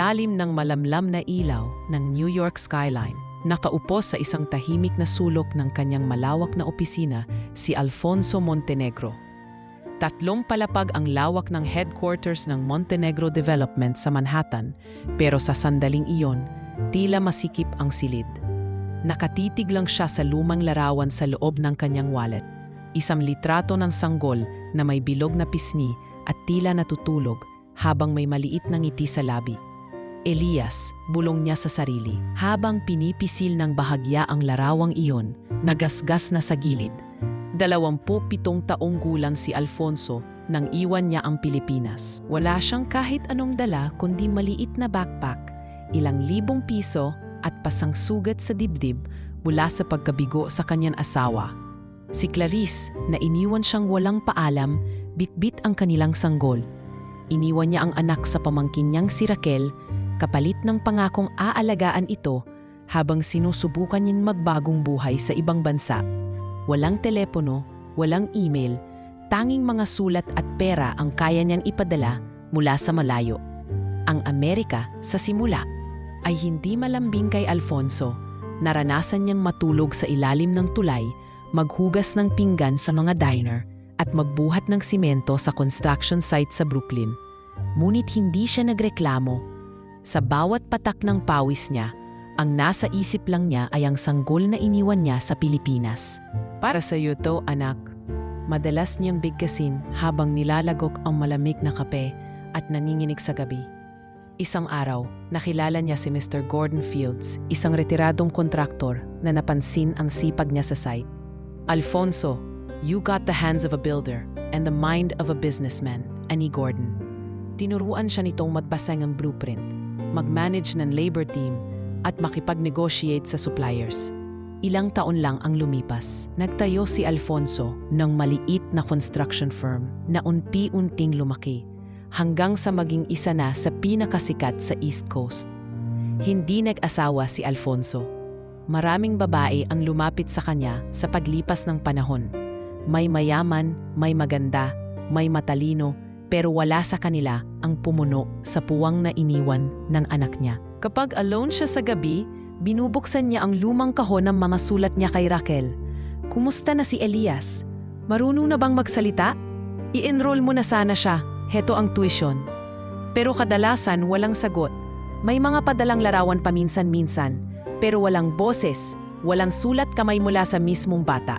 ilalim ng malamlam na ilaw ng New York skyline, nakaupo sa isang tahimik na sulok ng kanyang malawak na opisina si Alfonso Montenegro. 3 palapag ang lawak ng headquarters ng Montenegro Development sa Manhattan, pero sa sandaling iyon, tila masikip ang silid. Nakatitig lang siya sa lumang larawan sa loob ng kanyang wallet. Isang litrato ng sanggol na may bilog na pisngi at tila natutulog habang may maliit na ngiti sa labi. Elias, bulong niya sa sarili, habang pinipisil ng bahagya ang larawang iyon, nagasgas na sa gilid. 27 taong gulang si Alfonso nang iwan niya ang Pilipinas. Wala siyang kahit anong dala kundi maliit na backpack, ilang libong piso at pasang sugat sa dibdib mula sa pagkabigo sa kanyang asawa. Si Clarice, na iniwan siyang walang paalam, bitbit ang kanilang sanggol. Iniwan niya ang anak sa pamangkin niyang si Raquel, kapalit ng pangakong aalagaan ito habang sinusubukan niyang magbagong buhay sa ibang bansa. Walang telepono, walang email, tanging mga sulat at pera ang kaya niyang ipadala mula sa malayo. Ang Amerika, sa simula, ay hindi malambing kay Alfonso. Naranasan niyang matulog sa ilalim ng tulay, maghugas ng pinggan sa mga diner, at magbuhat ng simento sa construction site sa Brooklyn. Ngunit hindi siya nagreklamo. Sa bawat patak ng pawis niya, ang nasa isip lang niya ay ang sanggol na iniwan niya sa Pilipinas. Para sa iyo to, anak. Madalas niyang bigkasin habang nilalagok ang malamig na kape at nanginginig sa gabi. Isang araw, nakilala niya si Mr. Gordon Fields, isang retiradong kontraktor na napansin ang sipag niya sa site. Alfonso, you got the hands of a builder and the mind of a businessman, ani Gordon. Tinuruan siya nitong magbasa ng blueprint, mag-manage ng labor team, at makipag-negotiate sa suppliers. Ilang taon lang ang lumipas. Nagtayo si Alfonso ng maliit na construction firm na unti-unting lumaki, hanggang sa maging isa na sa pinakasikat sa East Coast. Hindi nag-asawa si Alfonso. Maraming babae ang lumapit sa kanya sa paglipas ng panahon. May mayaman, may maganda, may matalino, pero wala sa kanila ang pumuno sa puwang na iniwan ng anak niya. Kapag alone siya sa gabi, binubuksan niya ang lumang kahon ng mga sulat niya kay Raquel. Kumusta na si Elias? Marunong na bang magsalita? I-enroll mo na sana siya. Heto ang tuition. Pero kadalasan walang sagot. May mga padalang larawan paminsan-minsan, pero walang boses, walang sulat kamay mula sa mismong bata.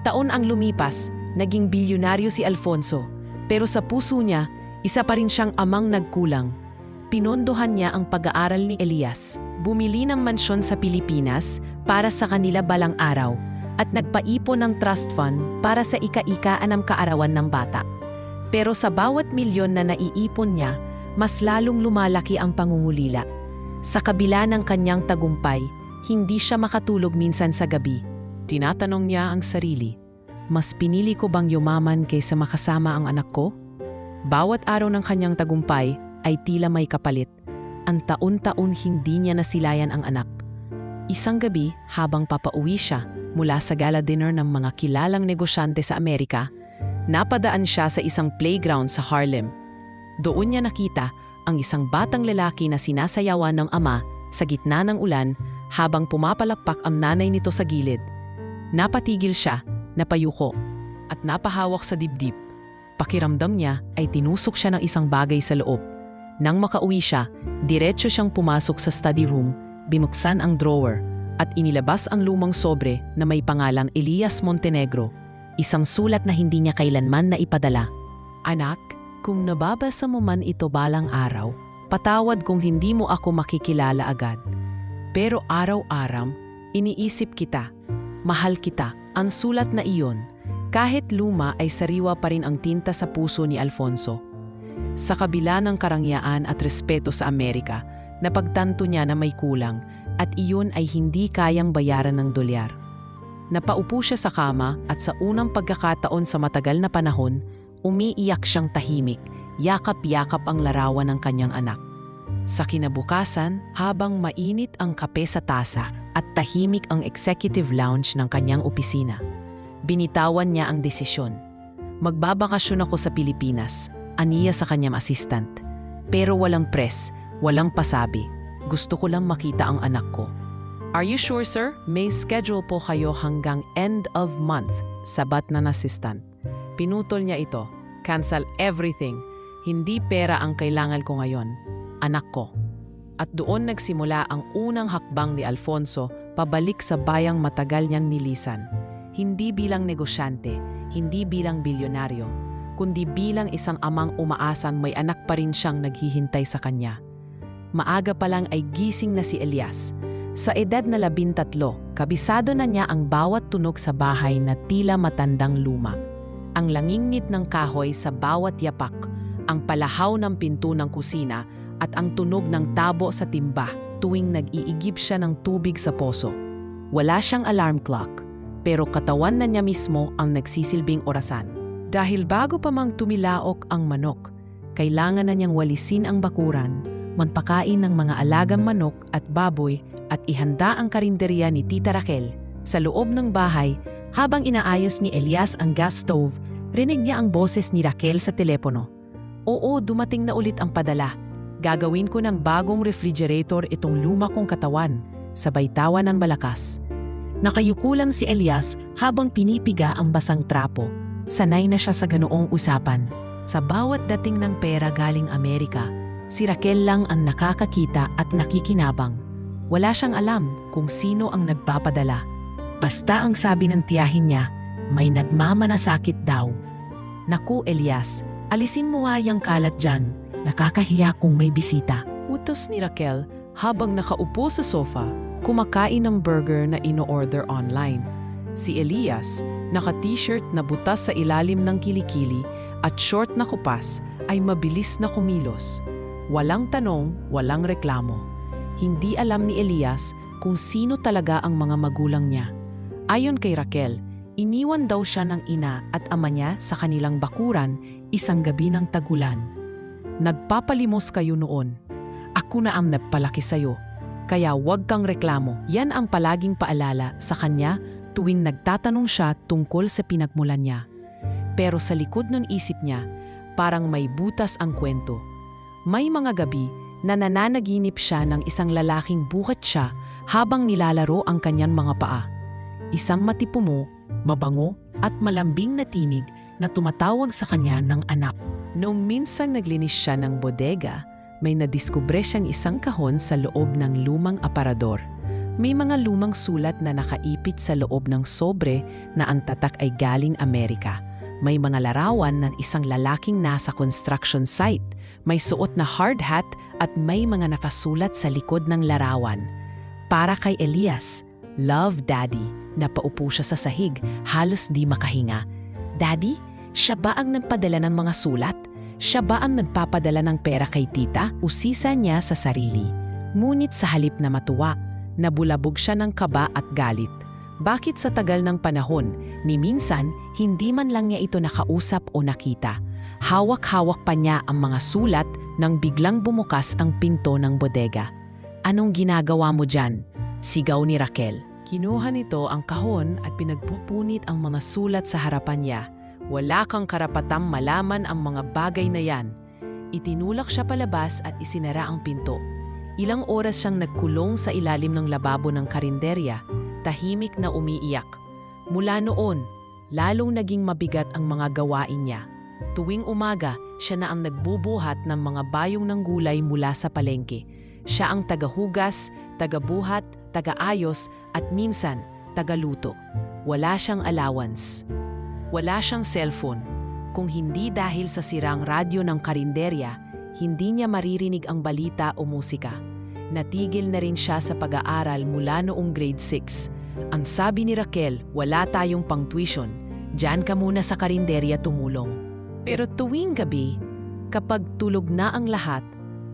Taon ang lumipas, naging bilyonaryo si Alfonso, pero sa puso niya, isa pa rin siyang amang nagkulang. Pinondohan niya ang pag-aaral ni Elias, bumili ng mansyon sa Pilipinas para sa kanila balang araw, at nagpaipon ng trust fund para sa ika-ikaan ng kaarawan ng bata. Pero sa bawat milyon na naiipon niya, mas lalong lumalaki ang pangungulila. Sa kabila ng kanyang tagumpay, hindi siya makatulog minsan sa gabi. Tinatanong niya ang sarili, mas pinili ko bang yumaman kaysa makasama ang anak ko? Bawat araw ng kanyang tagumpay ay tila may kapalit. Ang taon-taon hindi niya nasilayan ang anak. Isang gabi, habang papauwi siya mula sa gala dinner ng mga kilalang negosyante sa Amerika, napadaan siya sa isang playground sa Harlem. Doon niya nakita ang isang batang lalaki na sinasayawan ng ama sa gitna ng ulan habang pumapalakpak ang nanay nito sa gilid. Napatigil siya, napayuko, at napahawak sa dibdib. Pakiramdam niya ay tinusok siya ng isang bagay sa loob. Nang makauwi siya, diretso siyang pumasok sa study room, binuksan ang drawer, at inilabas ang lumang sobre na may pangalang Elias Montenegro, isang sulat na hindi niya kailanman naipadala. Anak, kung nababasa mo man ito balang araw, patawad kung hindi mo ako makikilala agad. Pero araw-araw, iniisip kita, mahal kita, ang sulat na iyon. Kahit luma ay sariwa pa rin ang tinta sa puso ni Alfonso. Sa kabila ng karangyaan at respeto sa Amerika, napagtanto niya na may kulang at iyon ay hindi kayang bayaran ng dolyar. Napaupo siya sa kama at sa unang pagkakataon sa matagal na panahon, umiiyak siyang tahimik, yakap-yakap ang larawan ng kanyang anak. Sa kinabukasan, habang mainit ang kape sa tasa at tahimik ang executive lounge ng kanyang opisina, binitawan niya ang desisyon. Magbabakasyon ako sa Pilipinas, aniya sa kanyang assistant. Pero walang press, Walang pasabi. Gusto ko lang makita ang anak ko. Are you sure, sir? May schedule po kayo hanggang end of month, sabat na assistant. Pinutol niya ito. Cancel everything. Hindi pera ang kailangan ko ngayon. Anak ko. At doon nagsimula ang unang hakbang ni Alfonso pabalik sa bayang matagal niyang nilisan. Hindi bilang negosyante, hindi bilang bilyonaryo, kundi bilang isang amang umaasan may anak pa rin siyang naghihintay sa kanya. Maaga pa lang ay gising na si Elias. Sa edad na 13, kabisado na niya ang bawat tunog sa bahay na tila matandang luma. Ang langingit ng kahoy sa bawat yapak, ang palahaw ng pinto ng kusina at ang tunog ng tabo sa timba tuwing nag-iigib siya ng tubig sa poso. Wala siyang alarm clock, pero katawan na niya mismo ang nagsisilbing orasan. Dahil bago pa mang tumilaok ang manok, kailangan na niyang walisin ang bakuran, magpakain ng mga alagang manok at baboy at ihanda ang karinderya ni Tita Raquel. Sa loob ng bahay, habang inaayos ni Elias ang gas stove, rinig niya ang boses ni Raquel sa telepono. Oo, dumating na ulit ang padala. Gagawin ko ng bagong refrigerator itong luma kong katawan, sabay tawa ng malakas. Nakayuko lang si Elias habang pinipiga ang basang trapo. Sanay na siya sa ganoong usapan. Sa bawat dating ng pera galing Amerika, si Raquel lang ang nakakakita at nakikinabang. Wala siyang alam kung sino ang nagpapadala. Basta ang sabi ng tiyahin niya, may nagmamanasakit daw. Naku Elias, alisin mo nga yung kalat dyan. Nakakahiya kung may bisita. Utos ni Raquel habang nakaupo sa sofa, kumakain ng burger na ino-order online. Si Elias, naka-t-shirt na butas sa ilalim ng kilikili at short na kupas, ay mabilis na kumilos. Walang tanong, walang reklamo. Hindi alam ni Elias kung sino talaga ang mga magulang niya. Ayon kay Raquel, iniwan daw siya ng ina at ama niya sa kanilang bakuran isang gabi ng tagulan. Nagpapalimos kayo noon. Ako na ang nagpalaki sa'yo. Kaya huwag kang reklamo. Yan ang palaging paalala sa kanya tuwing nagtatanong siya tungkol sa pinagmulan niya. Pero sa likod ng isip niya, parang may butas ang kwento. May mga gabi na nananaginip siya ng isang lalaking buhat siya habang nilalaro ang kanyang mga paa. Isang matipumo, mabango at malambing na tinig na tumatawag sa kanya ng anak. Noong minsan naglinis siya ng bodega, may nadiskubre siyang isang kahon sa loob ng lumang aparador. May mga lumang sulat na nakaipit sa loob ng sobre na ang tatak ay galing Amerika. May mga larawan ng isang lalaking nasa construction site, may suot na hard hat at may mga nakasulat sa likod ng larawan. Para kay Elias, Love Daddy. Napaupo siya sa sahig, halos di makahinga. Daddy, siya ba ang nagpadala ng mga sulat? Siya ba ang nagpapadala ng pera kay tita? Usisa niya sa sarili. Ngunit sa halip na matuwa, nabulabog siya ng kaba at galit. Bakit sa tagal ng panahon, ni minsan, hindi man lang niya ito nakausap o nakita. Hawak-hawak pa niya ang mga sulat nang biglang bumukas ang pinto ng bodega. Anong ginagawa mo dyan? Sigaw ni Raquel. Kinuha nito ang kahon at pinagpupunit ang mga sulat sa harapan niya. Wala kang karapatang malaman ang mga bagay na yan. Itinulak siya palabas at isinara ang pinto. Ilang oras siyang nagkulong sa ilalim ng lababo ng karinderya, tahimik na umiiyak. Mula noon, lalong naging mabigat ang mga gawain niya. Tuwing umaga, siya na ang nagbubuhat ng mga bayong ng gulay mula sa palengke. Siya ang tagahugas, tagabuhat, tagaayos at minsan tagaluto. Wala siyang allowance. Wala siyang cellphone. Kung hindi dahil sa sirang radyo ng karinderya, hindi niya maririnig ang balita o musika. Natigil na rin siya sa pag-aaral mula noong grade 6. Ang sabi ni Raquel, wala tayong pang-tuition. Diyan ka muna sa karinderya tumulong. Pero tuwing gabi, kapag tulog na ang lahat,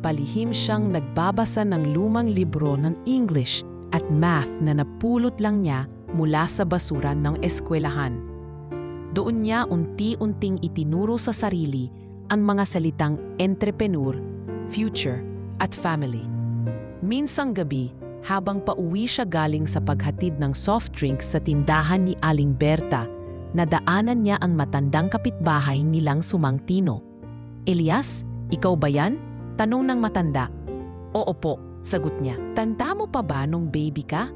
palihim siyang nagbabasa ng lumang libro ng English at math na napulot lang niya mula sa basuran ng eskwelahan. Doon niya unti-unting itinuro sa sarili ang mga salitang entrepreneur, future, at family. Minsang gabi, habang pauwi siya galing sa paghatid ng soft drinks sa tindahan ni Aling Berta, nadaanan niya ang matandang kapitbahay nilang Sumang Tino. Elias, ikaw ba yan? Tanong ng matanda. Oo po, sagot niya. Tanda mo pa ba nung baby ka?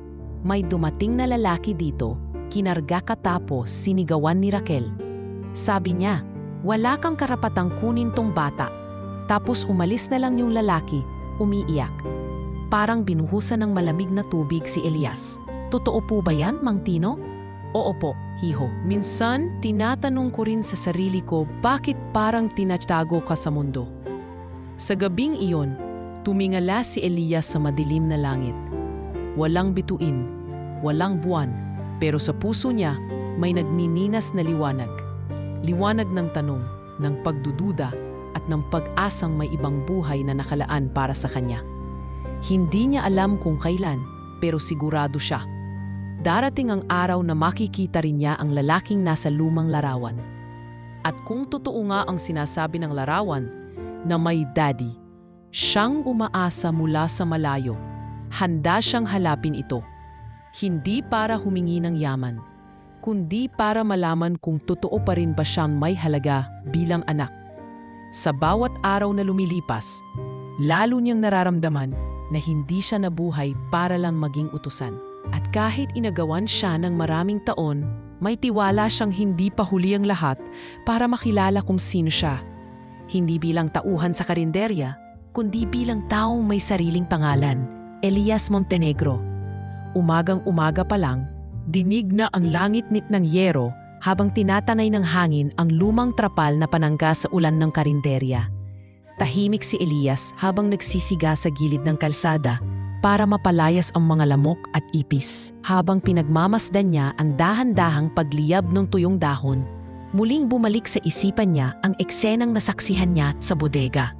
May dumating na lalaki dito, kinarga ka tapos sinigawan ni Raquel. Sabi niya, wala kang karapatang kunin tong bata. Tapos umalis na lang yung lalaki, umiiyak. Parang binuhusan ng malamig na tubig si Elias. Totoo po ba yan, Mang Tino? Oo po, hiho. Minsan, tinatanong ko rin sa sarili ko bakit parang tinatago ka sa mundo. Sa gabing iyon, tumingala si Elias sa madilim na langit. Walang bituin, walang buwan, pero sa puso niya may nagnininas na liwanag. Liwanag ng tanong, ng pagdududa, at ng pag-asang may ibang buhay na nakalaan para sa kanya. Hindi niya alam kung kailan, pero sigurado siya. Darating ang araw na makikita rin niya ang lalaking nasa lumang larawan. At kung totoo nga ang sinasabi ng larawan, na may daddy, siyang umaasa mula sa malayo, handa siyang halapin ito. Hindi para humingi ng yaman, kundi para malaman kung totoo pa rin ba siyang may halaga bilang anak. Sa bawat araw na lumilipas, lalo niyang nararamdaman na hindi siya nabuhay para lang maging utusan. At kahit inagawan siya ng maraming taon, may tiwala siyang hindi pa huli ang lahat para makilala kung sino siya. Hindi bilang tauhan sa karinderya, kundi bilang taong may sariling pangalan, Elias Montenegro. Umagang-umaga pa lang, dinig na ang langit-nit ng yero habang tinatanay ng hangin ang lumang trapal na panangga sa ulan ng karinderya. Tahimik si Elias habang nagsisiga sa gilid ng kalsada para mapalayas ang mga lamok at ipis. Habang pinagmamasdan niya ang dahan-dahang pagliyab ng tuyong dahon, muling bumalik sa isipan niya ang eksenang nasaksihan niya sa bodega.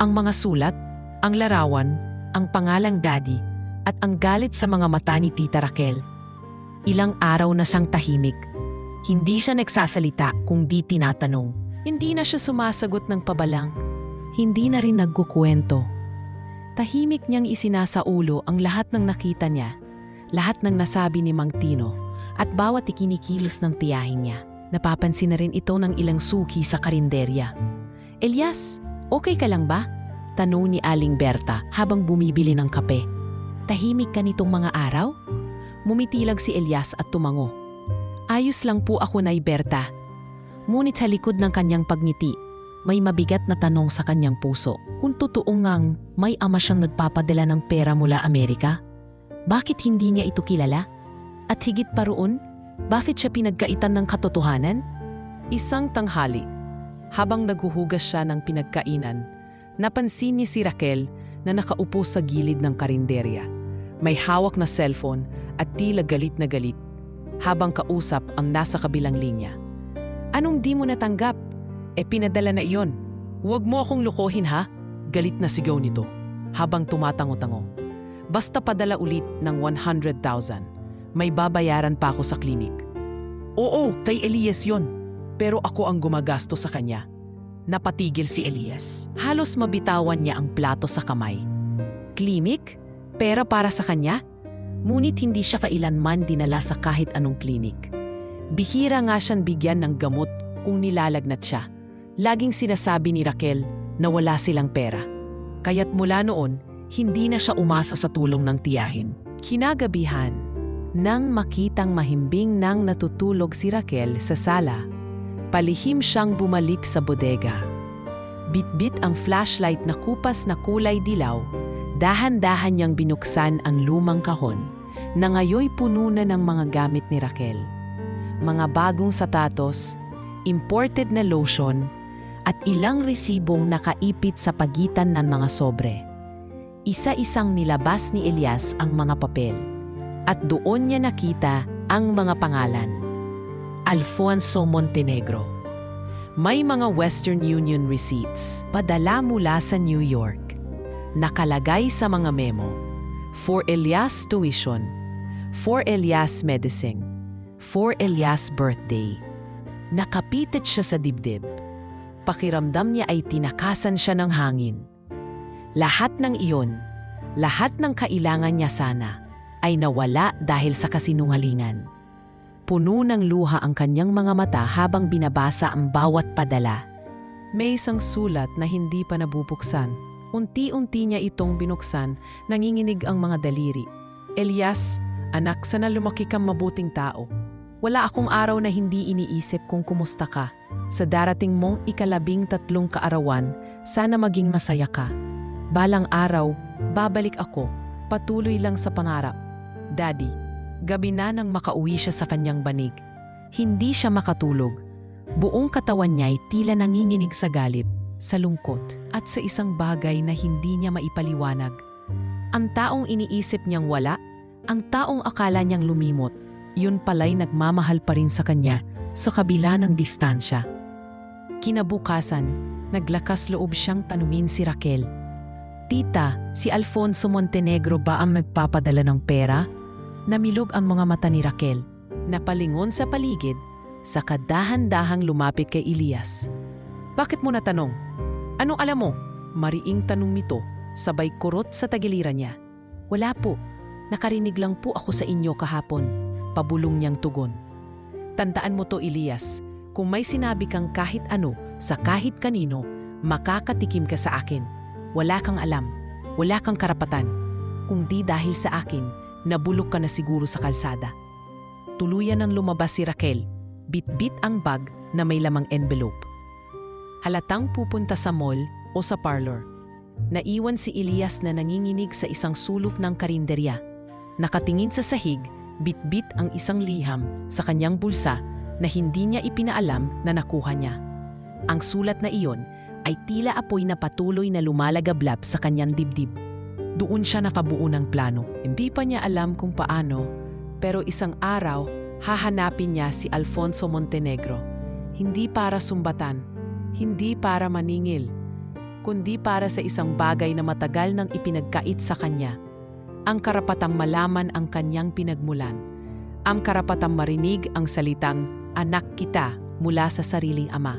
Ang mga sulat, ang larawan, ang pangalang daddy, at ang galit sa mga mata ni Tita Raquel. Ilang araw na siyang tahimik. Hindi siya nagsasalita kung di tinatanong. Hindi na siya sumasagot ng pabalang. Hindi na rin nagkukwento. Tahimik niyang isinasaulo ang lahat ng nakita niya, lahat ng nasabi ni Mang Tino, at bawat ikinikilos ng tiyahin niya. Napapansin na rin ito ng ilang suki sa karinderya. Elias, okay ka lang ba? Tanong ni Aling Berta habang bumibili ng kape. Tahimik ka nitong mga araw? Mumitilag si Elias at tumango. Ayos lang po ako, Nay Berta. Ngunit sa likod ng kanyang pagngiti, may mabigat na tanong sa kanyang puso. Kung totoo ngang may ama siyang nagpapadala ng pera mula Amerika, bakit hindi niya ito kilala? At higit pa roon, bakit siya pinagkaitan ng katotohanan? Isang tanghali, habang naghuhugas siya ng pinagkainan, napansin niya si Raquel na nakaupo sa gilid ng karinderya. May hawak na cellphone at tila galit na galit, habang kausap ang nasa kabilang linya. Anong di mo natanggap? Pinadala na iyon. Huwag mo akong lukohin ha? Galit na sigaw nito, habang tumatango-tango. Basta padala ulit ng 100,000. May babayaran pa ako sa klinik. Oo, kay Elias yon. Pero ako ang gumagastos sa kanya. Napatigil si Elias. Halos mabitawan niya ang plato sa kamay. Klinik? Pera para sa kanya? Ngunit hindi siya kailanman dinala sa kahit anong klinik. Bihira nga siyang bigyan ng gamot kung nilalagnat siya. Laging sinasabi ni Raquel na wala silang pera. Kaya't mula noon, hindi na siya umasa sa tulong ng tiyahin. Kinagabihan, nang makitang mahimbing nang natutulog si Raquel sa sala, palihim siyang bumalik sa bodega. Bitbit ang flashlight na kupas na kulay dilaw, dahan-dahan niyang binuksan ang lumang kahon na ngayoy puno na ng mga gamit ni Raquel. Mga bagong sapatos, imported na lotion, at ilang resibong nakaipit sa pagitan ng mga sobre. Isa-isang nilabas ni Elias ang mga papel, at doon niya nakita ang mga pangalan. Alfonso Montenegro. May mga Western Union receipts, padala mula sa New York. Nakalagay sa mga memo, for Elias tuition, for Elias medicine, for Elias birthday. Nakapitit siya sa dibdib. Pakiramdam niya ay tinakasan siya ng hangin. Lahat ng iyon, lahat ng kailangan niya sana, ay nawala dahil sa kasinungalingan. Puno ng luha ang kanyang mga mata habang binabasa ang bawat padala. May isang sulat na hindi pa nabubuksan. Unti-unti niya itong binuksan, nanginginig ang mga daliri. Elias, anak, sana lumaki kang mabuting tao. Wala akong araw na hindi iniisip kung kumusta ka. Sa darating mong 13 kaarawan, sana maging masaya ka. Balang araw, babalik ako, patuloy lang sa pangarap. Daddy, gabi na nang makauwi siya sa kanyang banig. Hindi siya makatulog. Buong katawan niya ay tila nanginginig sa galit, sa lungkot, at sa isang bagay na hindi niya maipaliwanag. Ang taong iniisip niyang wala, ang taong akala niyang lumimot, yun pala'y nagmamahal pa rin sa kanya sa kabila ng distansya. Kinabukasan, naglakas loob siyang tanungin si Raquel. Tita, si Alfonso Montenegro ba ang nagpapadala ng pera? Namilog ang mga mata ni Raquel. Napalingon sa paligid, saka dahan-dahang lumapit kay Elias. Bakit mo natanong? Anong alam mo? Mariing tanong nito, sabay kurot sa tagiliran niya. Wala po, nakarinig lang po ako sa inyo kahapon. Pabulong niyang tugon. Tandaan mo to, Elias, kung may sinabi kang kahit ano sa kahit kanino, makakatikim ka sa akin. Wala kang alam, wala kang karapatan. Kung di dahil sa akin, nabulok ka na siguro sa kalsada. Tuluyan nang lumabas si Raquel, bit-bit ang bag na may lamang envelope. Halatang pupunta sa mall o sa parlor. Naiwan si Elias na nanginginig sa isang sulok ng karinderya. Nakatingin sa sahig, bit-bit ang isang liham sa kanyang bulsa na hindi niya ipinaalam na nakuha niya. Ang sulat na iyon ay tila apoy na patuloy na lumalagablab sa kanyang dibdib. Doon siya nakabuo ng plano. Hindi pa niya alam kung paano, pero isang araw, hahanapin niya si Alfonso Montenegro. Hindi para sumbatan, hindi para maningil, kundi para sa isang bagay na matagal nang ipinagkait sa kanya. Ang karapatang malaman ang kanyang pinagmulan. Ang karapatang marinig ang salitang, "Anak kita," mula sa sariling ama.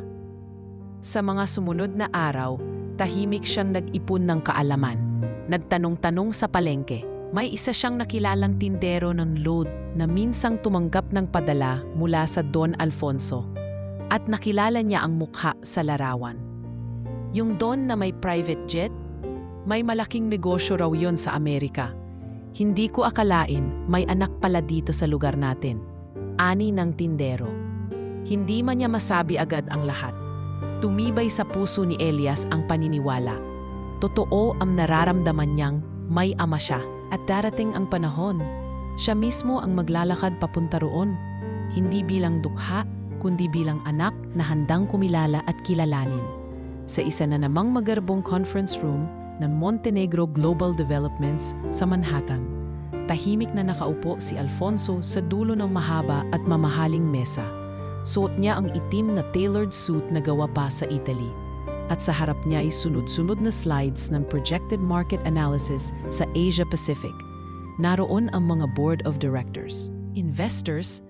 Sa mga sumunod na araw, tahimik siyang nag-ipon ng kaalaman. Nagtanong-tanong sa palengke. May isa siyang nakilalang tindero ng load na minsang tumanggap ng padala mula sa Don Alfonso. At nakilala niya ang mukha sa larawan. Yung Don na may private jet, may malaking negosyo raw yon sa Amerika. Hindi ko akalain may anak pala dito sa lugar natin. Ani ng tindero. Hindi man niya masabi agad ang lahat. Tumibay sa puso ni Elias ang paniniwala. Totoo ang nararamdaman niyang may ama siya. At darating ang panahon, siya mismo ang maglalakad papunta roon. Hindi bilang dukha, kundi bilang anak na handang kumilala at kilalanin. Sa isa na namang magarbong conference room ng Montenegro Global Developments sa Manhattan, tahimik na nakaupo si Alfonso sa dulo ng mahaba at mamahaling mesa. Suot niya ang itim na tailored suit na gawa pa sa Italy. At sa harap niya ay sunod-sunod na slides ng projected market analysis sa Asia Pacific. Naroon ang mga board of directors, investors,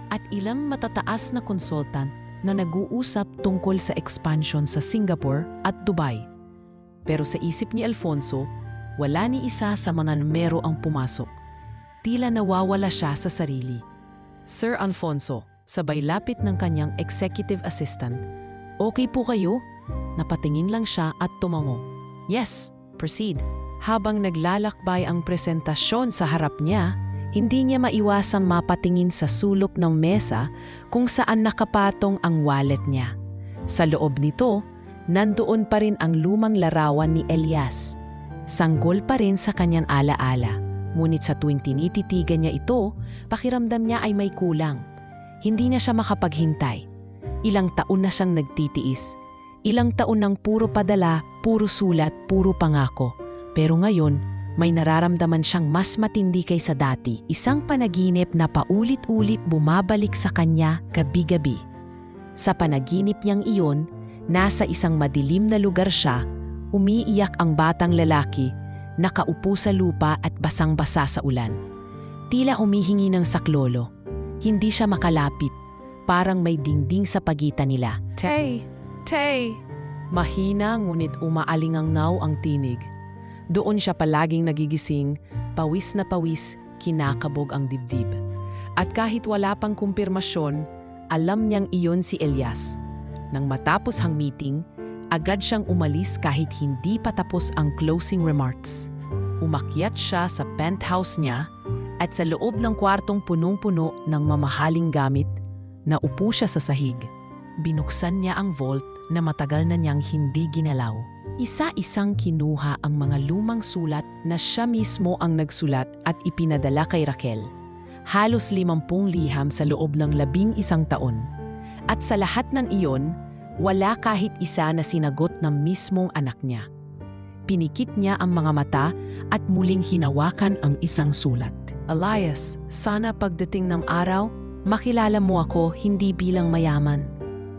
at ilang matataas na consultant na nag-uusap tungkol sa expansion sa Singapore at Dubai. Pero sa isip ni Alfonso, wala ni isa sa mga numero ang pumasok. Tila nawawala siya sa sarili. Sir Alfonso, sabay lapit ng kanyang executive assistant. Okay po kayo? Napatingin lang siya at tumango. Yes, proceed. Habang naglalakbay ang presentasyon sa harap niya, hindi niya maiwasang mapatingin sa sulok ng mesa kung saan nakapatong ang wallet niya. Sa loob nito, nandoon pa rin ang lumang larawan ni Elias. Sanggol pa rin sa kanyang alaala. Ngunit sa tuwing tinititigan niya ito, pakiramdam niya ay may kulang. Hindi na siya makapaghintay. Ilang taon na siyang nagtitiis. Ilang taon ng puro padala, puro sulat, puro pangako. Pero ngayon, may nararamdaman siyang mas matindi kaysa dati. Isang panaginip na paulit-ulit bumabalik sa kanya gabi-gabi. Sa panaginip niyang iyon, nasa isang madilim na lugar siya, umiiyak ang batang lalaki, nakaupo sa lupa at basang-basa sa ulan. Tila humihingi ng saklolo. Hindi siya makalapit, parang may dingding sa pagitan nila. Tay! Tay! Mahina ngunit umaalingangaw ang tinig. Doon siya palaging nagigising, pawis na pawis, kinakabog ang dibdib. At kahit wala pang kumpirmasyon, alam niyang iyon si Elias. Nang matapos ang meeting, Agad siyang umalis kahit hindi pa tapos ang closing remarks. Umakyat siya sa penthouse niya at sa loob ng kwartong punong-puno ng mamahaling gamit, naupo siya sa sahig. Binuksan niya ang vault na matagal na niyang hindi ginalaw. Isa-isang kinuha ang mga lumang sulat na siya mismo ang nagsulat at ipinadala kay Raquel. Halos 50 liham sa loob ng 11 taon. At sa lahat ng iyon, wala kahit isa na sinagot ng mismong anak niya. Pinikit niya ang mga mata at muling hinawakan ang isang sulat. Elias, sana pagdating ng araw, makilala mo ako hindi bilang mayaman,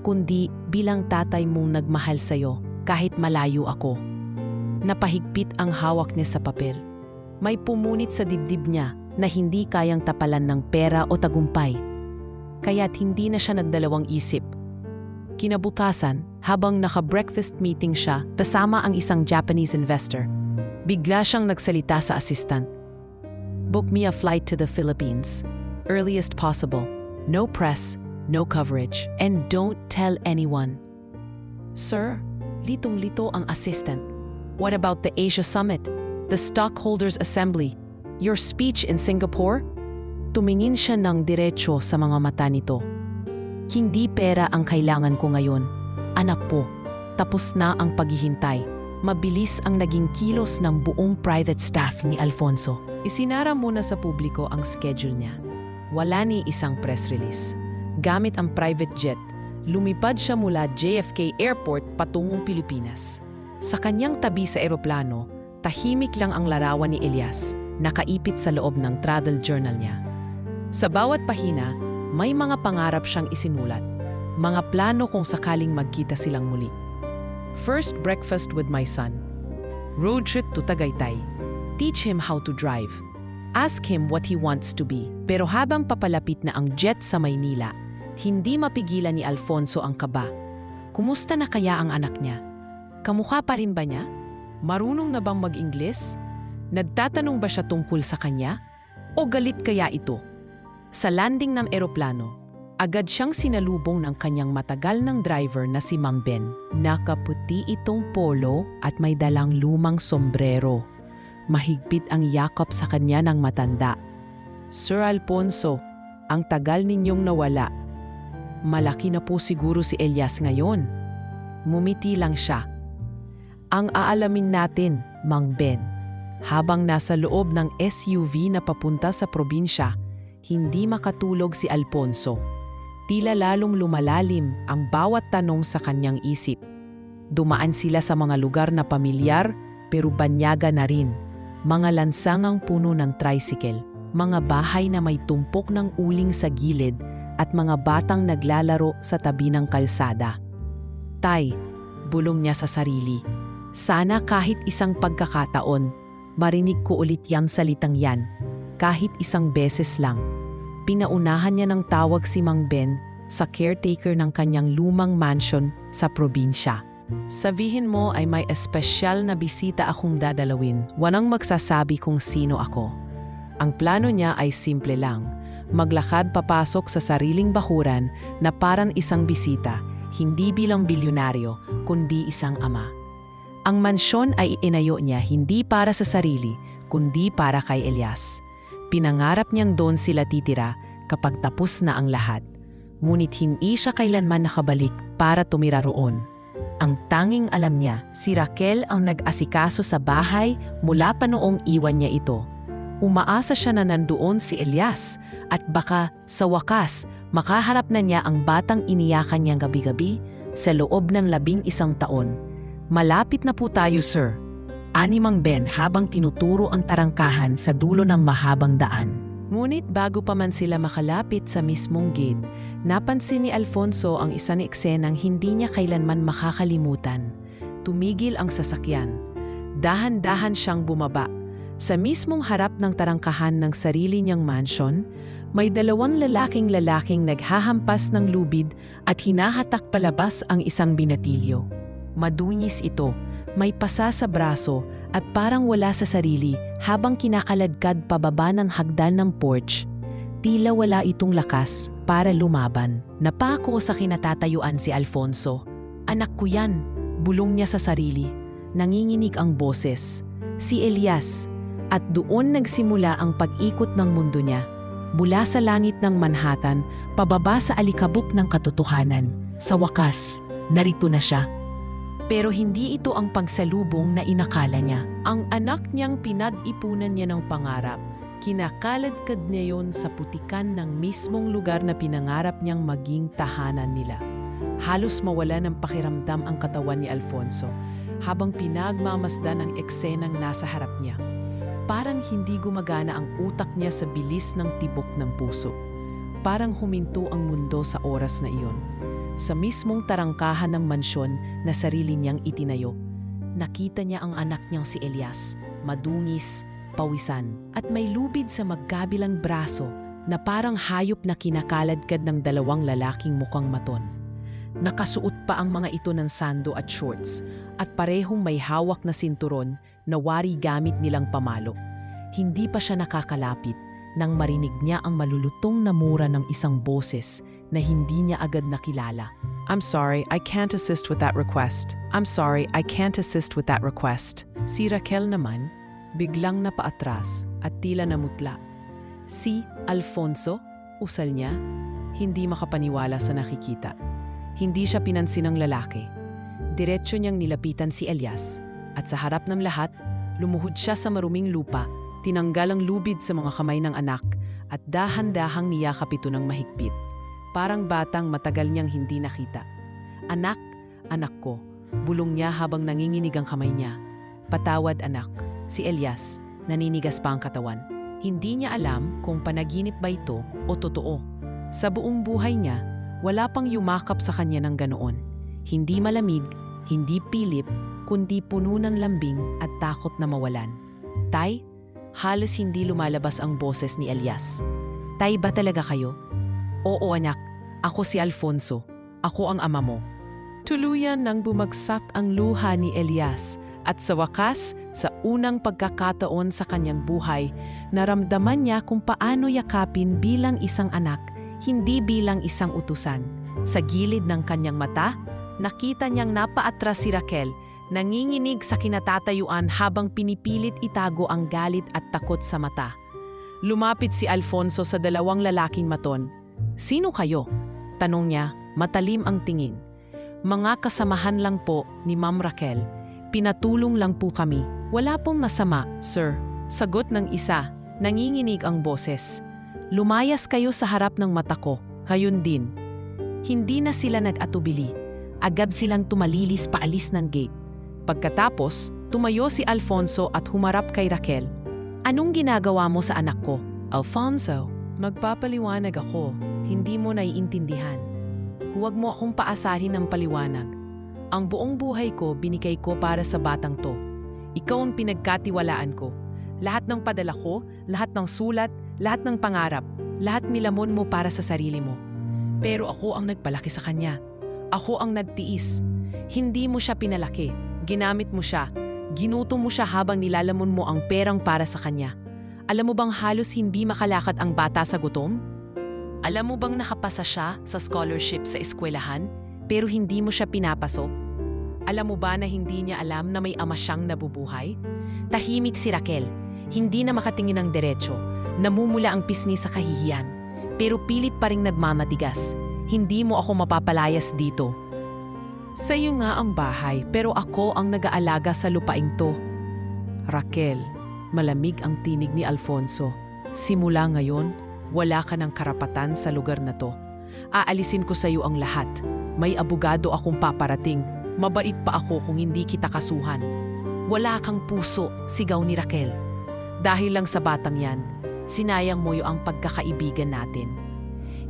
kundi bilang tatay mong nagmahal sa'yo kahit malayo ako. Napahigpit ang hawak niya sa papel. May pumunit sa dibdib niya na hindi kayang tapalan ng pera o tagumpay. Kaya't hindi na siya nagdalawang isip. Kinabukasan, habang naka-breakfast meeting siya kasama ang isang Japanese investor, bigla siyang nagsalita sa assistant. Book me a flight to the Philippines. Earliest possible. No press, no coverage, and don't tell anyone. Sir, litong-lito ang assistant. What about the Asia Summit? The Stockholders Assembly? Your speech in Singapore? Tumingin siya ng diretso sa mga mata nito. Hindi pera ang kailangan ko ngayon. Anak po, tapos na ang paghihintay. Mabilis ang naging kilos ng buong private staff ni Alfonso. Isinara muna sa publiko ang schedule niya. Wala ni isang press release. Gamit ang private jet, lumipad siya mula JFK Airport patungong Pilipinas. Sa kanyang tabi sa eroplano, tahimik lang ang larawan ni Elias, nakaipit sa loob ng travel journal niya. Sa bawat pahina, may mga pangarap siyang isinulat, mga plano kung sakaling magkita silang muli. First breakfast with my son. Road trip to Tagaytay. Teach him how to drive. Ask him what he wants to be. Pero habang papalapit na ang jet sa Maynila, hindi mapigilan ni Alfonso ang kaba. Kumusta na kaya ang anak niya? Kamukha pa rin ba niya? Marunong na bang mag-Ingles? Nagtatanong ba siya tungkol sa kanya? O galit kaya ito? Sa landing ng eroplano, agad siyang sinalubong ng kanyang matagal ng driver na si Mang Ben. Nakaputi itong polo at may dalang lumang sombrero. Mahigpit ang yakap sa kanya ng matanda. Sir Alfonso, ang tagal ninyong nawala. Malaki na po siguro si Elias ngayon. Mumiti lang siya. Ang aalamin natin, Mang Ben. Habang nasa loob ng SUV na papunta sa probinsya, hindi makatulog si Alfonso. Tila lalong lumalalim ang bawat tanong sa kanyang isip. Dumaan sila sa mga lugar na pamilyar pero banyaga na rin. Mga lansangang puno ng tricycle, mga bahay na may tumpok ng uling sa gilid at mga batang naglalaro sa tabi ng kalsada. Tay, bulong niya sa sarili. Sana kahit isang pagkakataon, marinig ko ulit yang salitang yan, kahit isang beses lang. Pinaunahan niya ng tawag si Mang Ben sa caretaker ng kanyang lumang mansion sa probinsya. Sabihin mo ay may espesyal na bisita akong dadalawin. Walang magsasabi kung sino ako. Ang plano niya ay simple lang. Maglakad papasok sa sariling bakuran na parang isang bisita, hindi bilang bilyonaryo, kundi isang ama. Ang mansyon ay inayo niya hindi para sa sarili, kundi para kay Elias. Pinangarap niyang doon sila titira kapag tapos na ang lahat. Ngunit hindi siya kailanman nakabalik para tumira roon. Ang tanging alam niya, si Raquel ang nag-asikaso sa bahay mula pa noong iwan niya ito. Umaasa siya na nandoon si Elias at baka sa wakas makaharap na niya ang batang iniyakan niyang gabi-gabi sa loob ng 11 taon. Malapit na po tayo, sir. Ani Mang Ben habang tinuturo ang tarangkahan sa dulo ng mahabang daan. Ngunit bago pa man sila makalapit sa mismong gate, napansin ni Alfonso ang isang eksenang hindi niya kailanman makakalimutan. Tumigil ang sasakyan. Dahan-dahan siyang bumaba. Sa mismong harap ng tarangkahan ng sarili niyang mansion, may 2 lalaking naghahampas ng lubid at hinahatak palabas ang isang binatilyo. Madunyis ito, may pasa sa braso at parang wala sa sarili habang kinakaladkad pababa ng hagdan ng porch. Tila wala itong lakas para lumaban. Napako sa kinatatayuan si Alfonso. Anak ko yan, Bulong niya sa sarili. Nanginginig ang boses. Si Elias. At doon nagsimula ang pag-ikot ng mundo niya. Mula sa langit ng Manhattan, pababa sa alikabok ng katotohanan. Sa wakas, narito na siya. Pero hindi ito ang pagsalubong na inakala niya. Ang anak niyang pinag-ipunan niya ng pangarap, kinakaladkad niya yon sa putikan ng mismong lugar na pinangarap niyang maging tahanan nila. Halos mawala ng pakiramdam ang katawan ni Alfonso habang pinagmamasdan ang eksenang nasa harap niya. Parang hindi gumagana ang utak niya sa bilis ng tibok ng puso. Parang huminto ang mundo sa oras na iyon. Sa mismong tarangkahan ng mansyon na sarili niyang itinayo, nakita niya ang anak niyang si Elias, madungis, pawisan, at may lubid sa magkabilang braso na parang hayop na kinakaladkad ng dalawang lalaking mukhang maton. Nakasuot pa ang mga ito ng sando at shorts at parehong may hawak na sinturon na wari gamit nilang pamalo. Hindi pa siya nakakalapit nang marinig niya ang malulutong na mura ng isang boses na hindi niya agad nakilala. "I'm sorry, I can't assist with that request. I'm sorry, I can't assist with that request." Si Raquel naman, biglang napaatras at tila namutla. Si Alfonso, usal niya, hindi makapaniwala sa nakikita. Hindi siya pinansin ng lalaki. Diretso niyang nilapitan si Elias at sa harap ng lahat, lumuhod siya sa maruming lupa, tinanggal ang lubid sa mga kamay ng anak at dahan-dahang niyakap ito ng mahigpit. Parang batang matagal niyang hindi nakita. "Anak, anak ko," bulong niya habang nanginginig ang kamay niya. "Patawad anak." Si Elias, naninigas pa ang katawan. Hindi niya alam kung panaginip ba ito o totoo. Sa buong buhay niya, wala pang yumakap sa kanya ng ganoon. Hindi malamig, hindi pilip, kundi puno ng lambing at takot na mawalan. "Tay?" Halos hindi lumalabas ang boses ni Elias. "Tay ba talaga kayo?" "Oo anak, ako si Alfonso. Ako ang ama mo." Tuluyan nang bumagsak ang luha ni Elias at sa wakas, sa unang pagkakataon sa kanyang buhay, naramdaman niya kung paano yakapin bilang isang anak, hindi bilang isang utusan. Sa gilid ng kanyang mata, nakita niyang napaatras si Raquel, nanginginig sa kinatatayuan habang pinipilit itago ang galit at takot sa mata. Lumapit si Alfonso sa dalawang lalaking maton. "Sino kayo?" tanong niya, matalim ang tingin. "Mga kasamahan lang po ni Ma'am Raquel. Pinatulong lang po kami." "Wala pong masama, sir." Sagot ng isa, nanginginig ang boses. "Lumayas kayo sa harap ng mata ko, gayon din." Hindi na sila nag-atubili. Agad silang tumalilis paalis ng gate. Pagkatapos, tumayo si Alfonso at humarap kay Raquel. "Anong ginagawa mo sa anak ko?" "Alfonso, magpapaliwanag ako. Hindi mo naiintindihan. Huwag mo akong paasahin ng paliwanag. Ang buong buhay ko binigay ko para sa batang to. Ikaw ang pinagkatiwalaan ko. Lahat ng padala ko, lahat ng sulat, lahat ng pangarap, lahat nilamon mo para sa sarili mo. Pero ako ang nagpalaki sa kanya. Ako ang nagtiis. Hindi mo siya pinalaki. Ginamit mo siya. Ginutom mo siya habang nilalamon mo ang perang para sa kanya. Alam mo bang halos hindi makalakad ang bata sa gutom? Alam mo bang nakapasa siya sa scholarship sa eskwelahan, pero hindi mo siya pinapasok? Alam mo ba na hindi niya alam na may ama siyang nabubuhay? Tahimik si Raquel. Hindi na makatingin ng diretsyo. Namumula ang pisngi sa kahihiyan. Pero pilit pa ring nagmamatigas. "Hindi mo ako mapapalayas dito. Sa iyo nga ang bahay, pero ako ang nag-aalaga sa lupaing to." "Raquel," malamig ang tinig ni Alfonso. "Simula ngayon, wala ka ng karapatan sa lugar na to. Aalisin ko sa iyo ang lahat. May abogado akong paparating. Mabait pa ako kung hindi kita kasuhan." "Wala kang puso," sigaw ni Raquel. "Dahil lang sa batang yan, sinayang mo yung ang pagkakaibigan natin.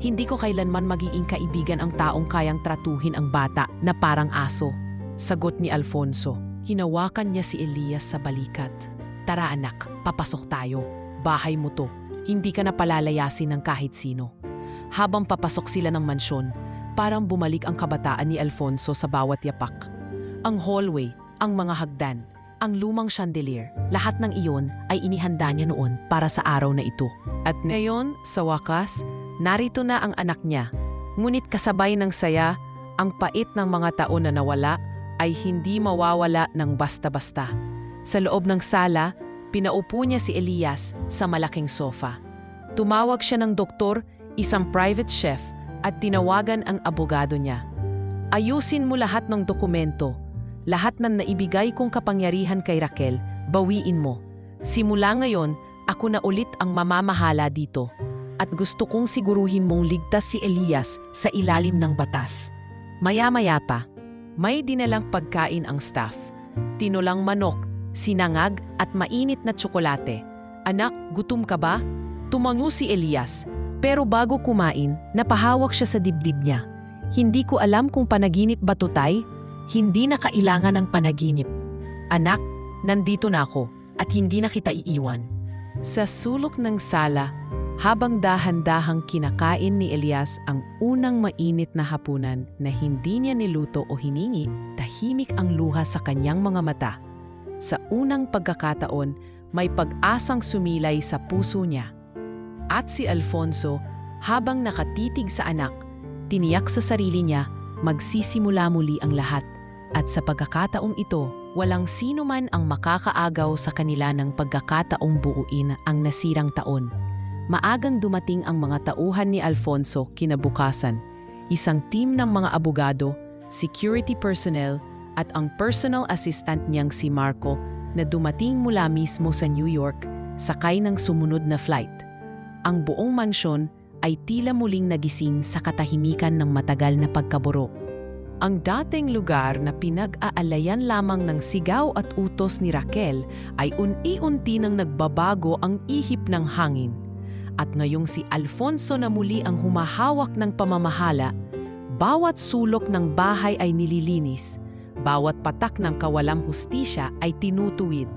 Hindi ko kailanman magiging kaibigan ang taong kayang tratuhin ang bata na parang aso." Sagot ni Alfonso. Hinawakan niya si Elias sa balikat. "Tara anak, papasok tayo. Bahay mo to. Hindi ka na palalayasin ng kahit sino." Habang papasok sila ng mansyon, parang bumalik ang kabataan ni Alfonso sa bawat yapak. Ang hallway, ang mga hagdan, ang lumang chandelier, lahat ng iyon ay inihanda niya noon para sa araw na ito. At ngayon, sa wakas, narito na ang anak niya. Ngunit kasabay ng saya, ang pait ng mga taon na nawala ay hindi mawawala ng basta-basta. Sa loob ng sala, pinaupo niya si Elias sa malaking sofa. Tumawag siya ng doktor, isang private chef, at tinawagan ang abogado niya. Ayusin mo lahat ng dokumento. Lahat ng naibigay kong kapangyarihan kay Raquel, bawiin mo. Simula ngayon, ako na ulit ang mamamahala dito. At gusto kong siguruhin mong ligtas si Elias sa ilalim ng batas. Maya-maya pa, may dinalang pagkain ang staff. Tinulang manok, sinangag at mainit na tsokolate. Anak, gutom ka ba? Tumango si Elias. Pero bago kumain, napahawak siya sa dibdib niya. Hindi ko alam kung panaginip ba to, Tay? Hindi na kailangan ng panaginip. Anak, nandito na ako at hindi na kita iiwan. Sa sulok ng sala, habang dahan-dahang kinakain ni Elias ang unang mainit na hapunan na hindi niya niluto o hiningi, tahimik ang luha sa kanyang mga mata. Sa unang pagkakataon, may pag-asang sumilay sa puso niya. At si Alfonso, habang nakatitig sa anak, tiniyak sa sarili niya, magsisimula muli ang lahat. At sa pagkakataong ito, walang sino man ang makakaagaw sa kanila ng pagkakataong buuin ang nasirang taon. Maagang dumating ang mga tauhan ni Alfonso kinabukasan, isang team ng mga abogado, security personnel at ang personal assistant niyang si Marco na dumating mula mismo sa New York sakay ng sumunod na flight. Ang buong mansyon ay tila muling nagising sa katahimikan ng matagal na pagkaburo. Ang dating lugar na pinag-aalayan lamang ng sigaw at utos ni Raquel ay unti-unti nang nagbabago ang ihip ng hangin. At ngayong si Alfonso na muli ang humahawak ng pamamahala, bawat sulok ng bahay ay nililinis, bawat patak ng kawalang hustisya ay tinutuwid.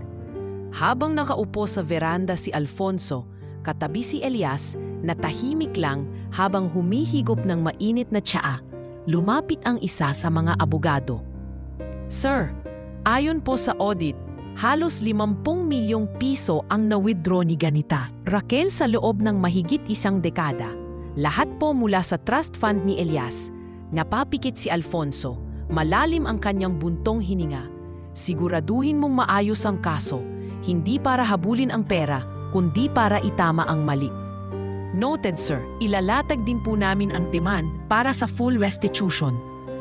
Habang nakaupo sa veranda si Alfonso, katabi si Elias na tahimik lang habang humihigop ng mainit na tsaa, lumapit ang isa sa mga abogado. Sir, ayon po sa audit, halos 50 milyong piso ang na-withdraw ni Ganita. Raquel sa loob ng mahigit isang dekada. Lahat po mula sa trust fund ni Elias. Napapikit si Alfonso. Malalim ang kanyang buntong hininga. Siguraduhin mong maayos ang kaso. Hindi para habulin ang pera, kundi para itama ang mali. Noted, sir. Ilalatag din po namin ang demand para sa full restitution.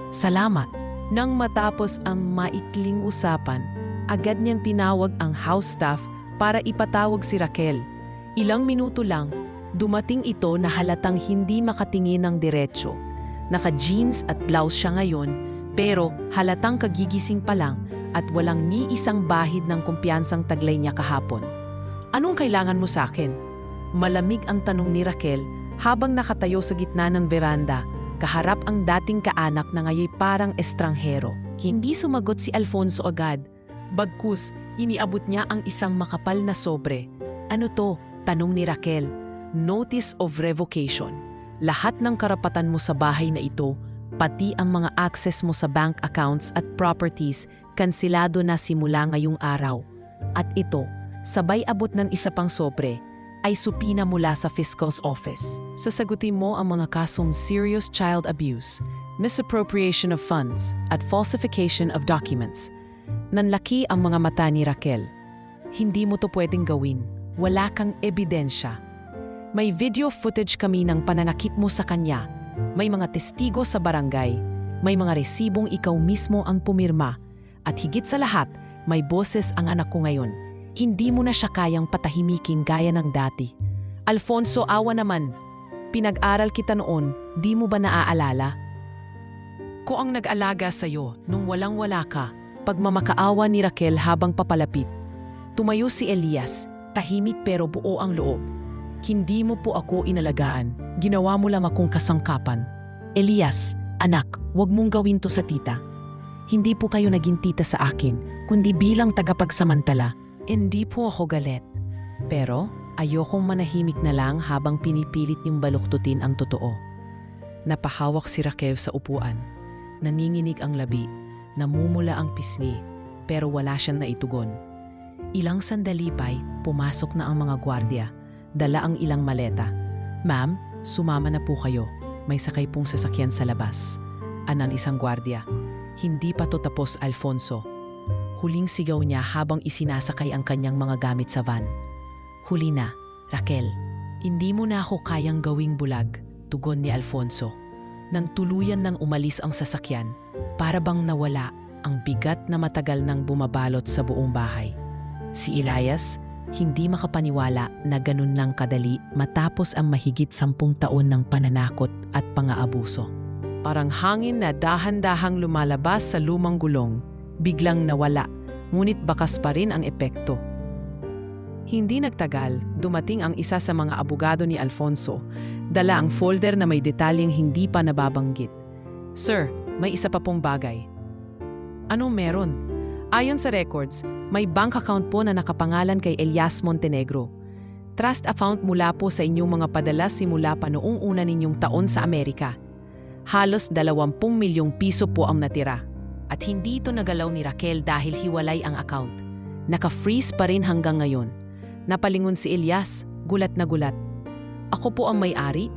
Salamat. Nang matapos ang maikling usapan, agad niyang tinawag ang house staff para ipatawag si Raquel. Ilang minuto lang, dumating ito na halatang hindi makatingin ng diretso. Naka-jeans at blouse siya ngayon, pero halatang kagigising pa lang at walang ni isang bahid ng kumpiyansang taglay niya kahapon. Anong kailangan mo sa akin? Malamig ang tanong ni Raquel habang nakatayo sa gitna ng veranda, kaharap ang dating kaanak na ngayon parang estranghero. Hindi sumagot si Alfonso agad. Bagkus, iniabot niya ang isang makapal na sobre. Ano to? Tanong ni Raquel. Notice of revocation. Lahat ng karapatan mo sa bahay na ito, pati ang mga access mo sa bank accounts at properties, kansilado na simula ngayong araw. At ito, sabay abot ng isa pang sobre, ay supina mula sa Fiscal's Office. Sasagutin mo ang mga kasong serious child abuse, misappropriation of funds, at falsification of documents. Nanlaki ang mga mata ni Raquel. Hindi mo to pwedeng gawin. Wala kang ebidensya. May video footage kami ng pananakit mo sa kanya. May mga testigo sa barangay. May mga resibong ikaw mismo ang pumirma. At higit sa lahat, may boses ang anak ko ngayon. Hindi mo na siya kayang patahimikin gaya ng dati. Alfonso, awa naman. Pinag-aral kita noon, di mo ba naaalala? Ko ang nag-alaga sa'yo nung walang-wala ka, pagmamakaawa ni Raquel habang papalapit. Tumayo si Elias, tahimik pero buo ang loob. Hindi mo po ako inalagaan, ginawa mo lang akong kasangkapan. Elias, anak, wag mong gawin to sa tita. Hindi po kayo naging tita sa akin, kundi bilang tagapagsamantala. Hindi po ako galit. Pero ayokong manahimik na lang habang pinipilit niyong baluktutin ang totoo. Napahawak si Raquel sa upuan. Nanginginig ang labi, namumula ang pisngi, pero wala siyang naitugon. Ilang sandali pa'y pumasok na ang mga gwardya, dala ang ilang maleta. Ma'am, sumama na po kayo. May sakay pong sasakyan sa labas. Anang isang gwardya. Hindi pa to tapos, Alfonso. Huling sigaw niya habang isinasakay ang kanyang mga gamit sa van. Huli na, Raquel. Hindi mo na ako kayang gawing bulag, tugon ni Alfonso. Nang tuluyan nang umalis ang sasakyan, para bang nawala ang bigat na matagal nang bumabalot sa buong bahay. Si Elias, hindi makapaniwala na ganun lang kadali matapos ang mahigit 10 taon ng pananakot at pang-aabuso. Parang hangin na dahan-dahang lumalabas sa lumang gulong, biglang nawala, ngunit bakas pa rin ang epekto. Hindi nagtagal, dumating ang isa sa mga abogado ni Alfonso. Dala ang folder na may detalyeng hindi pa nababanggit. Sir, may isa pa pong bagay. Anong meron? Ayon sa records, may bank account po na nakapangalan kay Elias Montenegro. Trust account mula po sa inyong mga padala simula pa noong una ninyong taon sa Amerika. Halos 20 milyong piso po ang natira. At hindi ito nagalaw ni Raquel dahil hiwalay ang account. Naka-freeze pa rin hanggang ngayon. Napalingon si Elias, gulat na gulat. Ako po ang may-ari?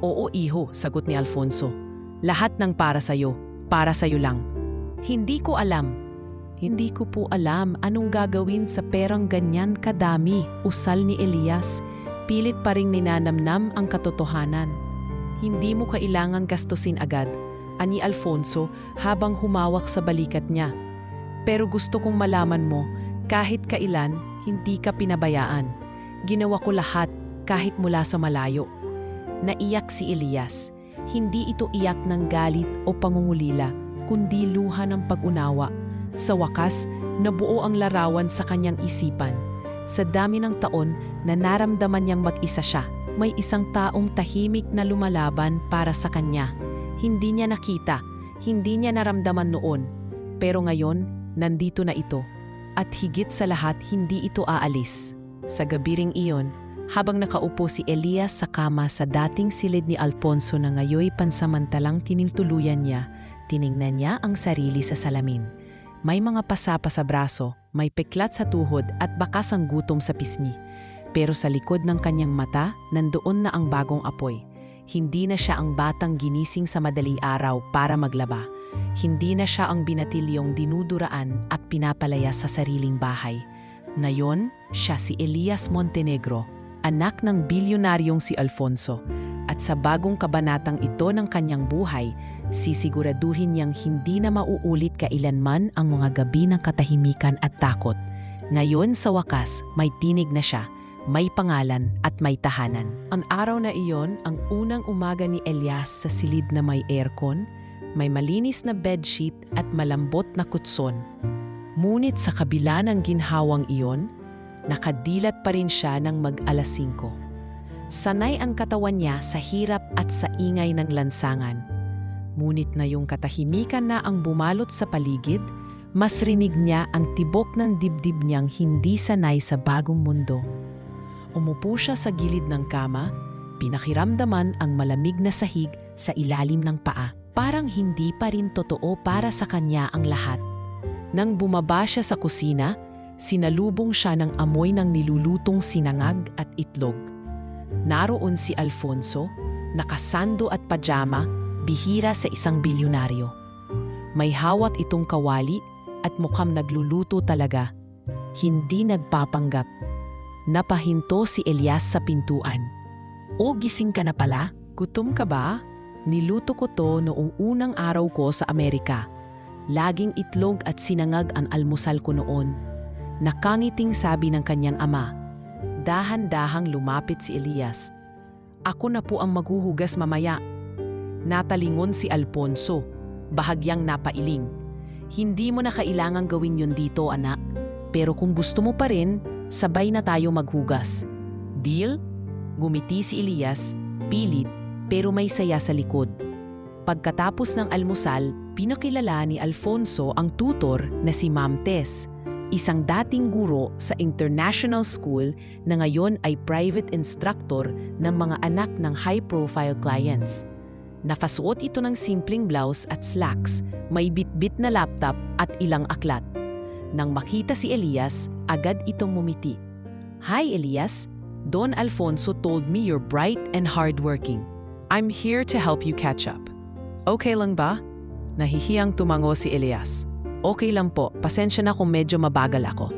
Oo, iho, sagot ni Alfonso. Lahat ng para sa'yo lang. Hindi ko alam. Hindi ko po alam anong gagawin sa perang ganyan kadami, usal ni Elias. Pilit pa ring ninanamnam ang katotohanan. Hindi mo kailangang gastusin agad, ani Alfonso habang humawak sa balikat niya. Pero gusto kong malaman mo, kahit kailan, hindi ka pinabayaan. Ginawa ko lahat kahit mula sa malayo. Naiyak si Elias. Hindi ito iyak ng galit o pangungulila, kundi luha ng pag-unawa. Sa wakas, nabuo ang larawan sa kanyang isipan. Sa dami ng taon na naramdaman niyang mag-isa siya, may isang taong tahimik na lumalaban para sa kanya. Hindi niya nakita, hindi niya naramdaman noon. Pero ngayon, nandito na ito. At higit sa lahat, hindi ito aalis. Sa gabi ring iyon, habang nakaupo si Elias sa kama sa dating silid ni Alfonso na ngayoy pansamantalang tinituluyan niya, tiningnan niya ang sarili sa salamin. May mga pasapa sa braso, may peklat sa tuhod at bakas ang gutom sa pisngi. Pero sa likod ng kanyang mata, nandoon na ang bagong apoy. Hindi na siya ang batang ginising sa madaling araw para maglaba. Hindi na siya ang binatilyong dinuduraan at pinapalaya sa sariling bahay. Ngayon, siya si Elias Montenegro, anak ng bilyonaryong si Alfonso. At sa bagong kabanatang ito ng kanyang buhay, sisiguraduhin niyang hindi na mauulit kailanman ang mga gabi ng katahimikan at takot. Ngayon sa wakas, may tinig na siya, may pangalan at may tahanan. Ang araw na iyon, ang unang umaga ni Elias sa silid na may aircon, may malinis na bedsheet at malambot na kutson. Ngunit sa kabila ng ginhawang iyon, nakadilat pa rin siya ng mag-alas 5. Sanay ang katawan niya sa hirap at sa ingay ng lansangan. Ngunit na yung katahimikan na ang bumalot sa paligid, mas rinig niya ang tibok ng dibdib niyang hindi sanay sa bagong mundo. Umupo siya sa gilid ng kama, pinakiramdaman ang malamig na sahig sa ilalim ng paa. Parang hindi pa rin totoo para sa kanya ang lahat. Nang bumaba siya sa kusina, sinalubong siya ng amoy ng nilulutong sinangag at itlog. Naroon si Alfonso, nakasando at pajama, bihira sa isang bilyonaryo. May hawat itong kawali at mukhang nagluluto talaga. Hindi nagpapanggap. Napahinto si Elias sa pintuan. "O, gising ka na pala? Gutom ka ba? Niluto ko to noong unang araw ko sa Amerika. Laging itlog at sinangag ang almusal ko noon." Nakangiting sabi ng kanyang ama. Dahan-dahang lumapit si Elias. "Ako na po ang maghuhugas mamaya." Natalingon si Alfonso, bahagyang napailing. "Hindi mo na kailangang gawin yun dito, anak. Pero kung gusto mo pa rin, sabay na tayo maghugas. Deal?" Gumiti si Elias, pilit pero may saya sa likod. Pagkatapos ng almusal, pinakilala ni Alfonso ang tutor na si Ma'am Tess, isang dating guro sa international school na ngayon ay private instructor ng mga anak ng high-profile clients. Nakasuot ito ng simpleng blouse at slacks, may bitbit na laptop at ilang aklat. Nang makita si Elias, agad itong mumiti. "Hi Elias, Don Alfonso told me you're bright and hardworking. I'm here to help you catch up. Okay lang ba?" Nahihiyang tumango si Elias. Okay lang po, pasensya na kung medyo mabagal ako.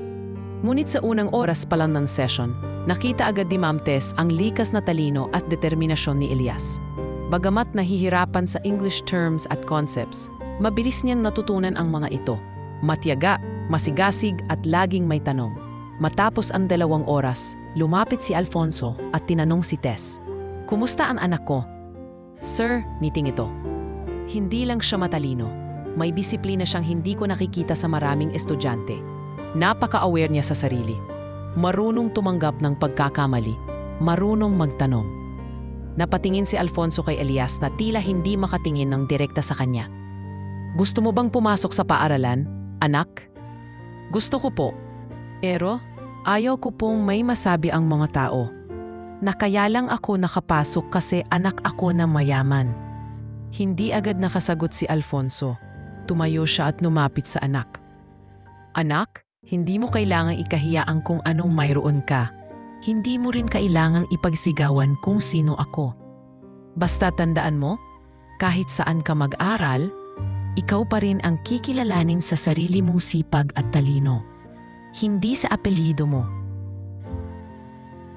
Ngunit sa unang oras pa lang ng session, nakita agad ni Ma'am Tess ang likas na talino at determinasyon ni Elias. Bagamat nahihirapan sa English terms at concepts, mabilis niyang natutunan ang mga ito. Matiyaga, masigasig at laging may tanong. Matapos ang 2 oras, lumapit si Alfonso at tinanong si Tess, "Kumusta ang anak ko?" "Sir," niting ito. Hindi lang siya matalino. May disiplina siyang hindi ko nakikita sa maraming estudyante. Napaka-aware niya sa sarili. Marunong tumanggap ng pagkakamali. Marunong magtanong. Napatingin si Alfonso kay Elias na tila hindi makatingin ng direkta sa kanya. "Gusto mo bang pumasok sa paaralan, anak?" "Gusto ko po. Pero ayaw ko pong may masabi ang mga tao na kaya lang ako nakapasok kasi anak ako na mayaman." Hindi agad nakasagot si Alfonso. Tumayo siya at lumapit sa anak. "Anak, hindi mo kailangang ikahiyaan kung anong mayroon ka. Hindi mo rin kailangang ipagsigawan kung sino ako. Basta tandaan mo, kahit saan ka mag-aral, ikaw pa rin ang kikilalanin sa sarili mong sipag at talino. Hindi sa apelyido mo."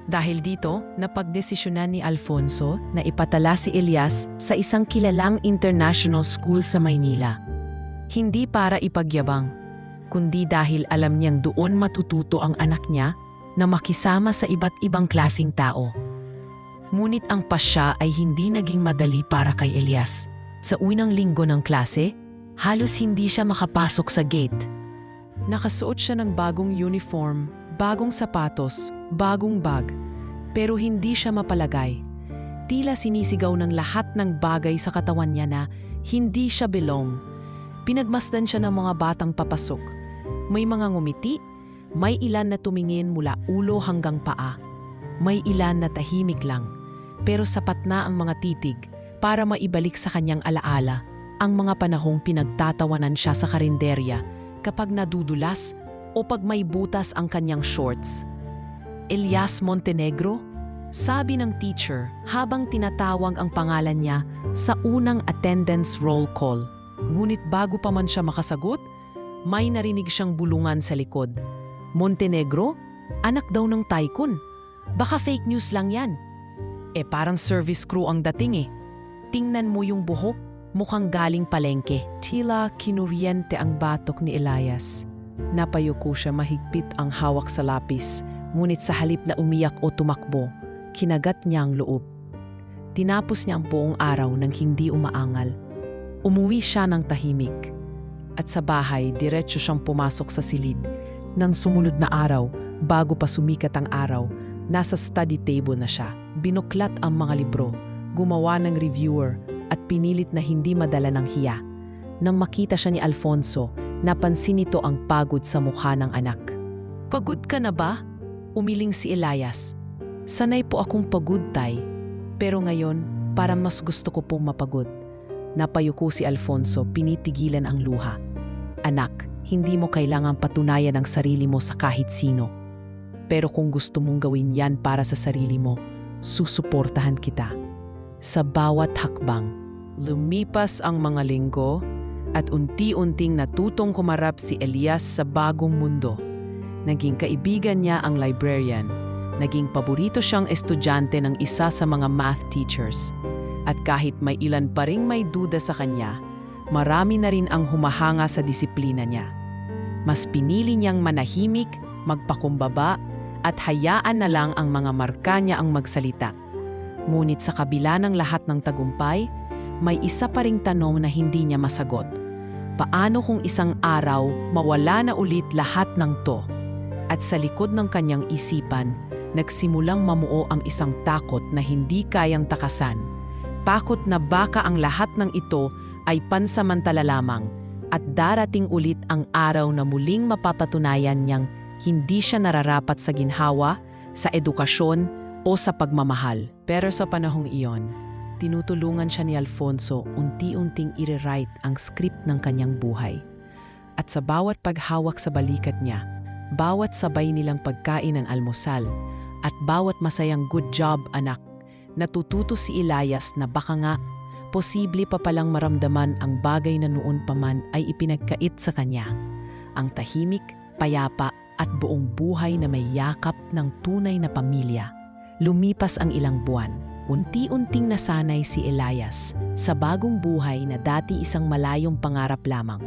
Dahil dito, napagdesisyonan ni Alfonso na ipatala si Elias sa isang kilalang international school sa Maynila. Hindi para ipagyabang, kundi dahil alam niyang doon matututo ang anak niya na makisama sa iba't ibang klasing tao. Ngunit ang pasya ay hindi naging madali para kay Elias. Sa unang linggo ng klase, halos hindi siya makapasok sa gate. Nakasuot siya ng bagong uniform, bagong sapatos, bagong bag, pero hindi siya mapalagay. Tila sinisigaw ng lahat ng bagay sa katawan niya na hindi siya belong. Pinagmasdan siya ng mga batang papasok. May mga ngumiti, may ilan na tumingin mula ulo hanggang paa. May ilan na tahimik lang, pero sapat na ang mga titig para maibalik sa kanyang alaala ang mga panahong pinagtatawanan siya sa karinderya kapag nadudulas o pag may butas ang kanyang shorts. "Elias Montenegro?" sabi ng teacher habang tinatawag ang pangalan niya sa unang attendance roll call. Ngunit bago pa man siya makasagot, may narinig siyang bulungan sa likod. "Montenegro? Anak daw ng tycoon. Baka fake news lang yan." Parang service crew ang dating eh. Tingnan mo yung buhok, mukhang galing palengke. Tila kinuryente ang batok ni Elias. Napayuko siya, mahigpit ang hawak sa lapis, ngunit sa halip na umiyak o tumakbo, kinagat niya ang loob. Tinapos niya ang buong araw nang hindi umaangal. Umuwi siya ng tahimik. At sa bahay, diretso siyang pumasok sa silid. Nang sumunod na araw, bago pa sumikat ang araw, nasa study table na siya. Binuklat ang mga libro, gumawa ng reviewer, at pinilit na hindi madala ng hiya. Nang makita siya ni Alfonso, napansin nito ang pagod sa mukha ng anak. "Pagod ka na ba?" umiling si Elias. "Sanay po akong pagod, tay. Pero ngayon, parang mas gusto ko pong mapagod." Napayuko si Alfonso, pinitigilan ang luha. "Anak, hindi mo kailangang patunayan ang sarili mo sa kahit sino. Pero kung gusto mong gawin yan para sa sarili mo, susuportahan kita." Sa bawat hakbang, lumipas ang mga linggo at unti-unting natutong kumarap si Elias sa bagong mundo. Naging kaibigan niya ang librarian. Naging paborito siyang estudyante ng isa sa mga math teachers. At kahit may ilan pa ring may duda sa kanya, marami na rin ang humahanga sa disiplina niya. Mas pinili niyang manahimik, magpakumbaba, at hayaan na lang ang mga marka niya ang magsalita. Ngunit sa kabila ng lahat ng tagumpay, may isa pa ring tanong na hindi niya masagot. Paano kung isang araw mawala na ulit lahat ng to? At sa likod ng kanyang isipan, nagsimulang mamuo ang isang takot na hindi kayang takasan. Takot na baka ang lahat ng ito ay pansamantala lamang at darating ulit ang araw na muling mapapatunayan niyang hindi siya nararapat sa ginhawa, sa edukasyon o sa pagmamahal. Pero sa panahong iyon, tinutulungan siya ni Alfonso unti-unting i-rewrite ang script ng kanyang buhay. At sa bawat paghawak sa balikat niya, bawat sabay nilang pagkain ng almusal, at bawat masayang "good job anak", natututo si Elias na baka nga posible pa palang maramdaman ang bagay na noon pa man ay ipinagkait sa kanya. Ang tahimik, payapa at buong buhay na may yakap ng tunay na pamilya. Lumipas ang ilang buwan. Unti-unting nasanay si Elias sa bagong buhay na dati isang malayong pangarap lamang.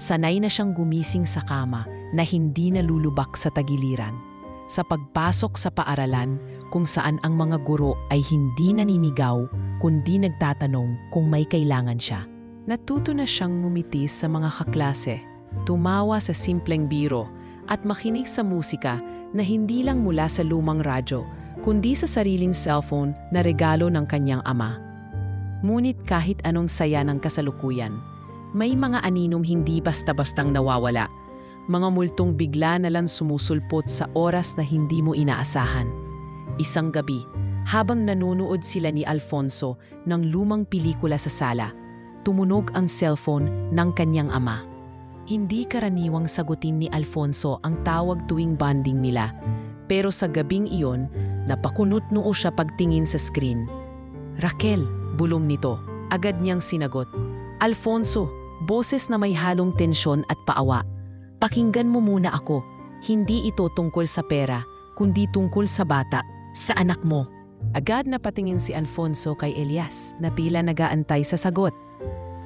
Sanay na siyang gumising sa kama na hindi nalulubak sa tagiliran. Sa pagpasok sa paaralan kung saan ang mga guro ay hindi naninigaw kundi nagtatanong kung may kailangan siya. Natuto na siyang ngumiti sa mga kaklase, tumawa sa simpleng biro at makinig sa musika na hindi lang mula sa lumang radyo kundi sa sariling cellphone na regalo ng kanyang ama. Ngunit kahit anong saya ng kasalukuyan, may mga aninong hindi basta-bastang nawawala, mga multong bigla na lang sumusulpot sa oras na hindi mo inaasahan. Isang gabi, habang nanonood sila ni Alfonso ng lumang pelikula sa sala, tumunog ang cellphone ng kanyang ama. Hindi karaniwang sagutin ni Alfonso ang tawag tuwing bonding nila, pero sa gabing iyon, napakunot noo siya pagtingin sa screen. "Raquel," bulong nito. Agad niyang sinagot. "Alfonso," boses na may halong tensyon at paawa. "Pakinggan mo muna ako. Hindi ito tungkol sa pera, kundi tungkol sa bata, sa anak mo." Agad na patingin si Alfonso kay Elias na tila nagaantay sa sagot.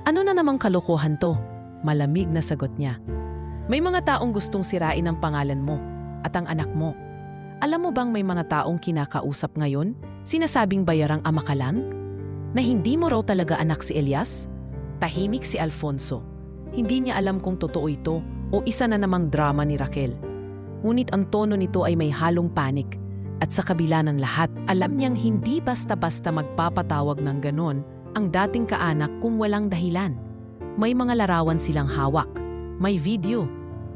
"Ano na namang kalokohan to?" Malamig na sagot niya. "May mga taong gustong sirain ang pangalan mo at ang anak mo. Alam mo bang may mga taong kinakausap ngayon, sinasabing bayarang ama ka lang? Na hindi mo raw talaga anak si Elias?" Tahimik si Alfonso. Hindi niya alam kung totoo ito o isa na namang drama ni Raquel. Ngunit ang tono nito ay may halong panik. At sa kabila ng lahat, alam niyang hindi basta-basta magpapatawag ng ganon ang dating kaanak kung walang dahilan. May mga larawan silang hawak, may video,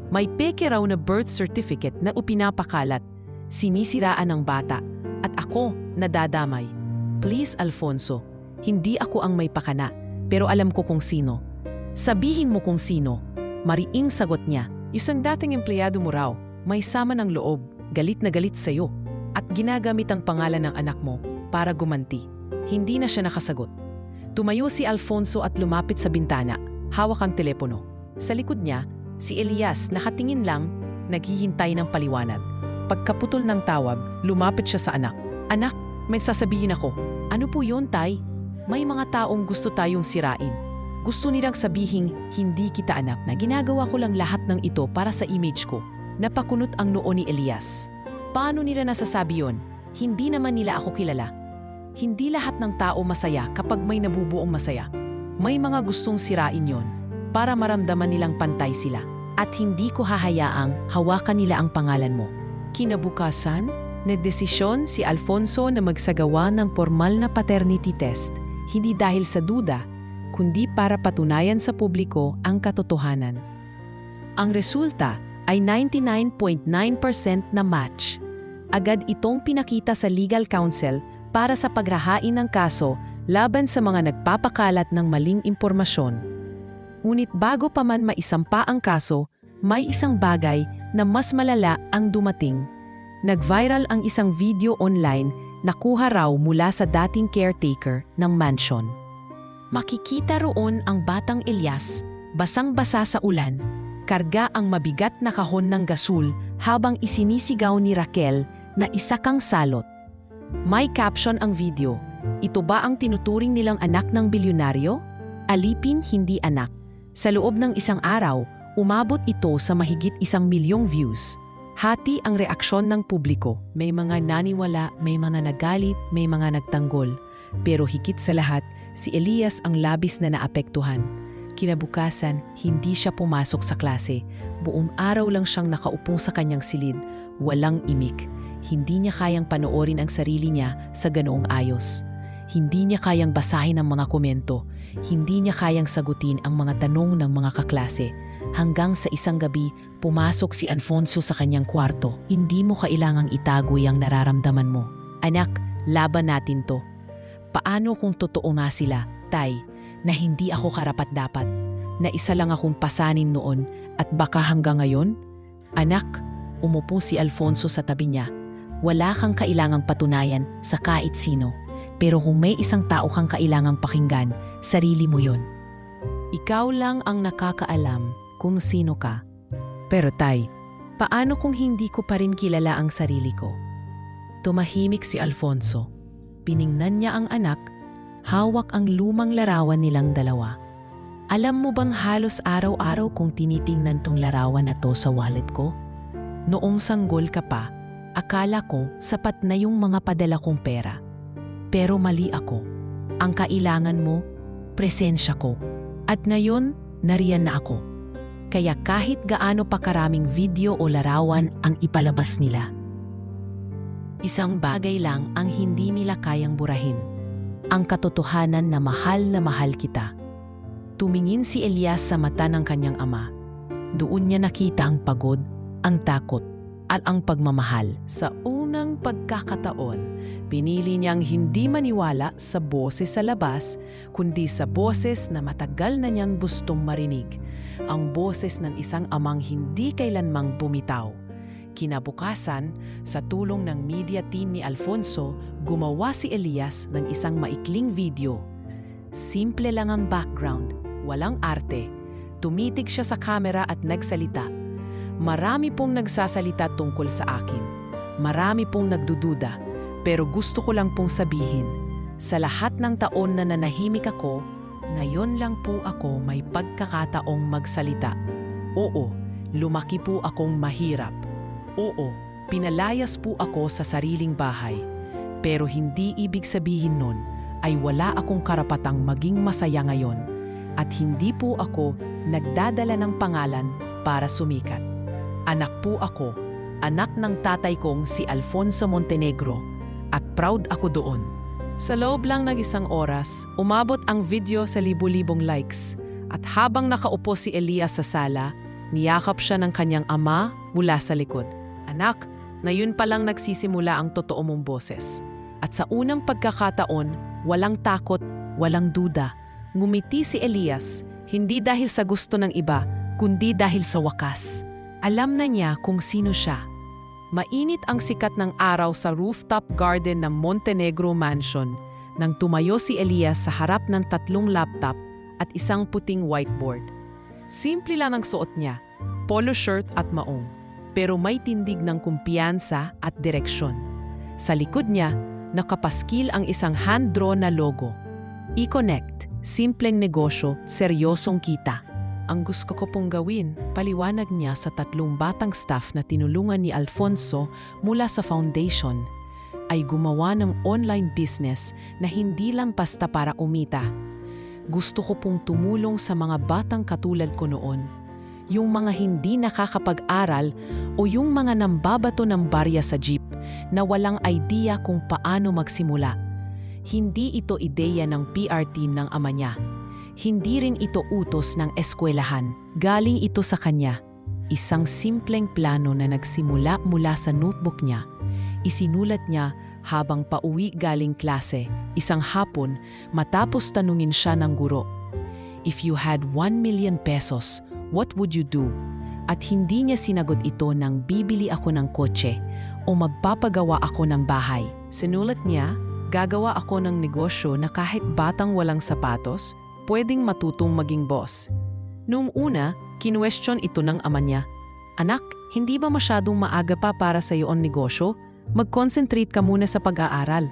may peke raw na birth certificate na upinapakalat. Sinisiraan ng bata at ako nadadamay. "Please Alfonso, hindi ako ang may pakana, pero alam ko kung sino." "Sabihin mo kung sino." Mariing sagot niya. "Isang dating empleyado mo raw, may sama ng loob, galit na galit sa'yo, at ginagamit ang pangalan ng anak mo para gumanti." Hindi na siya nakasagot. Tumayo si Alfonso at lumapit sa bintana, hawak ang telepono. Sa likod niya, si Elias nakatingin lang, naghihintay ng paliwanag. Pagkaputol ng tawag, lumapit siya sa anak. "Anak, may sasabihin ako." "Ano po yun, Tay?" "May mga taong gusto tayong sirain. Gusto nilang sabihin, hindi kita anak, na ginagawa ko lang lahat ng ito para sa image ko." Napakunot ang noo ni Elias. Paano nila nasasabi yun? Hindi naman nila ako kilala. Hindi lahat ng tao masaya kapag may nabubuong masaya. May mga gustong sirain yon para maramdaman nilang pantay sila. At hindi ko hahayaang hawakan nila ang pangalan mo. Kinabukasan, nagdesisyon si Alfonso na magsagawa ng formal na paternity test, hindi dahil sa duda, kundi para patunayan sa publiko ang katotohanan. Ang resulta ay 99.9% na match. Agad itong pinakita sa legal counsel para sa paghahain ng kaso laban sa mga nagpapakalat ng maling impormasyon. Ngunit bago pa man maisampa ang kaso, may isang bagay na mas malala ang dumating. Nag-viral ang isang video online na kuha raw mula sa dating caretaker ng mansion. Makikita roon ang batang Elias, basang-basa sa ulan, karga ang mabigat na kahon ng gasol habang isinisigaw ni Raquel na isa kang salot. May caption ang video, "Ito ba ang tinuturing nilang anak ng bilyonaryo? Alipin, hindi anak." Sa loob ng isang araw, umabot ito sa mahigit 1,000,000 views. Hati ang reaksyon ng publiko. May mga naniwala, may mga nagalit, may mga nagtanggol. Pero higit sa lahat, si Elias ang labis na naapektuhan. Kinabukasan, hindi siya pumasok sa klase. Buong araw lang siyang nakaupong sa kanyang silid, walang imik. Hindi niya kayang panoorin ang sarili niya sa ganoong ayos. Hindi niya kayang basahin ang mga komento. Hindi niya kayang sagutin ang mga tanong ng mga kaklase. Hanggang sa isang gabi, pumasok si Alfonso sa kanyang kwarto. "Hindi mo kailangang itago ang nararamdaman mo. Anak, laban natin to." "Paano kung totoo nga sila, Tay, na hindi ako karapat-dapat, na isa lang akong pasanin noon at baka hanggang ngayon?" "Anak," umupo si Alfonso sa tabi niya, "wala kang kailangang patunayan sa kahit sino. Pero kung may isang tao kang kailangang pakinggan, sarili mo yon. Ikaw lang ang nakakaalam kung sino ka. Pero tay, paano kung hindi ko pa rin kilala ang sarili ko? Tumahimik si Alfonso. Piningnan niya ang anak, hawak ang lumang larawan nilang dalawa. Alam mo bang halos araw-araw kong tinitingnan tong larawan na to sa wallet ko? Noong sanggol ka pa, akala ko sapat na yung mga padala kong pera. Pero mali ako. Ang kailangan mo, presensya ko. At ngayon, nariyan na ako. Kaya kahit gaano pa karaming video o larawan ang ipalabas nila, isang bagay lang ang hindi nila kayang burahin. Ang katotohanan na mahal kita. Tumingin si Elias sa mata ng kanyang ama. Doon niya nakita ang pagod, ang takot, at ang pagmamahal. Sa unang pagkakataon, pinili niyang hindi maniwala sa boses sa labas, kundi sa boses na matagal na niyang gustong marinig. Ang boses ng isang amang hindi kailanmang bumitaw. Kinabukasan, sa tulong ng media team ni Alfonso, gumawa si Elias ng isang maikling video. Simple lang ang background, walang arte. Tumitig siya sa kamera at nagsalita. Marami pong nagsasalita tungkol sa akin. Marami pong nagdududa. Pero gusto ko lang pong sabihin, sa lahat ng taon na nanahimik ako, ngayon lang po ako may pagkakataong magsalita. Oo, lumaki po akong mahirap. Oo, pinalayas po ako sa sariling bahay. Pero hindi ibig sabihin nun ay wala akong karapatang maging masaya ngayon. At hindi po ako nagdadala ng pangalan para sumikat. Anak po ako, anak ng tatay kong si Alfonso Montenegro, at proud ako doon. Sa loob lang ng isang oras, umabot ang video sa libu-libong likes. At habang nakaupo si Elias sa sala, niyakap siya ng kanyang ama mula sa likod. Anak, na yun palang nagsisimula ang totoo mong boses. At sa unang pagkakataon, walang takot, walang duda. Ngumiti si Elias, hindi dahil sa gusto ng iba, kundi dahil sa wakas. Alam na niya kung sino siya. Mainit ang sikat ng araw sa rooftop garden ng Montenegro Mansion nang tumayo si Elias sa harap ng 3 laptop at isang puting whiteboard. Simple lang ang suot niya, polo shirt at maong, pero may tindig ng kumpiyansa at direksyon. Sa likod niya, nakapaskil ang isang hand-drawn na logo. E-Connect, simpleng negosyo, seryosong kita. Ang gusto ko pong gawin, paliwanag niya sa 3 batang staff na tinulungan ni Alfonso mula sa foundation, ay gumawa ng online business na hindi lang basta para umita. Gusto ko pong tumulong sa mga batang katulad ko noon, yung mga hindi nakakapag-aral o yung mga nambabato ng barya sa jeep na walang idea kung paano magsimula. Hindi ito ideya ng PR team ng ama niya. Hindi rin ito utos ng eskwelahan. Galing ito sa kanya. Isang simpleng plano na nagsimula mula sa notebook niya. Isinulat niya habang pauwi galing klase, isang hapon, matapos tanungin siya ng guro. If you had 1 million pesos, what would you do? At hindi niya sinagot ito ng bibili ako ng kotse o magpapagawa ako ng bahay. Sinulat niya, gagawa ako ng negosyo na kahit batang walang sapatos, pwedeng matutong maging boss. Noong una, kinwestiyon ito ng ama niya. Anak, hindi ba masyadong maaga pa para sa iyo ang negosyo? Mag-concentrate ka muna sa pag-aaral.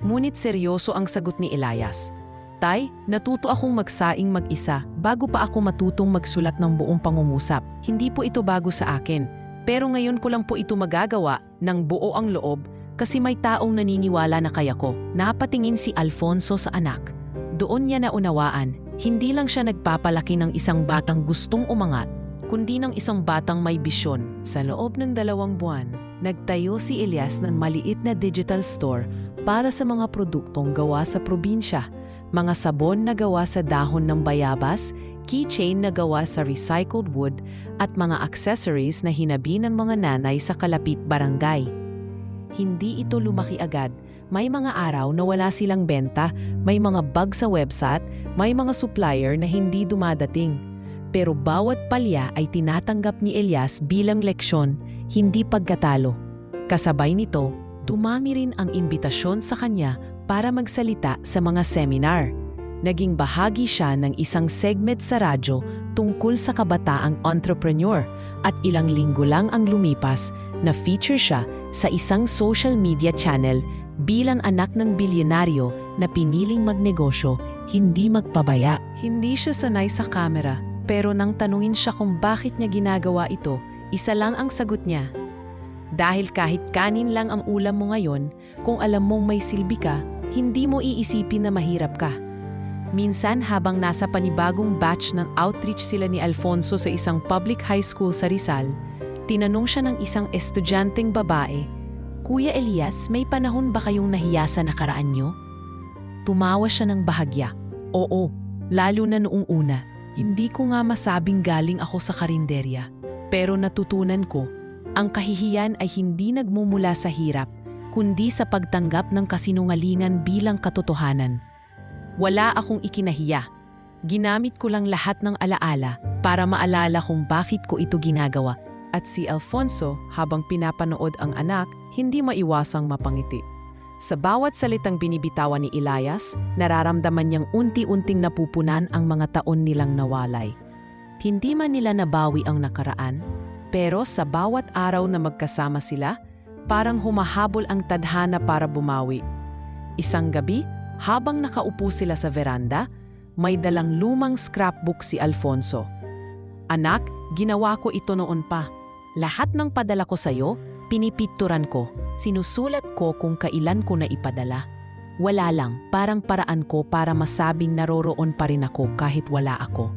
Ngunit seryoso ang sagot ni Elias. Tay, natuto akong magsaing mag-isa bago pa ako matutong magsulat ng buong pangungusap. Hindi po ito bago sa akin. Pero ngayon ko lang po ito magagawa ng buo ang loob kasi may taong naniniwala na kaya ko. Napatingin si Alfonso sa anak. Doon niya naunawaan, hindi lang siya nagpapalaki ng isang batang gustong umangat, kundi ng isang batang may bisyon. Sa loob ng 2 buwan, nagtayo si Elias ng maliit na digital store para sa mga produktong gawa sa probinsya, mga sabon na gawa sa dahon ng bayabas, keychain na gawa sa recycled wood, at mga accessories na hinabi ng mga nanay sa kalapit barangay. Hindi ito lumaki agad. May mga araw na wala silang benta, may mga bug sa website, may mga supplier na hindi dumadating. Pero bawat palya ay tinatanggap ni Elias bilang leksyon, hindi pagkatalo. Kasabay nito, dumami rin ang imbitasyon sa kanya para magsalita sa mga seminar. naging bahagi siya ng isang segment sa radyo tungkol sa kabataang entrepreneur at ilang linggo lang ang lumipas na feature siya sa isang social media channel bilang anak ng bilyonaryo na piniling magnegosyo, hindi magpabaya. Hindi siya sanay sa kamera, pero nang tanungin siya kung bakit niya ginagawa ito, isa lang ang sagot niya. Dahil kahit kanin lang ang ulam mo ngayon, kung alam mong may silbi ka, hindi mo iisipin na mahirap ka. Minsan habang nasa panibagong batch ng outreach sila ni Alfonso sa isang public high school sa Rizal, tinanong siya ng isang estudyanteng babae, "Kuya Elias, may panahon ba kayong nahiya sa nakaraan nyo?" Tumawa siya ng bahagya. "Oo, lalo na noong una. Hindi ko nga masabing galing ako sa karinderya. Pero natutunan ko, ang kahihiyan ay hindi nagmumula sa hirap, kundi sa pagtanggap ng kasinungalingan bilang katotohanan. Wala akong ikinahiya. Ginamit ko lang lahat ng alaala para maalala kung bakit ko ito ginagawa." At si Alfonso, habang pinapanood ang anak, hindi maiwasang mapangiti. Sa bawat salitang binibitawan ni Elias, nararamdaman niyang unti-unting napupunan ang mga taon nilang nawalay. Hindi man nila nabawi ang nakaraan, pero sa bawat araw na magkasama sila, parang humahabol ang tadhana para bumawi. Isang gabi, habang nakaupo sila sa veranda, may dalang lumang scrapbook si Alfonso. "Anak, ginawa ko ito noon pa. Lahat ng padala ko sa'yo, pinipicturan ko. Sinusulat ko kung kailan ko na ipadala. Wala lang, parang paraan ko para masabing naroroon pa rin ako kahit wala ako."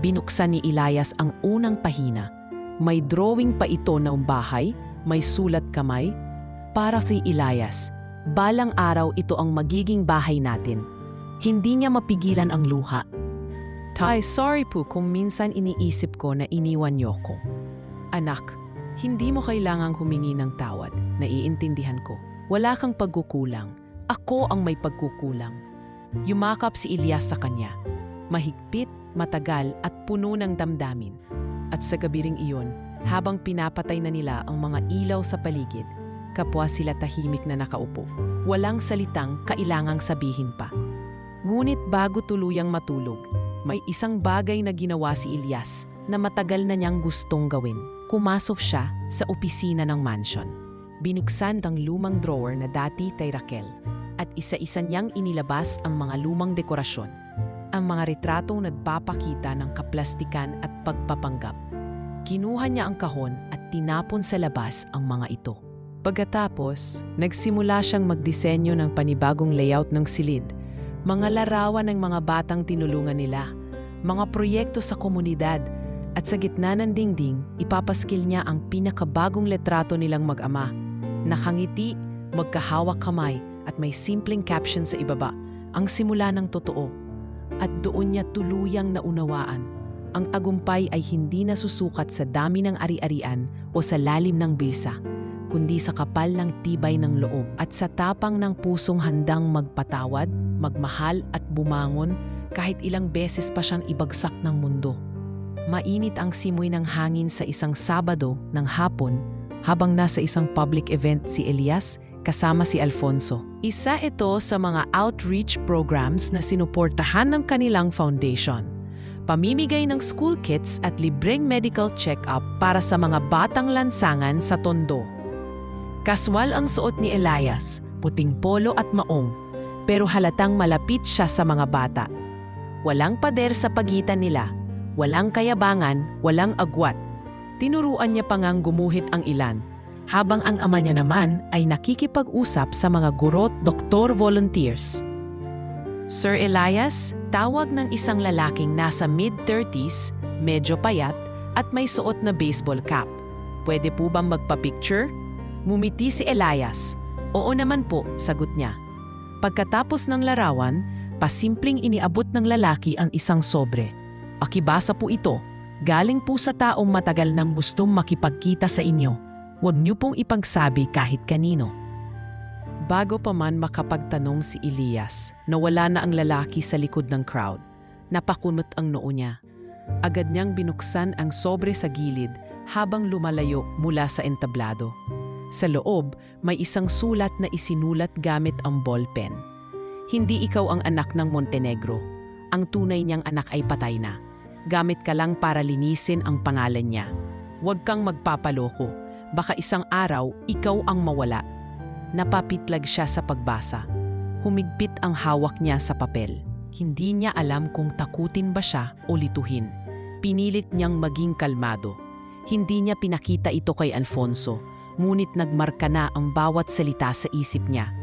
Binuksan ni Elias ang unang pahina. May drawing pa ito ng bahay, may sulat kamay. Para kay Elias, balang araw ito ang magiging bahay natin. Hindi niya mapigilan ang luha. "Tay, sorry po kung minsan iniisip ko na iniwan niyo ko. Anak, hindi mo kailangang humingi ng tawad. Naiintindihan ko. Wala kang pagkukulang. Ako ang may pagkukulang." Yumakap si Elias sa kanya. Mahigpit, matagal at puno ng damdamin. At sa gabi ring iyon, habang pinapatay na nila ang mga ilaw sa paligid, kapwa sila tahimik na nakaupo. Walang salitang kailangang sabihin pa. Ngunit bago tuluyang matulog, may isang bagay na ginawa si Elias na matagal na niyang gustong gawin. Kumasok siya sa opisina ng mansion. Binuksan ang lumang drawer na dati kay Raquel at isa-isa niyang inilabas ang mga lumang dekorasyon, ang mga retratong nagpapakita ng kaplastikan at pagpapanggap. Kinuha niya ang kahon at tinapon sa labas ang mga ito. Pagkatapos, nagsimula siyang magdisenyo ng panibagong layout ng silid, mga larawan ng mga batang tinulungan nila, mga proyekto sa komunidad, at sa gitna ng dingding, ipapaskil niya ang pinakabagong letrato nilang mag-ama. Nakangiti, magkahawak kamay, at may simpleng caption sa ibaba, "Ang simula ng totoo." At doon niya tuluyang naunawaan. Ang tagumpay ay hindi nasusukat sa dami ng ari-arian o sa lalim ng bilsa, kundi sa kapal ng tibay ng loob at sa tapang ng pusong handang magpatawad, magmahal at bumangon kahit ilang beses pa siyang ibagsak ng mundo. Mainit ang simoy ng hangin sa isang Sabado ng hapon habang nasa isang public event si Elias kasama si Alfonso. Isa ito sa mga outreach programs na sinuportahan ng kanilang foundation. Pamimigay ng school kits at libreng medical check-up para sa mga batang lansangan sa Tondo. Kaswal ang suot ni Elias, puting polo at maong, pero halatang malapit siya sa mga bata. Walang pader sa pagitan nila. Walang kayabangan, walang agwat. Tinuruan niya pa ngang gumuhit ang ilan, habang ang ama niya naman ay nakikipag-usap sa mga guro't doktor volunteers. "Sir Elias," tawag ng isang lalaking nasa mid-30s, medyo payat, at may suot na baseball cap. "Pwede po bang magpa-picture?" Ngumiti si Elias. "Oo naman po," sagot niya. Pagkatapos ng larawan, pasimpleng iniabot ng lalaki ang isang sobre. "Akibasa po ito. Galing po sa taong matagal nang gustong makipagkita sa inyo. Huwag niyo pong ipagsabi kahit kanino." Bago pa man makapagtanong si Elias, nawala na ang lalaki sa likod ng crowd. Napakunot ang noo niya. Agad niyang binuksan ang sobre sa gilid habang lumalayo mula sa entablado. Sa loob, may isang sulat na isinulat gamit ang ballpen. Hindi ikaw ang anak ng Montenegro. Ang tunay niyang anak ay patay na. Gamit ka lang para linisin ang pangalan niya. Huwag kang magpapaloko. Baka isang araw, ikaw ang mawala. Napapitlag siya sa pagbasa. Humigpit ang hawak niya sa papel. Hindi niya alam kung takutin ba siya o lituhin. Pinilit niyang maging kalmado. Hindi niya pinakita ito kay Alfonso, ngunit nagmarka na ang bawat salita sa isip niya.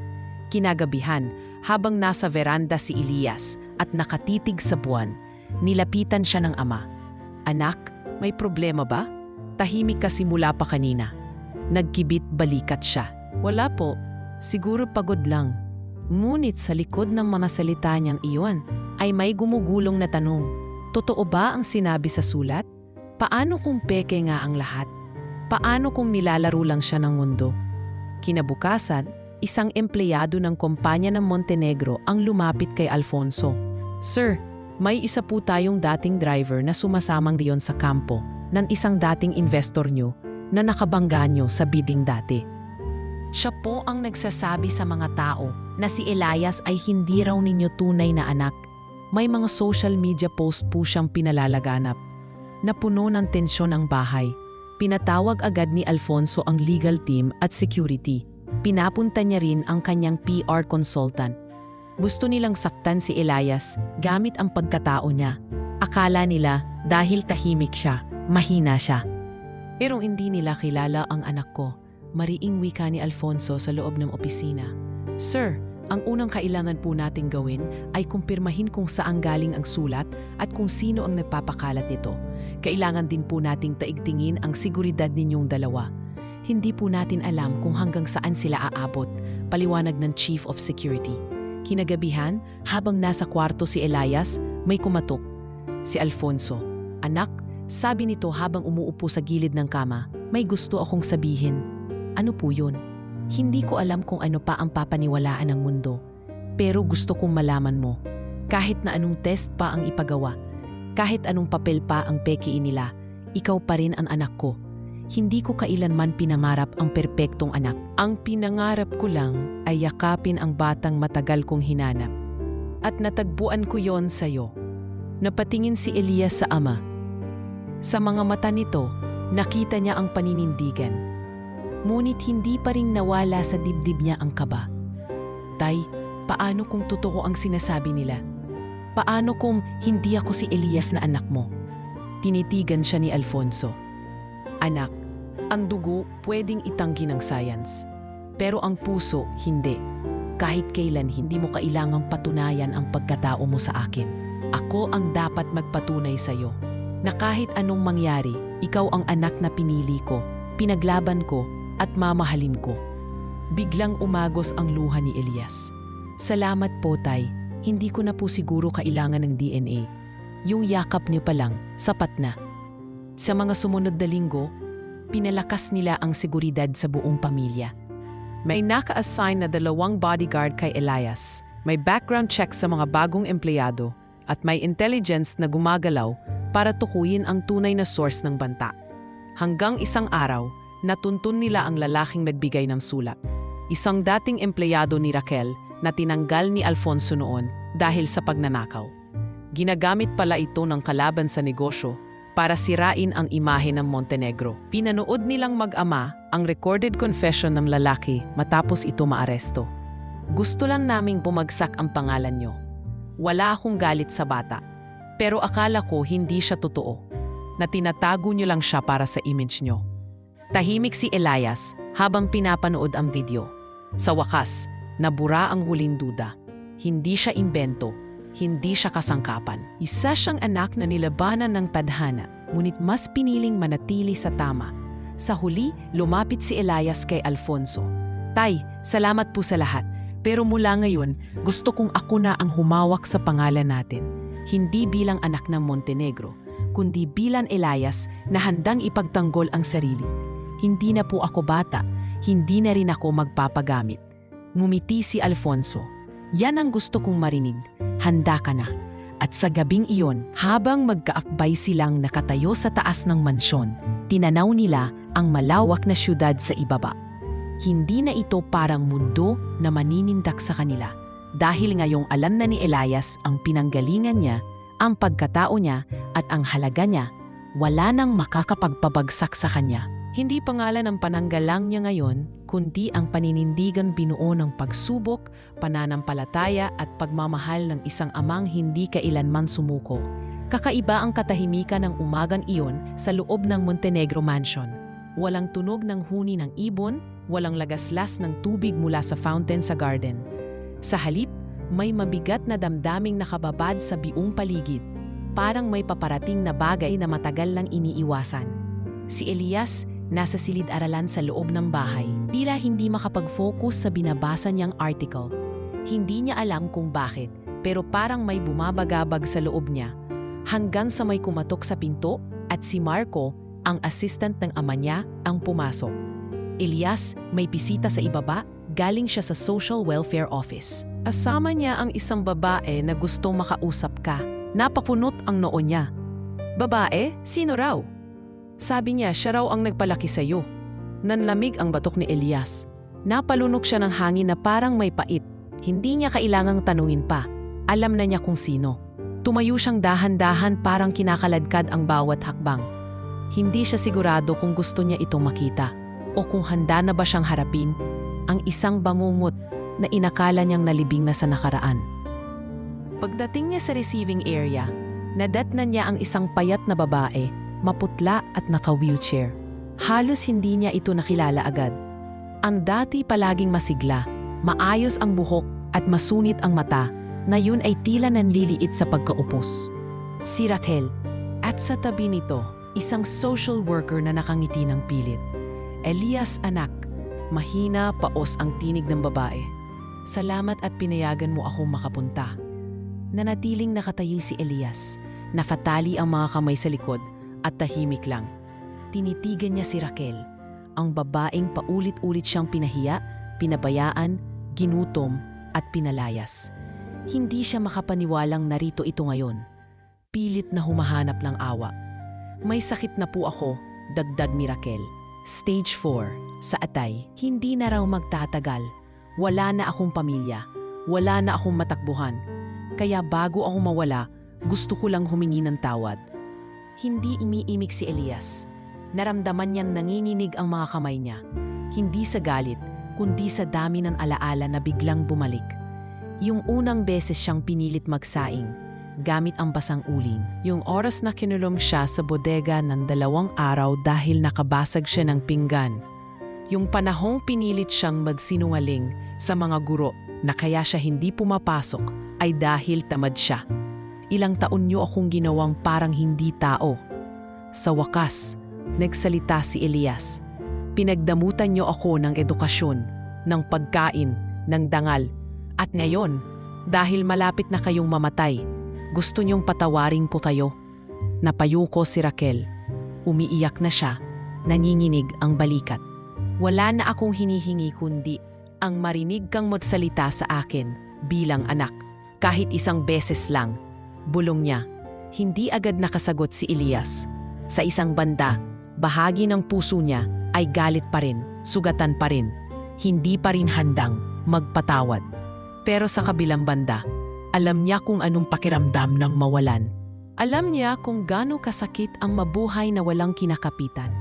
Kinagabihan, habang nasa veranda si Elias at nakatitig sa buwan, nilapitan siya ng ama. Anak, may problema ba? Tahimik ka simula pa kanina. Nagkibit balikat siya. Wala po, siguro pagod lang. Ngunit sa likod ng mga salita niyang iyon ay may gumugulong na tanong. Totoo ba ang sinabi sa sulat? Paano kung peke nga ang lahat? Paano kung nilalaro lang siya ng mundo? Kinabukasan, isang empleyado ng kumpanya ng Montenegro ang lumapit kay Alfonso. Sir, may isa po tayong dating driver na sumasamang diyon sa kampo ng isang dating investor nyo na nakabangga nyo sa bidding dati. Siya po ang nagsasabi sa mga tao na si Elias ay hindi raw ninyo tunay na anak. May mga social media post po siyang pinalalaganap. Napuno ng tensyon ang bahay. Pinatawag agad ni Alfonso ang legal team at security. Pinapunta niya rin ang kanyang PR consultant. Gusto nilang saktan si Elias gamit ang pagkatao niya. Akala nila dahil tahimik siya, mahina siya. Pero hindi nila kilala ang anak ko. Mariing wika ni Alfonso sa loob ng opisina. Sir, ang unang kailangan po nating gawin ay kumpirmahin kung saan galing ang sulat at kung sino ang nagpapakalat nito. Kailangan din po nating taigtingin ang seguridad ninyong dalawa. Hindi po natin alam kung hanggang saan sila aabot, paliwanag ng Chief of Security. Kinagabihan, habang nasa kwarto si Elias, may kumatok. Si Alfonso. Anak, sabi nito habang umuupo sa gilid ng kama, may gusto akong sabihin. Ano po yun? Hindi ko alam kung ano pa ang papaniwalaan ng mundo. Pero gusto kong malaman mo. Kahit na anong test pa ang ipagawa, kahit anong papel pa ang pekiin nila, ikaw pa rin ang anak ko. Hindi ko kailanman pinangarap ang perpektong anak. Ang pinangarap ko lang ay yakapin ang batang matagal kong hinanap. At natagpuan ko yon sa'yo. Napatingin si Elias sa ama. Sa mga mata nito, nakita niya ang paninindigan. Ngunit hindi pa rin nawala sa dibdib niya ang kaba. Tay, paano kung totoo ang sinasabi nila? Paano kung hindi ako si Elias na anak mo? Tinitigan siya ni Alfonso. Anak, ang dugo pwedeng itanggi ng science. Pero ang puso, hindi. Kahit kailan hindi mo kailangang patunayan ang pagkatao mo sa akin. Ako ang dapat magpatunay sa iyo. Na kahit anong mangyari, ikaw ang anak na pinili ko, pinaglaban ko, at mamahalin ko. Biglang umagos ang luha ni Elias. Salamat po, Tay. Hindi ko na po siguro kailangan ng DNA. Yung yakap niyo pa lang, sapat na. Sa mga sumunod na linggo, pinalakas nila ang seguridad sa buong pamilya. May naka-assign na 2 bodyguard kay Elias. May background check sa mga bagong empleyado at may intelligence na gumagalaw para tukuyin ang tunay na source ng banta. Hanggang isang araw, natuntun nila ang lalaking nagbigay ng sulat. Isang dating empleyado ni Raquel na tinanggal ni Alfonso noon dahil sa pagnanakaw. Ginagamit pala ito ng kalaban sa negosyo para sirain ang imahe ng Montenegro. Pinanood nilang mag-ama ang recorded confession ng lalaki matapos ito maaresto. Gusto lang naming bumagsak ang pangalan nyo. Wala akong galit sa bata. Pero akala ko hindi siya totoo. Na tinatago nyo lang siya para sa image nyo. Tahimik si Elias habang pinapanood ang video. Sa wakas, nabura ang huling duda. Hindi siya imbento, hindi siya kasangkapan. Isa siyang anak na nilabanan ng tadhana, ngunit mas piniling manatili sa tama. Sa huli, lumapit si Elias kay Alfonso. Tay, salamat po sa lahat. Pero mula ngayon, gusto kong ako na ang humawak sa pangalan natin. Hindi bilang anak ng Montenegro, kundi bilang Elias na handang ipagtanggol ang sarili. Hindi na po ako bata, hindi na rin ako magpapagamit. Ngumiti si Alfonso. Yan ang gusto kong marinig. Handa ka na. At sa gabing iyon, habang magkaakbay silang nakatayo sa taas ng mansyon, tinanaw nila ang malawak na syudad sa ibaba. Hindi na ito parang mundo na maninindak sa kanila. Dahil ngayong alam na ni Elias ang pinanggalingan niya, ang pagkatao niya at ang halaga niya, wala nang makakapagpabagsak sa kanya. Hindi pangalan ang pananggalang niya ngayon, kundi ang paninindigan binuo ng pagsubok, pananampalataya at pagmamahal ng isang amang hindi kailanman sumuko. Kakaiba ang katahimikan ng umagang iyon sa loob ng Montenegro Mansion. Walang tunog ng huni ng ibon, walang lagaslas ng tubig mula sa fountain sa garden. Sa halip, may mabigat na damdaming nakababad sa biong paligid, parang may paparating na bagay na matagal lang iniiwasan. Si Elias nasa silid-aralan sa loob ng bahay, tila hindi makapag-focus sa binabasa niyang article. Hindi niya alam kung bakit, pero parang may bumabagabag sa loob niya. Hanggang sa may kumatok sa pinto at si Marco, ang assistant ng ama niya, ang pumasok. Elias, may bisita sa ibaba, galing siya sa Social Welfare Office. Asama niya ang isang babae na gustong makausap ka. Napapunot ang noo niya. Babae? Sino raw? Sabi niya, siya raw ang nagpalaki sa iyo. Nanlamig ang batok ni Elias. Napalunok siya ng hangin na parang may pait. Hindi niya kailangang tanungin pa. Alam na niya kung sino. Tumayo siyang dahan-dahan parang kinakaladkad ang bawat hakbang. Hindi siya sigurado kung gusto niya itong makita o kung handa na ba siyang harapin ang isang bangungot na inakala niyang nalibing na sa nakaraan. Pagdating niya sa receiving area, nadatnan niya ang isang payat na babae, maputla at naka-wheelchair. Halos hindi niya ito nakilala agad. Ang dati palaging masigla, maayos ang buhok at masunit ang mata, ngayon ay tila nanliliit sa pagkaupos. Si Raquel, at sa tabi nito, isang social worker na nakangiti ng pilit. Elias anak, mahina paos ang tinig ng babae. Salamat at pinayagan mo akong makapunta. Nanatiling nakatayo si Elias, nakatali ang mga kamay sa likod at tahimik lang. Tinitigan niya si Raquel, ang babaeng paulit-ulit siyang pinahiya, pinabayaan, ginutom at pinalayas. Hindi siya makapaniwalang narito ito ngayon. Pilit na humahanap ng awa. May sakit na po ako, dagdag ni Raquel. Stage 4, sa atay, hindi na raw magtatagal. Wala na akong pamilya, wala na akong matakbuhan. Kaya bago ako mawala, gusto ko lang humingi ng tawad. Hindi umiimik si Elias. Naramdaman niyang nanginginig ang mga kamay niya. Hindi sa galit, kundi sa dami ng alaala na biglang bumalik. Yung unang beses siyang pinilit magsaing, gamit ang basang uling. Yung oras na kinulong siya sa bodega ng 2 araw dahil nakabasag siya ng pinggan. Yung panahong pinilit siyang magsinungaling sa mga guro na kaya siya hindi pumapasok ay dahil tamad siya. Ilang taon niyo akong ginawang parang hindi tao. Sa wakas, nagsalita si Elias. Pinagdamutan niyo ako ng edukasyon, ng pagkain, ng dangal. At ngayon, dahil malapit na kayong mamatay, gusto niyong patawarin ko kayo. Napayuko si Raquel. Umiiyak na siya, nanginginig ang balikat. Wala na akong hinihingi kundi ang marinig kang magsalita sa akin bilang anak. Kahit isang beses lang, bulong niya. Hindi agad nakasagot si Elias. Sa isang banda, bahagi ng puso niya ay galit pa rin, sugatan pa rin. Hindi pa rin handang magpatawad. Pero sa kabilang banda, alam niya kung anong pakiramdam ng mawalan. Alam niya kung gaano kasakit ang mabuhay na walang kinakapitan.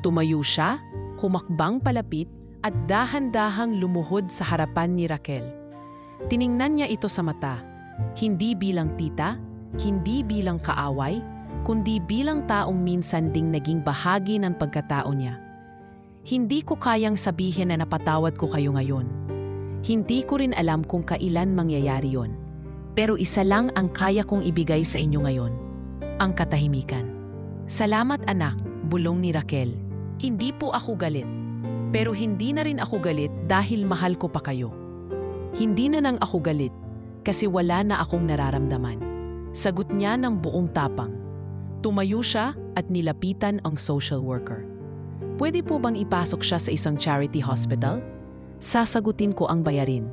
Tumayo siya, humakbang palapit at dahan-dahang lumuhod sa harapan ni Raquel. Tiningnan niya ito sa mata, hindi bilang tita, hindi bilang kaaway, kundi bilang taong minsan ding naging bahagi ng pagkatao niya. Hindi ko kayang sabihin na napatawad ko kayo ngayon. Hindi ko rin alam kung kailan mangyayari yon. Pero isa lang ang kaya kong ibigay sa inyo ngayon, ang katahimikan. Salamat anak, bulong ni Raquel. Hindi po ako galit. Pero hindi na rin ako galit dahil mahal ko pa kayo. Hindi na nang ako galit kasi wala na akong nararamdaman. Sagot niya ng buong tapang. Tumayo siya at nilapitan ang social worker. Pwede po bang ipasok siya sa isang charity hospital? Sasagutin ko ang bayarin.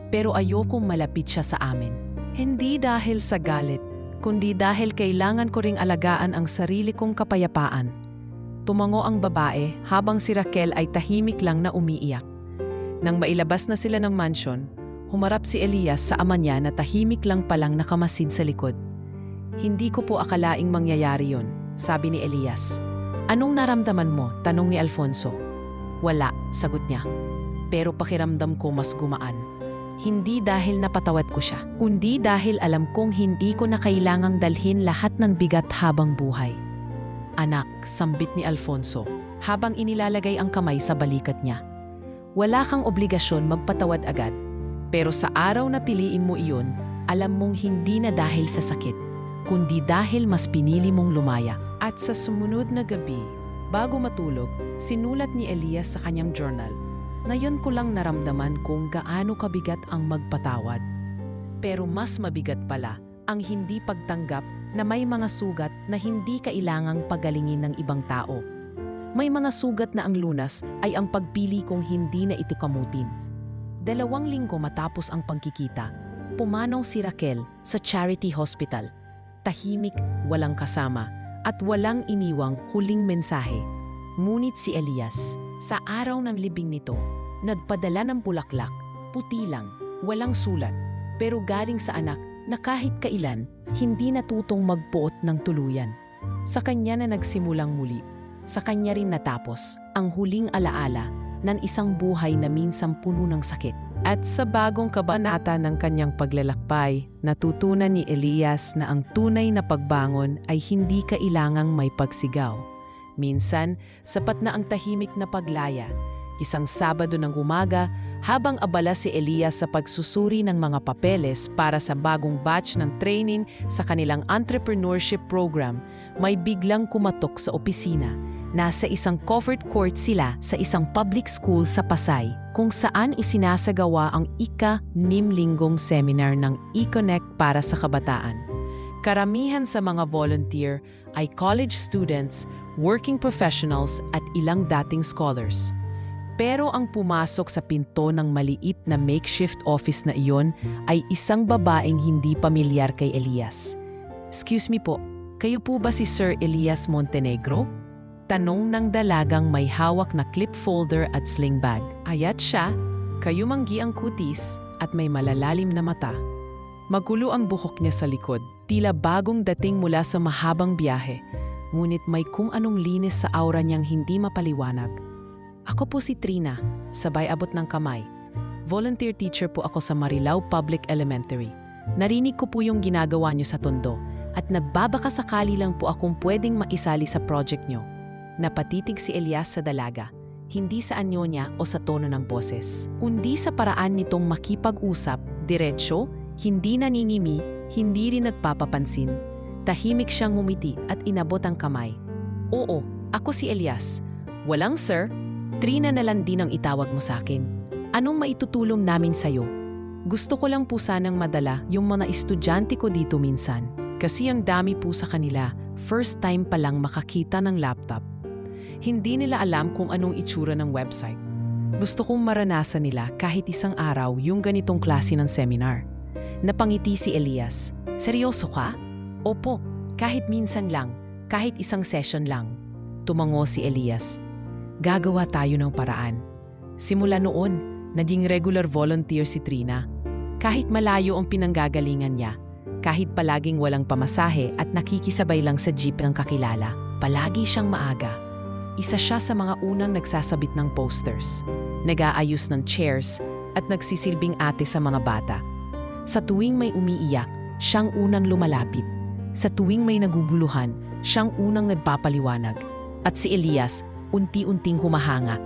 Pero ayokong malapit siya sa amin. Hindi dahil sa galit, kundi dahil kailangan ko ring alagaan ang sarili kong kapayapaan. Tumango ang babae habang si Raquel ay tahimik lang na umiiyak. Nang mailabas na sila ng mansion, Humarap si Elias sa ama niya na tahimik lang palang nakamasid sa likod. "Hindi ko po akalaing mangyayari yon," sabi ni Elias. "Anong naramdaman mo?" tanong ni Alfonso. "Wala," sagot niya. "Pero pakiramdam ko mas gumaan. Hindi dahil napatawad ko siya, kundi dahil alam kong hindi ko na kailangang dalhin lahat ng bigat habang buhay." "Anak," sambit ni Alfonso, habang inilalagay ang kamay sa balikat niya. "Wala kang obligasyon magpatawad agad. Pero sa araw na piliin mo iyon, alam mong hindi na dahil sa sakit, kundi dahil mas pinili mong lumaya." At sa sumunod na gabi, bago matulog, sinulat ni Elias sa kanyang journal, "Ngayon ko lang naramdaman kung gaano kabigat ang magpatawad. Pero mas mabigat pala ang hindi pagtanggap na may mga sugat na hindi kailangang pagalingin ng ibang tao. May mga sugat na ang lunas ay ang pagpili kong hindi na ito kamutin." 2 linggo matapos ang pagkikita, pumanaw si Raquel sa charity hospital. Tahimik, walang kasama, at walang iniwang huling mensahe. Ngunit si Elias, sa araw ng libing nito, nagpadala ng bulaklak, puti lang, walang sulat, pero galing sa anak na kahit kailan hindi natutong magpuot ng tuluyan. Sa kanya na nagsimulang muli, sa kanya rin natapos ang huling alaala ng isang buhay na minsan puno ng sakit. At sa bagong kabanata ng kanyang paglalakbay, natutunan ni Elias na ang tunay na pagbangon ay hindi kailangang may pagsigaw. Minsan, sapat na ang tahimik na paglaya. Isang Sabado ng umaga, habang abala si Elias sa pagsusuri ng mga papeles para sa bagong batch ng training sa kanilang entrepreneurship program, may biglang kumatok sa opisina. Nasa isang covered court sila sa isang public school sa Pasay, kung saan isinasagawa ang ika-6 linggong seminar ng E-Connect para sa kabataan. Karamihan sa mga volunteer ay college students, working professionals at ilang dating scholars. Pero ang pumasok sa pinto ng maliit na makeshift office na iyon ay isang babaeng hindi pamilyar kay Elias. "Excuse me po, kayo po ba si Sir Elias Montenegro?" Tanong ng dalagang may hawak na clip folder at sling bag. Ayat siya, kayumanggi ang kutis at may malalalim na mata. Magulo ang buhok niya sa likod, tila bagong dating mula sa mahabang biyahe, ngunit may kung anong linis sa aura niyang hindi mapaliwanag. "Ako po si Trina," sabay abot ng kamay. "Volunteer teacher po ako sa Marilao Public Elementary. Narinig ko po yung ginagawa niyo sa Tondo at nagbabakasakali lang po akong pwedeng maisali sa project niyo." Napatitig si Elias sa dalaga, hindi sa anyo niya o sa tono ng boses, kundi sa paraan nitong makipag-usap, diretsyo, hindi naningimi, hindi rin nagpapapansin. Tahimik siyang ngumiti at inabot ang kamay. "Oo, ako si Elias. Walang sir, Trina na lang din ang itawag mo sa akin. Anong maitutulong namin sa'yo? Gusto ko lang po sanang madala yung mga estudyante ko dito minsan. Kasi ang dami po sa kanila, first time pa lang makakita ng laptop. Hindi nila alam kung anong itsura ng website. Gusto kong maranasan nila kahit isang araw yung ganitong klase ng seminar." Napangiti si Elias. "Seryoso ka?" "Opo, kahit minsan lang, kahit isang session lang." Tumango si Elias. "Gagawa tayo ng paraan." Simula noon, naging regular volunteer si Trina. Kahit malayo ang pinanggagalingan niya, kahit palaging walang pamasahe at nakikisabay lang sa jeep ng kakilala, palagi siyang maaga. Isa siya sa mga unang nagsasabit ng posters, nag-aayos ng chairs at nagsisilbing ate sa mga bata. Sa tuwing may umiiyak, siyang unang lumalapit. Sa tuwing may naguguluhan, siyang unang nagpapaliwanag. At si Elias, unti-unting humahanga.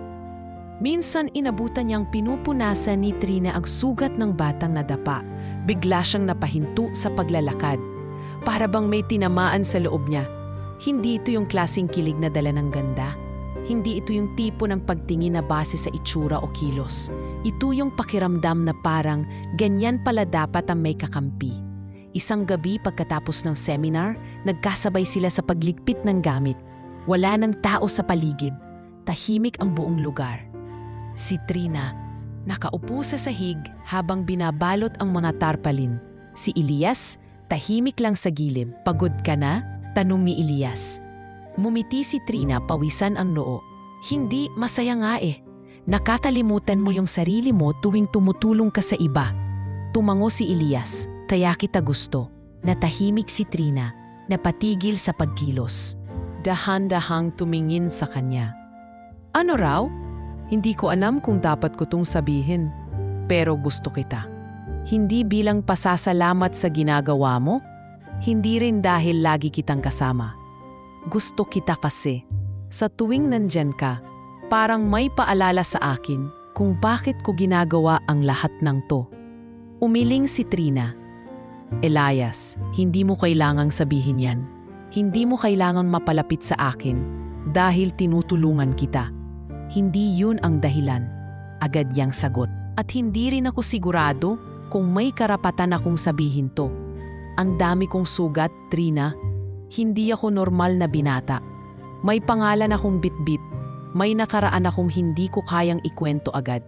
Minsan inabutan niyang pinupunasan ni Trina ang sugat ng batang nadapa. Bigla siyang napahinto sa paglalakad. Para bang may tinamaan sa loob niya. Hindi ito yung klaseng kilig na dala ng ganda. Hindi ito yung tipo ng pagtingin na base sa itsura o kilos. Ito yung pakiramdam na parang ganyan pala dapat ang may kakampi. Isang gabi pagkatapos ng seminar, nagkasabay sila sa pagligpit ng gamit. Wala nang tao sa paligid. Tahimik ang buong lugar. Si Trina, nakaupo sa sahig habang binabalot ang mga tarpaulin. Si Elias, tahimik lang sa gilid. "Pagod ka na?" tanong ni Elias. Mumiti si Trina, pawisan ang noo. "Hindi, masaya nga eh. Nakatalimutan mo yung sarili mo tuwing tumutulong ka sa iba." Tumango si Elias, kaya kita gusto. Natahimik si Trina, napatigil sa pagkilos. Dahan-dahang tumingin sa kanya. Ano raw? Hindi ko alam kung dapat ko tong sabihin. Pero gusto kita. Hindi bilang pasasalamat sa ginagawa mo, hindi rin dahil lagi kitang kasama. Gusto kita kasi. Sa tuwing nandyan ka, parang may paalala sa akin kung bakit ko ginagawa ang lahat ng to. Umiling si Trina. Elias, hindi mo kailangang sabihin yan. Hindi mo kailangan mapalapit sa akin dahil tinutulungan kita. Hindi yun ang dahilan. Agad yang sagot. At hindi rin ako sigurado kung may karapatan akong sabihin to. Ang dami kong sugat, Trina. Hindi ako normal na binata. May pangalan akong bitbit. May nakaraan akong hindi ko kayang ikwento agad.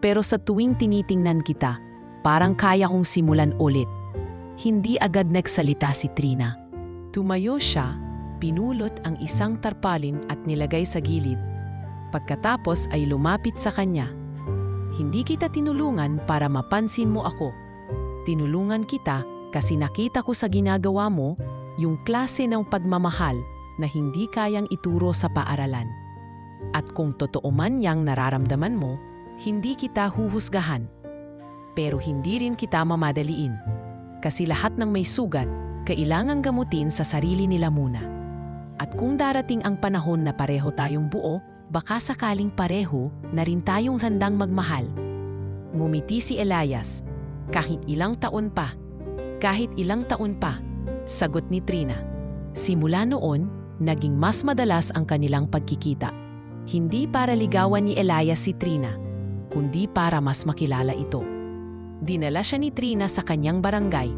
Pero sa tuwing tinitingnan kita, parang kaya kong simulan ulit. Hindi agad nagsalita si Trina. Tumayo siya, pinulot ang isang tarpaulin at nilagay sa gilid. Pagkatapos ay lumapit sa kanya. Hindi kita tinulungan para mapansin mo ako. Tinulungan kita kasi nakita ko sa ginagawa mo yung klase ng pagmamahal na hindi kayang ituro sa paaralan. At kung totoo man yang nararamdaman mo, hindi kita huhusgahan. Pero hindi rin kita mamadaliin. Kasi lahat ng may sugat, kailangang gamutin sa sarili nila muna. At kung darating ang panahon na pareho tayong buo, baka sakaling pareho na rin tayong handang magmahal. Ngumiti si Elias. Kahit ilang taon pa. Kahit ilang taon pa. Sagot ni Trina. Simula noon, naging mas madalas ang kanilang pagkikita. Hindi para ligawan ni Elias si Trina, kundi para mas makilala ito. Dinala siya ni Trina sa kanyang barangay.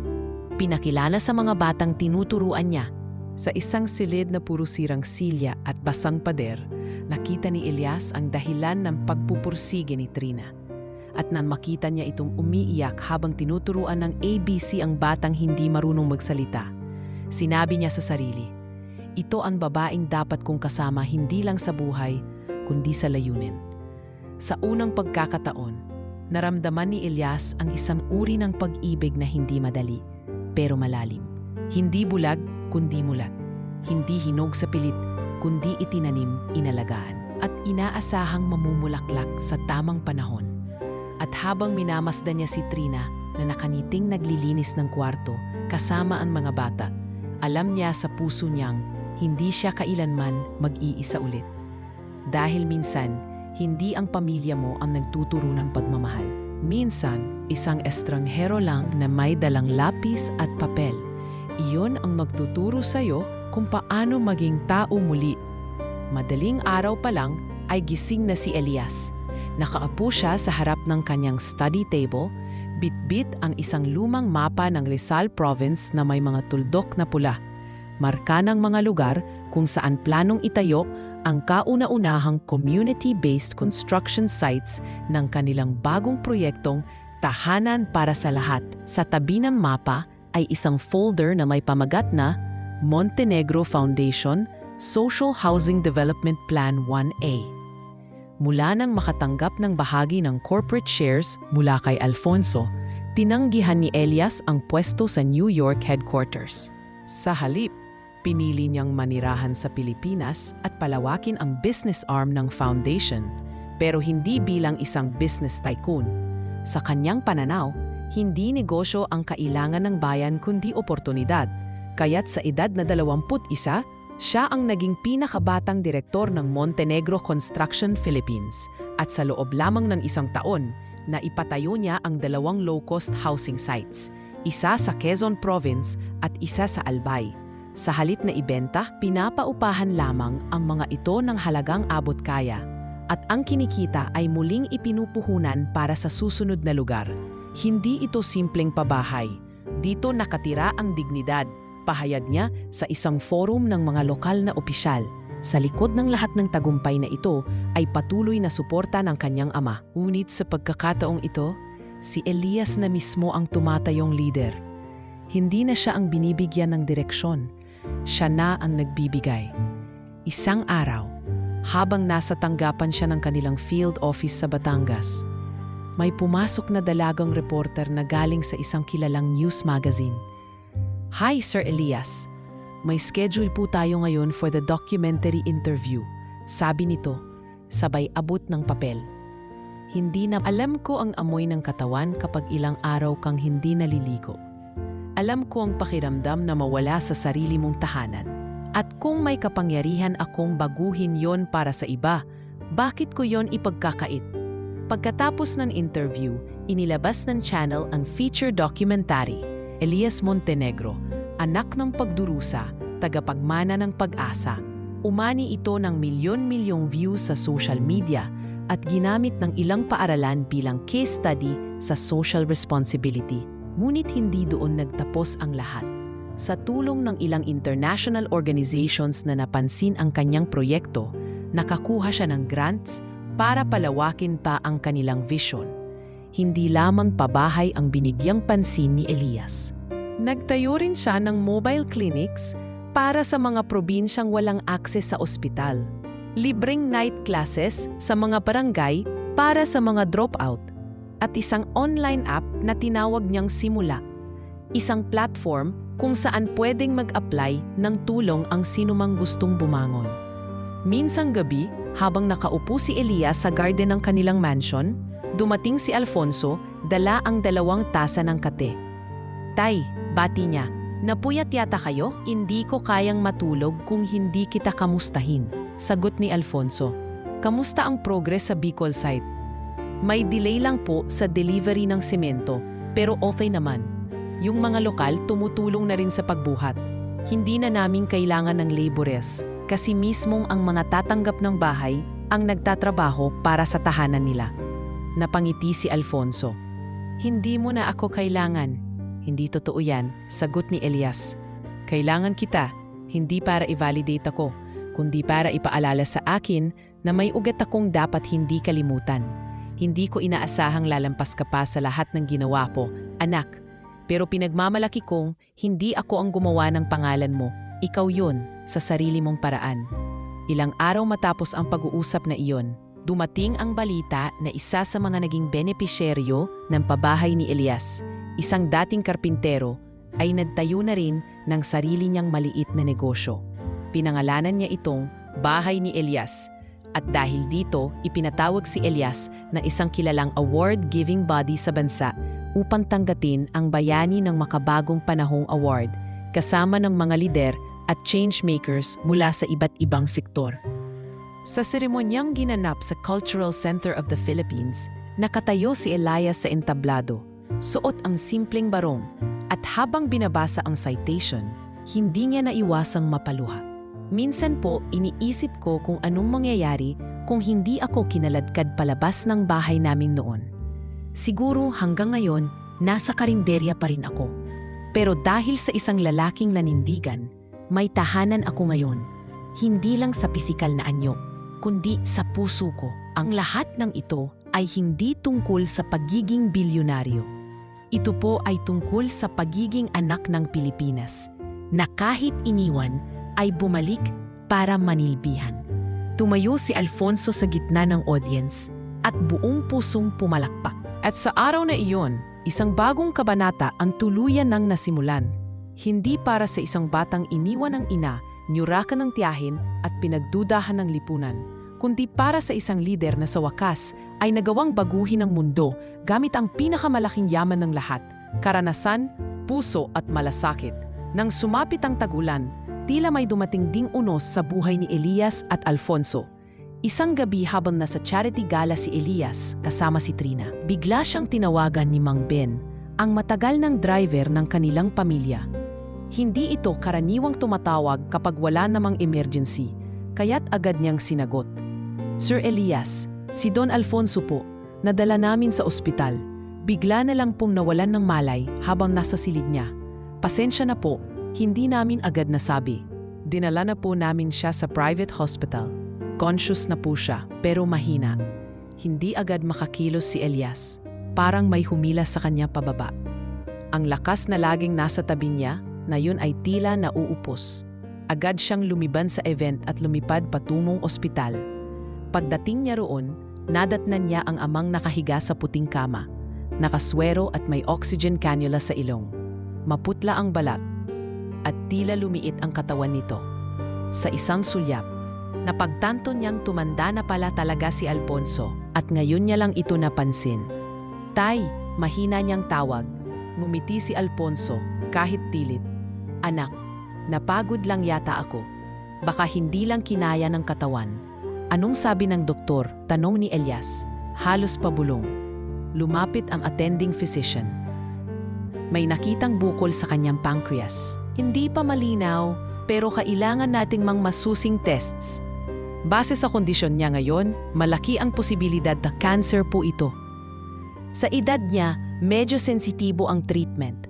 Pinakilala sa mga batang tinuturuan niya. Sa isang silid na puro sirang silya at basang pader, nakita ni Elias ang dahilan ng pagpupursige ni Trina. At nang makita niya itong umiiyak habang tinuturuan ng ABC ang batang hindi marunong magsalita, sinabi niya sa sarili, ito ang babaeng dapat kong kasama hindi lang sa buhay, kundi sa layunin. Sa unang pagkakataon, naramdaman ni Elias ang isang uri ng pag-ibig na hindi madali, pero malalim. Hindi bulag, kundi mulat. Hindi hinog sa pilit, kundi itinanim, inalagaan, at inaasahang mamumulaklak sa tamang panahon. At habang minamasdan niya si Trina na nakaniting naglilinis ng kwarto kasama ang mga bata, alam niya sa puso niyang hindi siya kailanman mag-iisa ulit. Dahil minsan, hindi ang pamilya mo ang nagtuturo ng pagmamahal. Minsan, isang estranghero lang na may dalang lapis at papel. Iyon ang magtuturo sa'yo kung paano maging tao muli. Madaling araw pa lang ay gising na si Elias. Nakaupo siya sa harap ng kanyang study table, bitbit ang isang lumang mapa ng Rizal Province na may mga tuldok na pula. Marka ng mga lugar kung saan planong itayo ang kauna-unahang community-based construction sites ng kanilang bagong proyektong Tahanan para sa Lahat. Sa tabi ng mapa ay isang folder na may pamagat na Montenegro Foundation Social Housing Development Plan 1A. Mula nang makatanggap ng bahagi ng corporate shares mula kay Alfonso, tinanggihan ni Elias ang pwesto sa New York headquarters. Sa halip, pinili niyang manirahan sa Pilipinas at palawakin ang business arm ng foundation, pero hindi bilang isang business tycoon. Sa kanyang pananaw, hindi negosyo ang kailangan ng bayan kundi oportunidad, kaya't sa edad na 21, siya ang naging pinakabatang direktor ng Montenegro Construction Philippines at sa loob lamang ng isang taon, na ipatayo niya ang 2 low-cost housing sites, isa sa Quezon Province at isa sa Albay. Sa halip na ibenta, pinapaupahan lamang ang mga ito ng halagang abot kaya at ang kinikita ay muling ipinupuhunan para sa susunod na lugar. Hindi ito simpleng pabahay. Dito nakatira ang dignidad. Pahayag niya sa isang forum ng mga lokal na opisyal. Sa likod ng lahat ng tagumpay na ito ay patuloy na suporta ng kanyang ama. Ngunit sa pagkakataong ito, si Elias na mismo ang tumatayong leader. Hindi na siya ang binibigyan ng direksyon. Siya na ang nagbibigay. Isang araw, habang nasa tanggapan siya ng kanilang field office sa Batangas, may pumasok na dalagang reporter na galing sa isang kilalang news magazine. "Hi, Sir Elias. May schedule po tayo ngayon for the documentary interview," sabi nito, sabay abot ng papel. "Hindi na alam ko ang amoy ng katawan kapag ilang araw kang hindi naliligo. Alam ko ang pakiramdam na mawala sa sarili mong tahanan. At kung may kapangyarihan akong baguhin yon para sa iba, bakit ko yon ipagkakait?" Pagkatapos ng interview, inilabas ng channel ang feature documentary, Elias Montenegro, Anak ng Pagdurusa, Tagapagmana ng Pag-asa. Umani ito ng milyon-milyong views sa social media at ginamit ng ilang paaralan bilang case study sa social responsibility. Ngunit hindi doon nagtapos ang lahat. Sa tulong ng ilang international organizations na napansin ang kanyang proyekto, nakakuha siya ng grants para palawakin pa ang kanilang vision. Hindi lamang pabahay ang binigyang pansin ni Elias. Nagtayo rin siya ng mobile clinics para sa mga probinsyang walang akses sa ospital. Libreng night classes sa mga barangay para sa mga dropout. At isang online app na tinawag niyang Simula. Isang platform kung saan pwedeng mag-apply ng tulong ang sinumang gustong bumangon. Minsang gabi, habang nakaupo si Elias sa garden ng kanilang mansion, dumating si Alfonso, dala ang 2 tasa ng kate. "Tay," bati niya, "napuyat yata kayo? Hindi ko kayang matulog kung hindi kita kamustahin," sagot ni Alfonso. "Kamusta ang progress sa Bicol site?" "May delay lang po sa delivery ng semento, pero okay naman. Yung mga lokal tumutulong na rin sa pagbuhat. Hindi na namin kailangan ng laborers kasi mismong ang mga tatanggap ng bahay ang nagtatrabaho para sa tahanan nila." Napangiti si Alfonso. "Hindi mo na ako kailangan." "Hindi totoo yan," sagot ni Elias. "Kailangan kita, hindi para i-validate ako, kundi para ipaalala sa akin na may ugat akong dapat hindi kalimutan. Hindi ko inaasahang lalampas ka pa sa lahat ng ginawa ko, anak. Pero pinagmamalaki kong hindi ako ang gumawa ng pangalan mo. Ikaw yun, sa sarili mong paraan." Ilang araw matapos ang pag-uusap na iyon, dumating ang balita na isa sa mga naging benepisyeryo ng pabahay ni Elias, isang dating karpintero, ay nagtayo na rin ng sarili niyang maliit na negosyo. Pinangalanan niya itong Bahay ni Elias. At dahil dito, ipinatawag si Elias na isang kilalang award-giving body sa bansa upang tanggatin ang Bayani ng Makabagong Panahong Award kasama ng mga lider at changemakers mula sa iba't ibang sektor. Sa seremonyang ginanap sa Cultural Center of the Philippines, nakatayo si Elias sa entablado, suot ang simpleng barong, at habang binabasa ang citation, hindi niya naiwasang mapaluha. "Minsan po, iniisip ko kung anong mangyayari kung hindi ako kinaladkad palabas ng bahay namin noon. Siguro hanggang ngayon, nasa karinderya pa rin ako. Pero dahil sa isang lalaking nanindigan, may tahanan ako ngayon. Hindi lang sa pisikal na anyo, kundi sa puso ko. Ang lahat ng ito ay hindi tungkol sa pagiging bilyonaryo. Ito po ay tungkol sa pagiging anak ng Pilipinas, na kahit iniwan, ay bumalik para manilbihan." Tumayo si Alfonso sa gitna ng audience at buong pusong pumalakpak. At sa araw na iyon, isang bagong kabanata ang tuluyan ng nasimulan. Hindi para sa isang batang iniwan ng ina, nyurakan ng tiyahin at pinagdudahan ng lipunan, kundi para sa isang lider na sa wakas ay nagawang baguhin ang mundo gamit ang pinakamalaking yaman ng lahat, karanasan, puso at malasakit. Nang sumapit ang tag-ulan, tila may dumating ding unos sa buhay ni Elias at Alfonso. Isang gabi habang nasa charity gala si Elias kasama si Trina, bigla siyang tinawagan ni Mang Ben, ang matagal ng driver ng kanilang pamilya. Hindi ito karaniwang tumatawag kapag wala namang emergency, kaya't agad niyang sinagot. "Sir Elias, si Don Alfonso po, nadala namin sa ospital. Bigla na lang pong nawalan ng malay habang nasa silid niya. Pasensya na po, hindi namin agad nasabi. Dinala na po namin siya sa private hospital. Conscious na po siya, pero mahina." Hindi agad makakilos si Elias. Parang may humila sa kanya pababa. Ang lakas na laging nasa tabi niya, na yun ay tila nauupos. Agad siyang lumiban sa event at lumipad patungong ospital. Pagdating niya roon, nadatnan niya ang amang nakahiga sa puting kama, nakaswero at may oxygen cannula sa ilong. Maputla ang balat at tila lumiit ang katawan nito. Sa isang sulyap, napagtanto niyang tumanda na pala talaga si Alfonso at ngayon niya lang ito napansin. "Tay," mahina niyang tawag. Ngumiti si Alfonso kahit tilit. "Anak, napagod lang yata ako. Baka hindi lang kinaya ng katawan." "Anong sabi ng doktor?" tanong ni Elias. Halos pabulong. Lumapit ang attending physician. May nakitang bukol sa kanyang pancreas. "Hindi pa malinaw, pero kailangan nating masusing tests. Base sa kondisyon niya ngayon, malaki ang posibilidad na cancer po ito." Sa edad niya, medyo sensitibo ang treatment.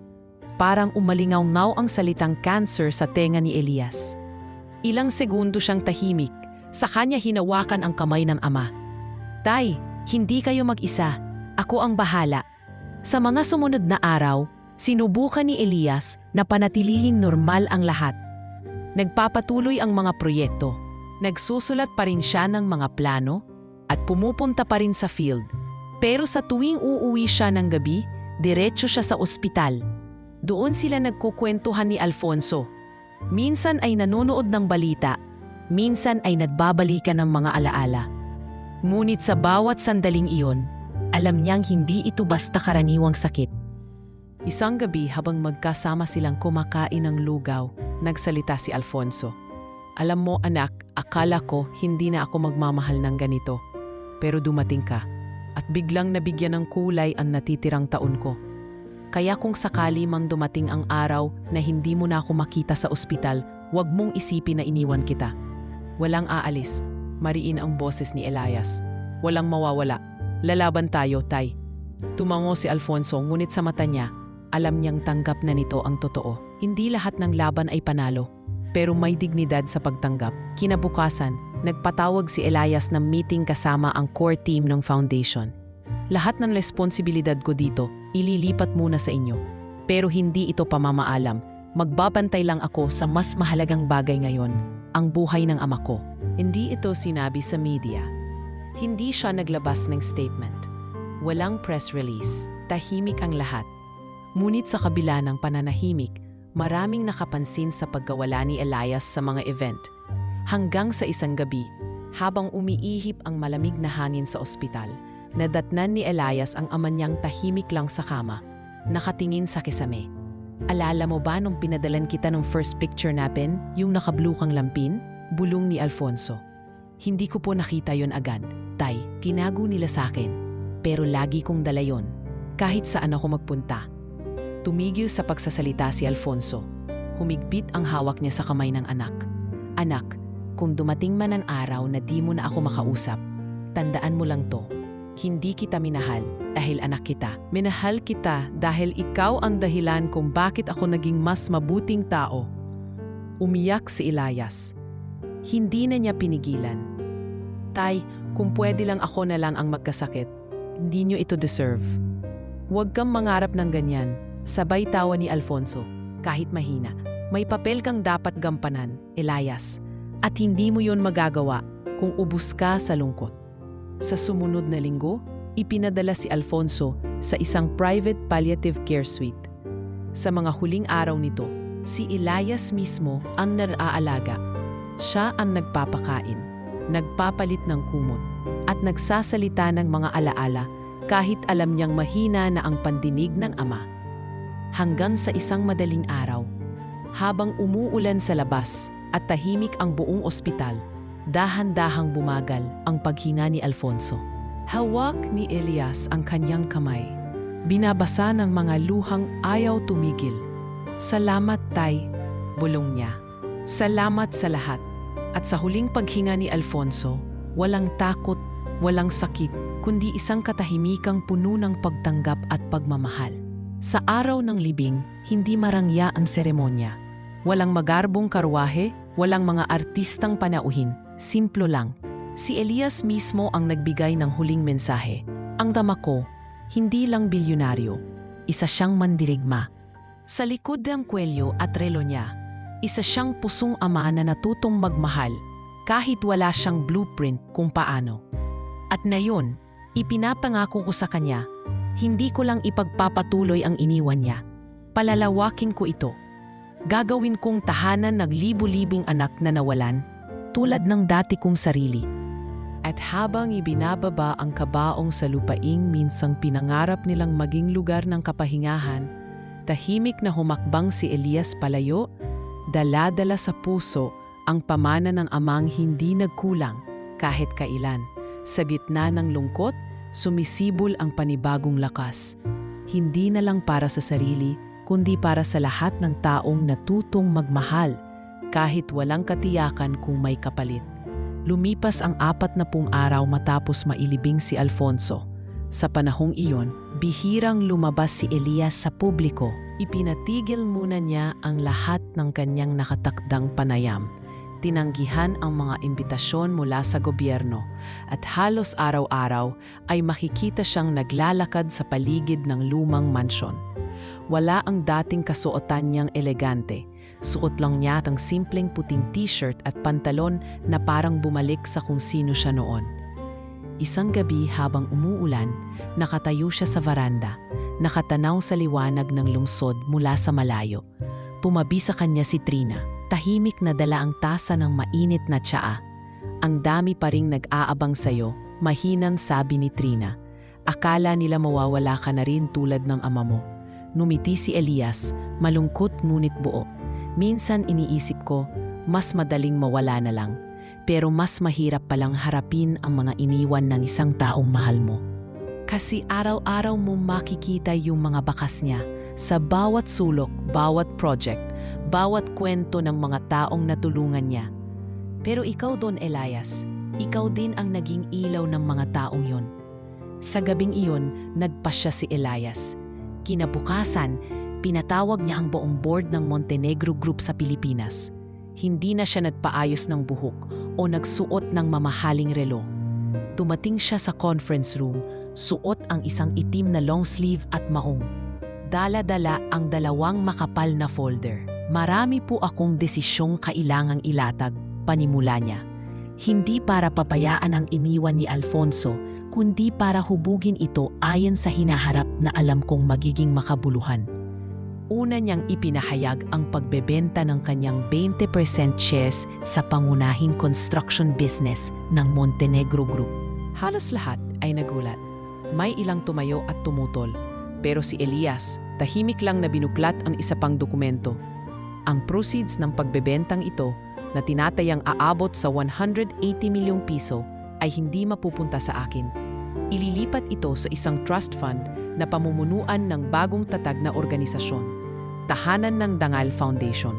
Parang umalingaw-ngaw ang salitang cancer sa tenga ni Elias. Ilang segundo siyang tahimik. Sa kanya hinawakan ang kamay ng ama. "Tay, hindi kayo mag-isa. Ako ang bahala." Sa mga sumunod na araw, sinubukan ni Elias na panatilihing normal ang lahat. Nagpapatuloy ang mga proyekto. Nagsusulat pa rin siya ng mga plano at pumupunta pa rin sa field. Pero sa tuwing uuwi siya ng gabi, diretso siya sa ospital. Doon sila nagkukwentuhan ni Alfonso. Minsan ay nanonood ng balita, minsan ay nagbabalikan ng mga alaala. Ngunit sa bawat sandaling iyon, alam niyang hindi ito basta karaniwang sakit. Isang gabi habang magkasama silang kumakain ng lugaw, nagsalita si Alfonso. "Alam mo anak, akala ko hindi na ako magmamahal ng ganito. Pero dumating ka at biglang nabigyan ng kulay ang natitirang taon ko. Kaya kung sakali mang dumating ang araw na hindi mo na ako makita sa ospital, huwag mong isipin na iniwan kita. Walang aalis." Mariin ang boses ni Elias. "Walang mawawala. Lalaban tayo, tay." Tumango si Alfonso, ngunit sa mata niya, alam niyang tanggap na nito ang totoo. Hindi lahat ng laban ay panalo, pero may dignidad sa pagtanggap. Kinabukasan, nagpatawag si Elias ng meeting kasama ang core team ng foundation. "Lahat ng responsibilidad ko dito, ililipat muna sa inyo. Pero hindi ito pamamaalam. Magbabantay lang ako sa mas mahalagang bagay ngayon, ang buhay ng ama ko." Hindi ito sinabi sa media. Hindi siya naglabas ng statement. Walang press release. Tahimik ang lahat. Ngunit sa kabila ng pananahimik, maraming nakapansin sa pagkawala ni Elias sa mga event. Hanggang sa isang gabi, habang umiihip ang malamig na hangin sa ospital, nadatnan ni Elias ang ama niyang tahimik lang sa kama, nakatingin sa kisame. "Alala mo ba nung pinadalan kita ng first picture natin, yung naka-blue kang lampin?" Bulong ni Alfonso. "Hindi ko po nakita yon agad, tay. Kinago nila sa akin. Pero lagi kong dala yon, kahit saan ako magpunta." Tumigil sa pagsasalita si Alfonso. Humigpit ang hawak niya sa kamay ng anak. "Anak, kung dumating man ang araw na di mo na ako makausap, tandaan mo lang to. Hindi kita minahal dahil anak kita. Minahal kita dahil ikaw ang dahilan kung bakit ako naging mas mabuting tao." Umiyak si Elias. Hindi na niya pinigilan. "Tay, kung pwede lang ako na lang ang magkasakit, hindi niyo ito deserve." "Huwag kang mangarap ng ganyan," sabay tawa ni Alfonso. "Kahit mahina, may papel kang dapat gampanan, Elias. At hindi mo yon magagawa kung ubus ka sa lungkot." Sa sumunod na linggo, ipinadala si Alfonso sa isang private palliative care suite. Sa mga huling araw nito, si Elias mismo ang nag-aalaga. Siya ang nagpapakain, nagpapalit ng kumot, at nagsasalita ng mga alaala kahit alam niyang mahina na ang pandinig ng ama. Hanggang sa isang madaling araw, habang umuulan sa labas at tahimik ang buong ospital, dahan-dahang bumagal ang paghinga ni Alfonso. Hawak ni Elias ang kanyang kamay. Binabasa ng mga luhang ayaw tumigil. "Salamat, tay," bulong niya. "Salamat sa lahat." At sa huling paghinga ni Alfonso, walang takot, walang sakit, kundi isang katahimikang puno ng pagtanggap at pagmamahal. Sa araw ng libing, hindi marangya ang seremonya. Walang magarbong karwahe, walang mga artistang panauhin. Simplo lang. Si Elias mismo ang nagbigay ng huling mensahe. "Ang tama ko, hindi lang bilyonaryo, isa siyang mandirigma." Sa likod ng kwelyo at relo niya, isa siyang pusong ama na natutong magmahal kahit wala siyang blueprint kung paano. At ngayon, ipinapangako ko sa kanya, hindi ko lang ipagpapatuloy ang iniwan niya. Palalawakin ko ito. Gagawin kong tahanan ng libu-libing anak na nawalan, tulad ng dati kong sarili. At habang ibinababa ang kabaong sa lupaing minsang pinangarap nilang maging lugar ng kapahingahan, tahimik na humakbang si Elias palayo, dala-dala sa puso ang pamana ng amang hindi nagkulang kahit kailan. Sa gitna ng lungkot, sumisibol ang panibagong lakas. Hindi na lang para sa sarili, kundi para sa lahat ng taong natutong magmahal, kahit walang katiyakan kung may kapalit. Lumipas ang 40 araw matapos mailibing si Alfonso. Sa panahong iyon, bihirang lumabas si Elias sa publiko. Ipinatigil muna niya ang lahat ng kanyang nakatakdang panayam. Tinanggihan ang mga imbitasyon mula sa gobyerno at halos araw-araw ay makikita siyang naglalakad sa paligid ng lumang mansyon. Wala ang dating kasuotan niyang elegante. Suot lang niya ang simpleng puting t-shirt at pantalon na parang bumalik sa kung sino siya noon. Isang gabi habang umuulan, nakatayo siya sa veranda, nakatanaw sa liwanag ng lungsod mula sa malayo. Pumabi sa kanya si Trina, tahimik na dala ang tasa ng mainit na tsaa. Ang dami pa ring nag-aabang sayo, mahinang sabi ni Trina. Akala nila mawawala ka na rin tulad ng ama mo. Numiti si Elias, malungkot ngunit buo. Minsan iniisip ko, mas madaling mawala na lang. Pero mas mahirap palang harapin ang mga iniwan ng isang taong mahal mo. Kasi araw-araw mo makikita yung mga bakas niya sa bawat sulok, bawat project, bawat kwento ng mga taong natulungan niya. Pero ikaw Don Elias, ikaw din ang naging ilaw ng mga taong yon. Sa gabing iyon, nagpasya si Elias. Kinabukasan, pinatawag niya ang buong board ng Montenegro Group sa Pilipinas. Hindi na siya nagpaayos ng buhok o nagsuot ng mamahaling relo. Dumating siya sa conference room, suot ang isang itim na long sleeve at maong. Dala-dala ang 2 makapal na folder. Marami po akong desisyong kailangang ilatag, panimula niya. Hindi para papayaan ang iniwan ni Alfonso, kundi para hubugin ito ayon sa hinaharap na alam kong magiging makabuluhan. Una niyang ipinahayag ang pagbebenta ng kanyang 20% shares sa pangunahing construction business ng Montenegro Group. Halos lahat ay nagulat. May ilang tumayo at tumutol. Pero si Elias, tahimik lang na binuklat ang isa pang dokumento. Ang proceeds ng pagbebentang ito na tinatayang aabot sa 180 milyong piso ay hindi mapupunta sa akin. Ililipat ito sa isang trust fund na pamumunuan ng bagong tatag na organisasyon, Tahanan ng Dangal Foundation.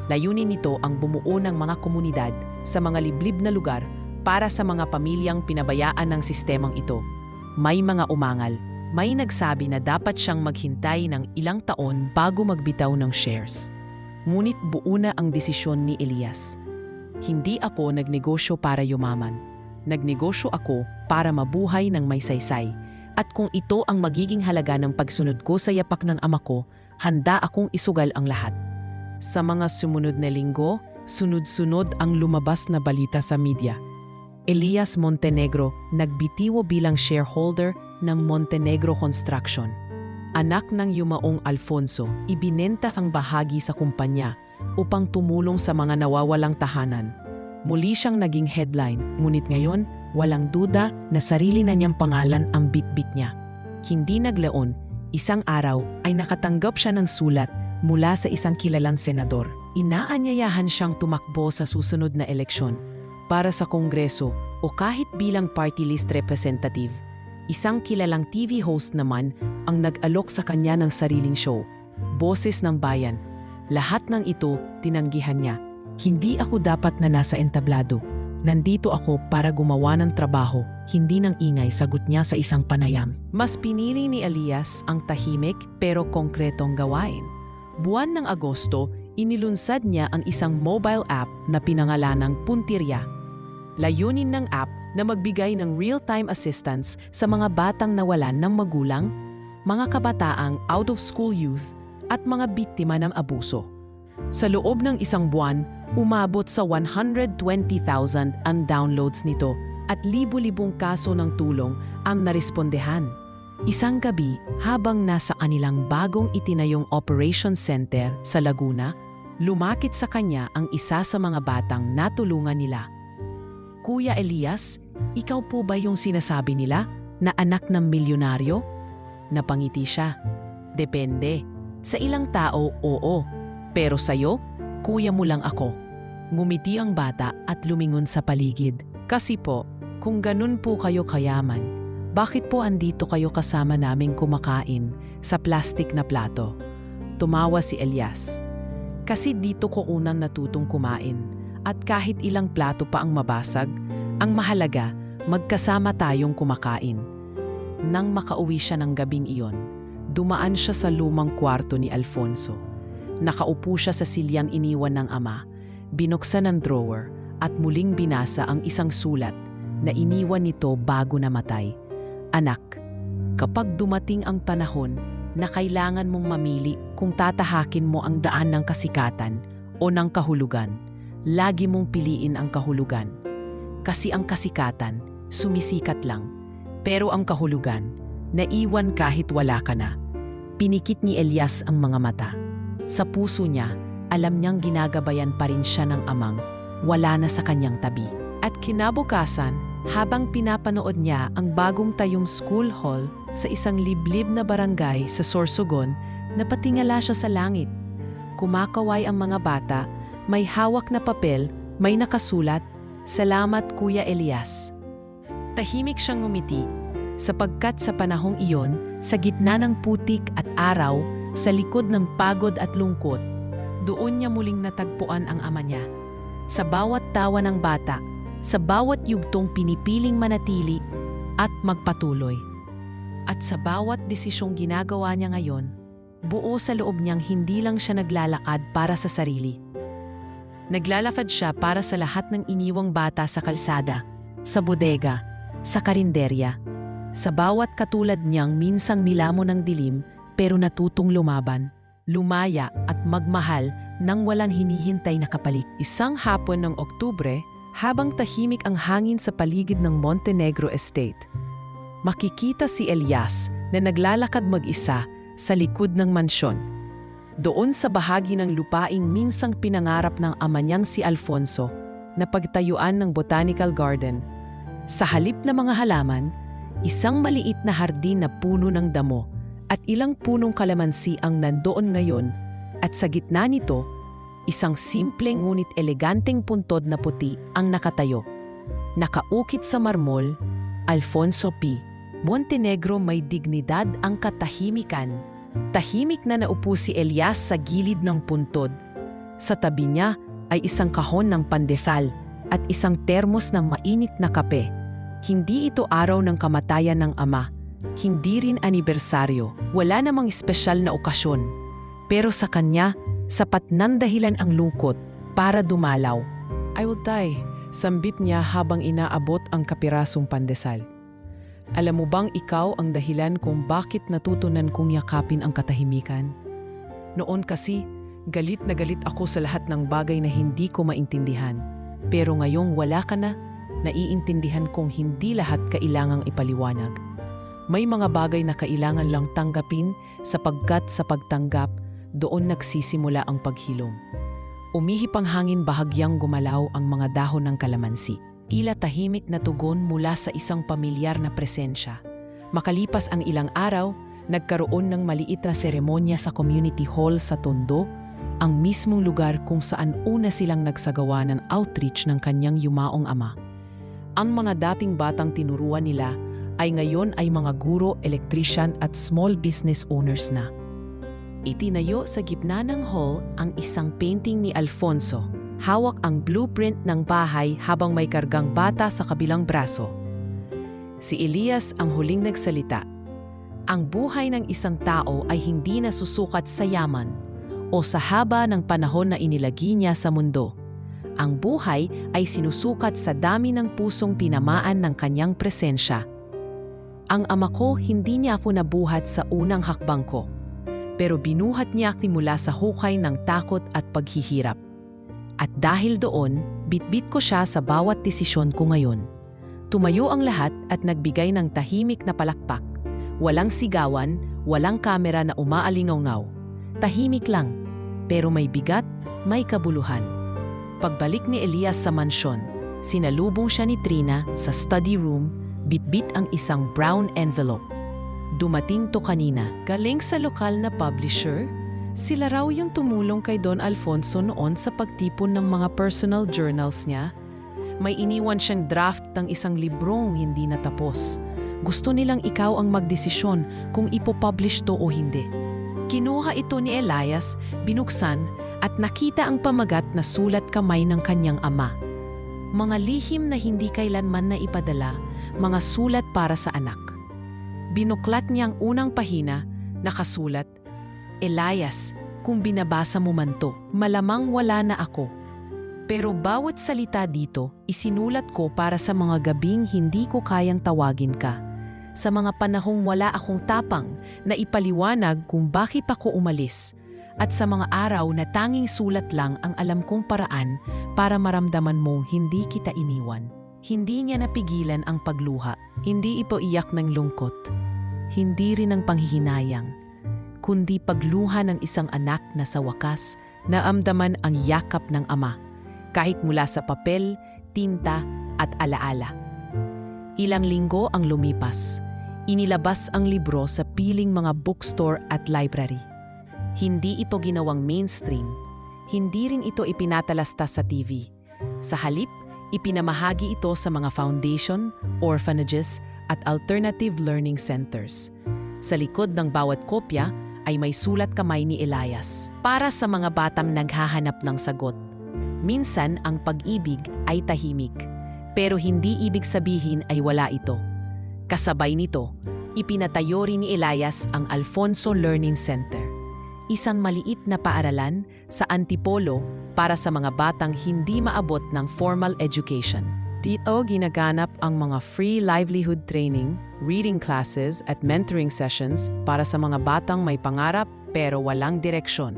Layunin nito ang bumuo ng mga komunidad sa mga liblib na lugar para sa mga pamilyang pinabayaan ng sistemang ito. May mga umangal, may nagsabi na dapat siyang maghintay ng ilang taon bago magbitaw ng shares. Ngunit buo na ang desisyon ni Elias. Hindi ako nagnegosyo para yumaman. Nagnegosyo ako para mabuhay ng may saysay. At kung ito ang magiging halaga ng pagsunod ko sa yapak ng ama ko, handa akong isugal ang lahat. Sa mga sumunod na linggo, sunod-sunod ang lumabas na balita sa media. Elias Montenegro nagbitiwo bilang shareholder ng Montenegro Construction. Anak ng yumaong Alfonso, ibinenta ang bahagi sa kumpanya upang tumulong sa mga nawawalang tahanan. Muli siyang naging headline, ngunit ngayon, walang duda na sarili na niyang pangalan ang bitbit niya. Hindi naglaon, isang araw ay nakatanggap siya ng sulat mula sa isang kilalang senador. Inaanyayahan siyang tumakbo sa susunod na eleksyon para sa kongreso o kahit bilang party list representative. Isang kilalang TV host naman ang nag-alok sa kanya ng sariling show, Boses ng Bayan. Lahat ng ito tinanggihan niya. Hindi ako dapat na nasa entablado. Nandito ako para gumawa ng trabaho, hindi ng ingay, sagot niya sa isang panayam. Mas pinili ni Elias ang tahimik pero konkretong gawain. Buwan ng Agosto, inilunsad niya ang isang mobile app na pinangalanang Puntirya. Layunin ng app na magbigay ng real-time assistance sa mga batang nawalan ng magulang, mga kabataang out-of-school youth at mga biktima ng abuso. Sa loob ng isang buwan, umabot sa 120,000 ang downloads nito at libu-libong kaso ng tulong ang narespondehan. Isang gabi, habang nasa kanilang bagong itinayong operation center sa Laguna, lumakit sa kanya ang isa sa mga batang natulungan nila. "Kuya Elias, ikaw po ba yung sinasabi nila na anak ng milyonaryo?" Napangiti siya. "Depende. Sa ilang tao, oo. Pero sa'yo, kuya mo lang ako." Ngumiti ang bata at lumingon sa paligid. "Kasi po, kung ganun po kayo kayaman, bakit po andito kayo kasama naming kumakain sa plastic na plato?" Tumawa si Elias. "Kasi dito ko unang natutong kumain at kahit ilang plato pa ang mabasag, ang mahalaga, magkasama tayong kumakain." Nang makauwi siya ng gabing iyon, dumaan siya sa lumang kwarto ni Alfonso. Nakaupo siya sa silyang iniwan ng ama, binuksan ang drawer at muling binasa ang isang sulat na iniwan nito bago namatay. "Anak, kapag dumating ang panahon na kailangan mong mamili kung tatahakin mo ang daan ng kasikatan o ng kahulugan, lagi mong piliin ang kahulugan. Kasi ang kasikatan, sumisikat lang. Pero ang kahulugan, naiwan kahit wala ka na." Pinikit ni Elias ang mga mata. Sa puso niya, alam niyang ginagabayan pa rin siya ng amang wala na sa kanyang tabi. At kinabukasan, habang pinapanood niya ang bagong tayong school hall sa isang liblib na barangay sa Sorsogon, napatingala siya sa langit. Kumakaway ang mga bata, may hawak na papel, may nakasulat, "Salamat Kuya Elias." Tahimik siyang ngumiti, sapagkat sa panahong iyon, sa gitna ng putik at araw, sa likod ng pagod at lungkot, doon niya muling natagpuan ang ama niya. Sa bawat tawa ng bata, sa bawat yugtong pinipiling manatili at magpatuloy. At sa bawat desisyong ginagawa niya ngayon, buo sa loob niyang hindi lang siya naglalakad para sa sarili. Naglalakad siya para sa lahat ng iniwang bata sa kalsada, sa bodega, sa karinderya, sa bawat katulad niyang minsang nilamon ng dilim pero natutong lumaban, lumaya at magmahal nang walang hinihintay na kapalit. Isang hapon ng Oktubre, habang tahimik ang hangin sa paligid ng Montenegro Estate, makikita si Elias na naglalakad mag-isa sa likod ng mansyon. Doon sa bahagi ng lupaing minsang pinangarap ng ama niyang si Alfonso na pagtayuan ng botanical garden. Sa halip na mga halaman, isang maliit na hardin na puno ng damo at ilang punong kalamansi ang nandoon ngayon, at sa gitna nito, isang simpleng ngunit eleganteng puntod na puti ang nakatayo. Nakaukit sa marmol, "Alfonso P. Montenegro." May dignidad ang katahimikan. Tahimik na naupo si Elias sa gilid ng puntod. Sa tabi niya ay isang kahon ng pandesal at isang termos ng mainit na kape. Hindi ito araw ng kamatayan ng ama, hindi rin anibersaryo, wala namang espesyal na okasyon. Pero sa kanya, sapat ng dahilan ang lungkot para dumalaw. "I will die," sambit niya habang inaabot ang kapirasong pandesal. "Alam mo bang ikaw ang dahilan kung bakit natutunan kong yakapin ang katahimikan? Noon kasi, galit na galit ako sa lahat ng bagay na hindi ko maintindihan. Pero ngayong wala ka na, naiintindihan kong hindi lahat kailangang ipaliwanag. May mga bagay na kailangan lang tanggapin sapagkat sa pagtanggap, doon nagsisimula ang paghilom." Umihip ang hangin, bahagyang gumalaw ang mga dahon ng kalamansi. Tila tahimik na tugon mula sa isang pamilyar na presensya. Makalipas ang ilang araw, nagkaroon ng maliit na seremonya sa community hall sa Tondo, ang mismong lugar kung saan una silang nagsagawa ng outreach ng kanyang yumaong ama. Ang mga dating batang tinuruan nila ay ngayon ay mga guro, electrician at small business owners na. Itinayo sa gitna ng hall ang isang painting ni Alfonso. Hawak ang blueprint ng bahay habang may kargang bata sa kabilang braso. Si Elias ang huling nagsalita. Ang buhay ng isang tao ay hindi nasusukat sa yaman o sa haba ng panahon na inilagi niya sa mundo. Ang buhay ay sinusukat sa dami ng pusong tinamaan ng kanyang presensya. Ang ama ko hindi niya ako nabuhat sa unang hakbang ko, pero binuhat niya ako mula sa hukay ng takot at paghihirap. At dahil doon, bitbit ko siya sa bawat desisyon ko ngayon. Tumayo ang lahat at nagbigay ng tahimik na palakpak. Walang sigawan, walang kamera na umaalingaw-ngaw. Tahimik lang, pero may bigat, may kabuluhan. Pagbalik ni Elias sa mansyon, sinalubong siya ni Trina sa study room, bitbit ang isang brown envelope. Dumating to kanina. Galing sa lokal na publisher? Sila raw yung tumulong kay Don Alfonso noon sa pagtipon ng mga personal journals niya. May iniwan siyang draft ng isang librong hindi natapos. Gusto nilang ikaw ang magdesisyon kung ipopublish to o hindi. Kinuha ito ni Elias, binuksan, at nakita ang pamagat na sulat kamay ng kanyang ama. Mga lihim na hindi kailanman na ipadala, mga sulat para sa anak. Binuklat niya ang unang pahina, nakasulat, Elias, kung binabasa mo man to, malamang wala na ako. Pero bawat salita dito, isinulat ko para sa mga gabing hindi ko kayang tawagin ka. Sa mga panahong wala akong tapang na ipaliwanag kung bakit ako umalis. At sa mga araw na tanging sulat lang ang alam kong paraan para maramdaman mong hindi kita iniwan. Hindi niya napigilan ang pagluha. Hindi ito iyak ng lungkot. Hindi rin ng panghihinayang. Kundi pagluha ng isang anak na sa wakas naamdaman ang yakap ng ama. Kahit mula sa papel, tinta at alaala. Ilang linggo ang lumipas. Inilabas ang libro sa piling mga bookstore at library. Hindi ito ginawang mainstream. Hindi rin ito ipinatalastas sa TV. Sa halip, ipinamahagi ito sa mga foundation, orphanages at alternative learning centers. Sa likod ng bawat kopya ay may sulat kamay ni Elias. Para sa mga batang naghahanap ng sagot. Minsan ang pag-ibig ay tahimik. Pero hindi ibig sabihin ay wala ito. Kasabay nito, ipinatayo rin ni Elias ang Alfonso Learning Center. Isang maliit na paaralan sa Antipolo para sa mga batang hindi maabot ng formal education. Dito ginaganap ang mga free livelihood training, reading classes at mentoring sessions para sa mga batang may pangarap pero walang direksyon.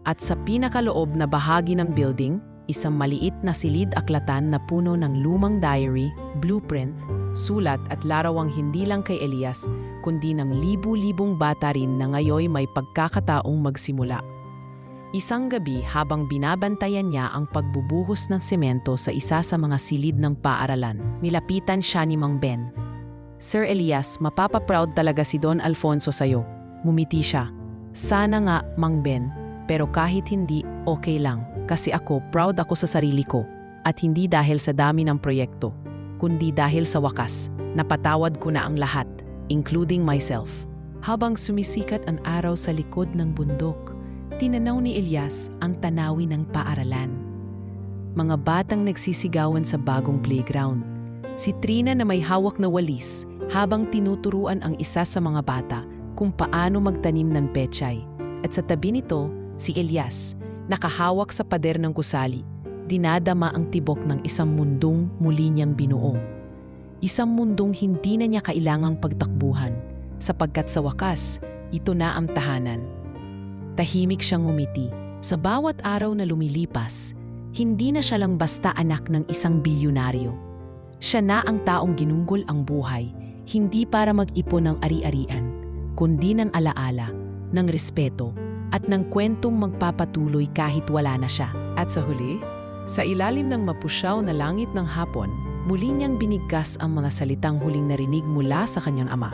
At sa pinakaloob na bahagi ng building, isang maliit na silid-aklatan na puno ng lumang diary, blueprint, sulat at larawang hindi lang kay Elias, kundi ng libu-libong bata rin na ngayon may pagkakataong magsimula. Isang gabi habang binabantayan niya ang pagbubuhos ng semento sa isa sa mga silid ng paaralan, nilapitan siya ni Mang Ben. Sir Elias, mapapaproud talaga si Don Alfonso sa'yo. Mumiti siya. Sana nga, Mang Ben, pero kahit hindi, okay lang. Kasi ako, proud ako sa sarili ko. At hindi dahil sa dami ng proyekto, kundi dahil sa wakas, napatawad ko na ang lahat, including myself. Habang sumisikat ang araw sa likod ng bundok, tinanaw ni Elias ang tanawin ng paaralan. Mga batang nagsisigawan sa bagong playground. Si Trina na may hawak na walis habang tinuturuan ang isa sa mga bata kung paano magtanim ng pechay. At sa tabi nito, si Elias, nakahawak sa pader ng gusali, dinadama ang tibok ng isang mundong muli niyang binuo. Isang mundong hindi na niya kailangang pagtakbuhan, sapagkat sa wakas, ito na ang tahanan. Tahimik siyang ngumiti. Sa bawat araw na lumilipas, hindi na siya lang basta anak ng isang bilyonaryo. Siya na ang taong ginunggol ang buhay, hindi para mag-ipon ng ari-arian, kundi ng alaala, ng respeto, at ng kwentong magpapatuloy kahit wala na siya. At sa huli, sa ilalim ng mapusyaw na langit ng hapon, muli niyang binigkas ang mga salitang huling narinig mula sa kanyang ama.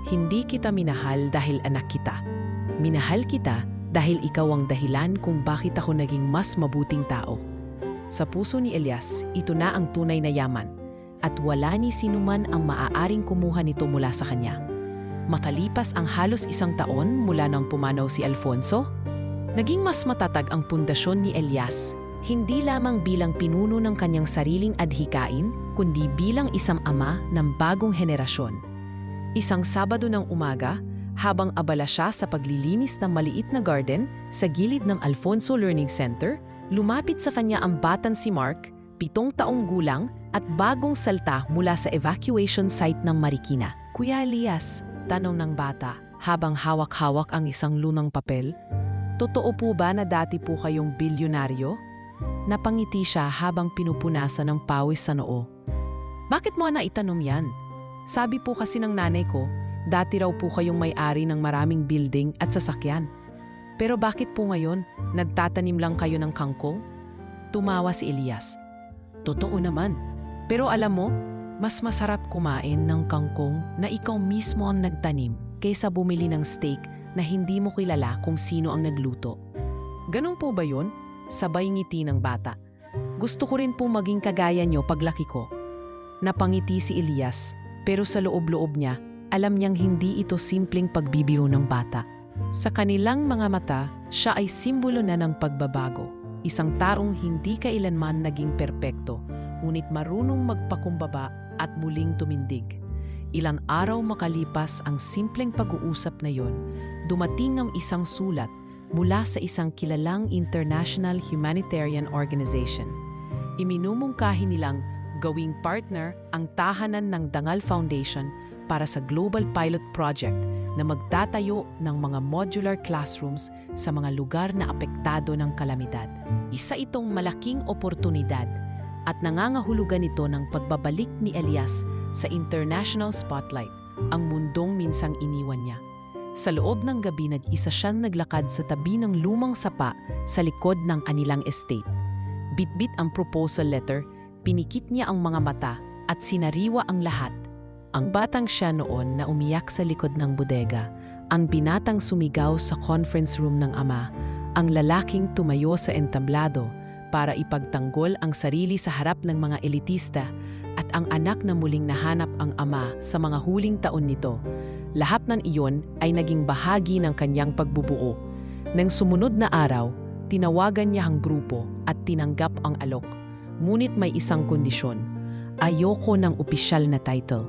Hindi kita minahal dahil anak kita. Minahal kita dahil ikaw ang dahilan kung bakit ako naging mas mabuting tao. Sa puso ni Elias, ito na ang tunay na yaman, at wala ni sinuman ang maaaring kumuha nito mula sa kanya. Makalipas ang halos isang taon mula nang pumanaw si Alfonso, naging mas matatag ang pundasyon ni Elias, hindi lamang bilang pinuno ng kanyang sariling adhikain, kundi bilang isang ama ng bagong henerasyon. Isang Sabado ng umaga, habang abala siya sa paglilinis ng maliit na garden sa gilid ng Alfonso Learning Center, lumapit sa kanya ang batang si Mark, 7 taong gulang at bagong salta mula sa evacuation site ng Marikina. Kuya Elias, tanong ng bata habang hawak-hawak ang isang lunang papel, totoo po ba na dati po kayong bilyonaryo? Napangiti siya habang pinupunasan ng pawis sa noo. Bakit mo na itanong yan? Sabi po kasi ng nanay ko, dati raw po kayong may-ari ng maraming building at sasakyan. Pero bakit po ngayon, nagtatanim lang kayo ng kangkong? Tumawa si Elias. Totoo naman. Pero alam mo, mas masarap kumain ng kangkong na ikaw mismo ang nagtanim kaysa bumili ng steak na hindi mo kilala kung sino ang nagluto. Ganun po ba yun? Sabay ngiti ng bata. Gusto ko rin po maging kagaya nyo paglaki ko. Napangiti si Elias, pero sa loob-loob niya, alam niyang hindi ito simpleng pagbibiro ng bata. Sa kanilang mga mata, siya ay simbolo na ng pagbabago. Isang taong hindi kailanman naging perpekto, ngunit marunong magpakumbaba at muling tumindig. Ilang araw makalipas ang simpleng pag-uusap na yon, dumating ang isang sulat mula sa isang kilalang international humanitarian organization. Iminumungkahi nilang gawing partner ang tahanan ng Dangal Foundation para sa Global Pilot Project na magtatayo ng mga modular classrooms sa mga lugar na apektado ng kalamidad. Isa itong malaking oportunidad at nangangahulugan ito ng pagbabalik ni Elias sa international spotlight, ang mundong minsang iniwan niya. Sa loob ng gabi nag-isa siyang naglakad sa tabi ng lumang sapa sa likod ng anilang estate. Bitbit ang proposal letter, pinikit niya ang mga mata at sinariwa ang lahat. Ang batang siya noon na umiyak sa likod ng bodega, ang binatang sumigaw sa conference room ng ama, ang lalaking tumayo sa entablado para ipagtanggol ang sarili sa harap ng mga elitista, at ang anak na muling nahanap ang ama sa mga huling taon nito. Lahat ng iyon ay naging bahagi ng kanyang pagbubuo. Nang sumunod na araw, tinawagan niya ang grupo at tinanggap ang alok. Ngunit may isang kondisyon. Ayoko ng opisyal na title.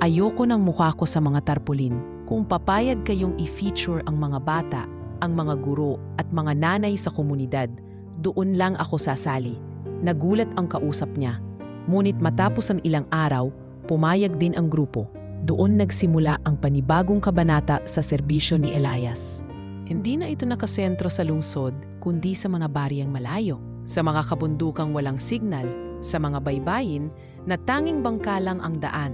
Ayoko ng mukha ko sa mga tarpaulin. Kung papayag kayong i-feature ang mga bata, ang mga guro at mga nanay sa komunidad, doon lang ako sasali. Nagulat ang kausap niya. Ngunit matapos ang ilang araw, pumayag din ang grupo. Doon nagsimula ang panibagong kabanata sa serbisyo ni Elias. Hindi na ito nakasentro sa lungsod, kundi sa mga baryang malayo, sa mga kabundukang walang signal, sa mga baybayin na tanging bangka lang ang daan.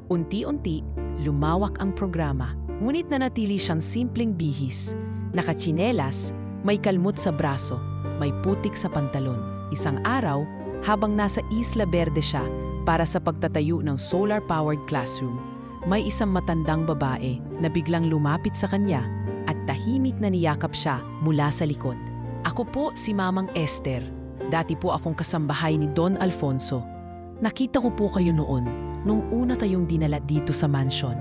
Unti-unti, lumawak ang programa, ngunit nanatili siyang simpleng bihis. Nakatsinelas, may kalmot sa braso, may putik sa pantalon. Isang araw, habang nasa Isla Verde siya para sa pagtatayo ng solar-powered classroom, may isang matandang babae na biglang lumapit sa kanya at tahimik na niyakap siya mula sa likod. Ako po si Mamang Esther. Dati po akong kasambahay ni Don Alfonso. Nakita ko po kayo noon, nung una tayong dinala dito sa mansion.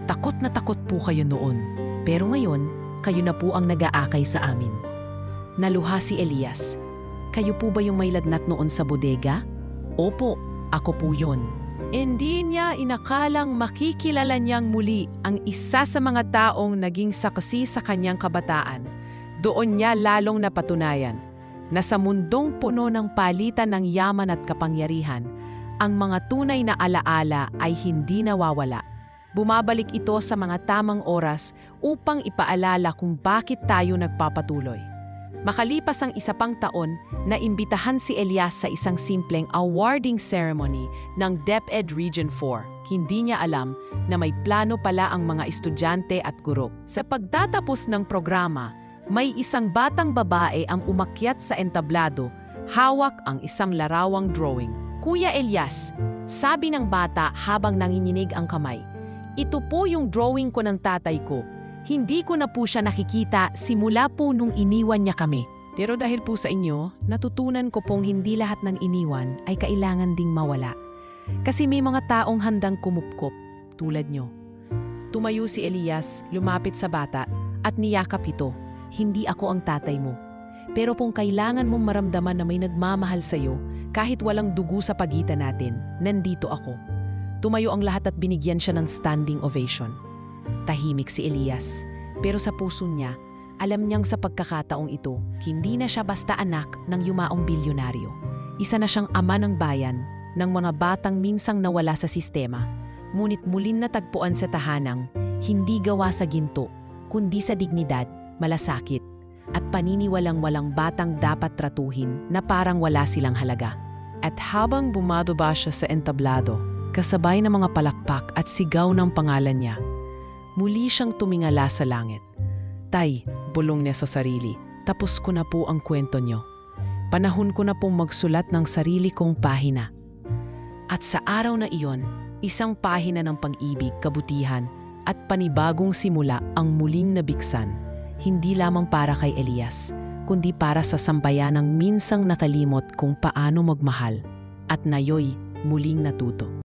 Takot na takot po kayo noon, pero ngayon, kayo na po ang nag-aakay sa amin. Naluha si Elias. Kayo po ba yung may lagnat noon sa bodega? Opo, ako po yon. Hindi niya inakalang makikilala niyang muli ang isa sa mga taong naging saksi sa kanyang kabataan. Doon niya lalong napatunayan na sa mundong puno ng palitan ng yaman at kapangyarihan, ang mga tunay na alaala ay hindi nawawala. Bumabalik ito sa mga tamang oras upang ipaalala kung bakit tayo nagpapatuloy. Makalipas ang isa pang taon, naimbitahan si Elias sa isang simpleng awarding ceremony ng DepEd Region 4. Hindi niya alam na may plano pala ang mga estudyante at guro. Sa pagtatapos ng programa, may isang batang babae ang umakyat sa entablado, hawak ang isang larawang drawing. Kuya Elias, sabi ng bata habang nanginginig ang kamay, ito po yung drawing ko ng tatay ko. Hindi ko na po siya nakikita simula po nung iniwan niya kami. Pero dahil po sa inyo, natutunan ko pong hindi lahat ng iniwan ay kailangan ding mawala. Kasi may mga taong handang kumupkop, tulad nyo. Tumayo si Elias, lumapit sa bata, at niyakap ito. Hindi ako ang tatay mo. Pero kung kailangan mong maramdaman na may nagmamahal sa'yo, kahit walang dugo sa pagitan natin, nandito ako. Tumayo ang lahat at binigyan siya ng standing ovation. Tahimik si Elias, pero sa puso niya, alam niyang sa pagkakataong ito, hindi na siya basta anak ng yumaong bilyonaryo. Isa na siyang ama ng bayan, ng mga batang minsang nawala sa sistema, ngunit muling natagpuan sa tahanang, hindi gawa sa ginto, kundi sa dignidad, malasakit, at paniniwalang-walang batang dapat tratuhin na parang wala silang halaga. At habang bumababa siya sa entablado, kasabay ng mga palakpak at sigaw ng pangalan niya. Muli siyang tumingala sa langit. "Tay," bulong niya sa sarili, "tapos ko na po ang kwento niyo. Panahon ko na pong magsulat ng sarili kong pahina." At sa araw na iyon, isang pahina ng pag-ibig, kabutihan, at panibagong simula ang muling nabiksan, hindi lamang para kay Elias, kundi para sa sambayanang minsang nakalimot kung paano magmahal at nayo'y muling natuto.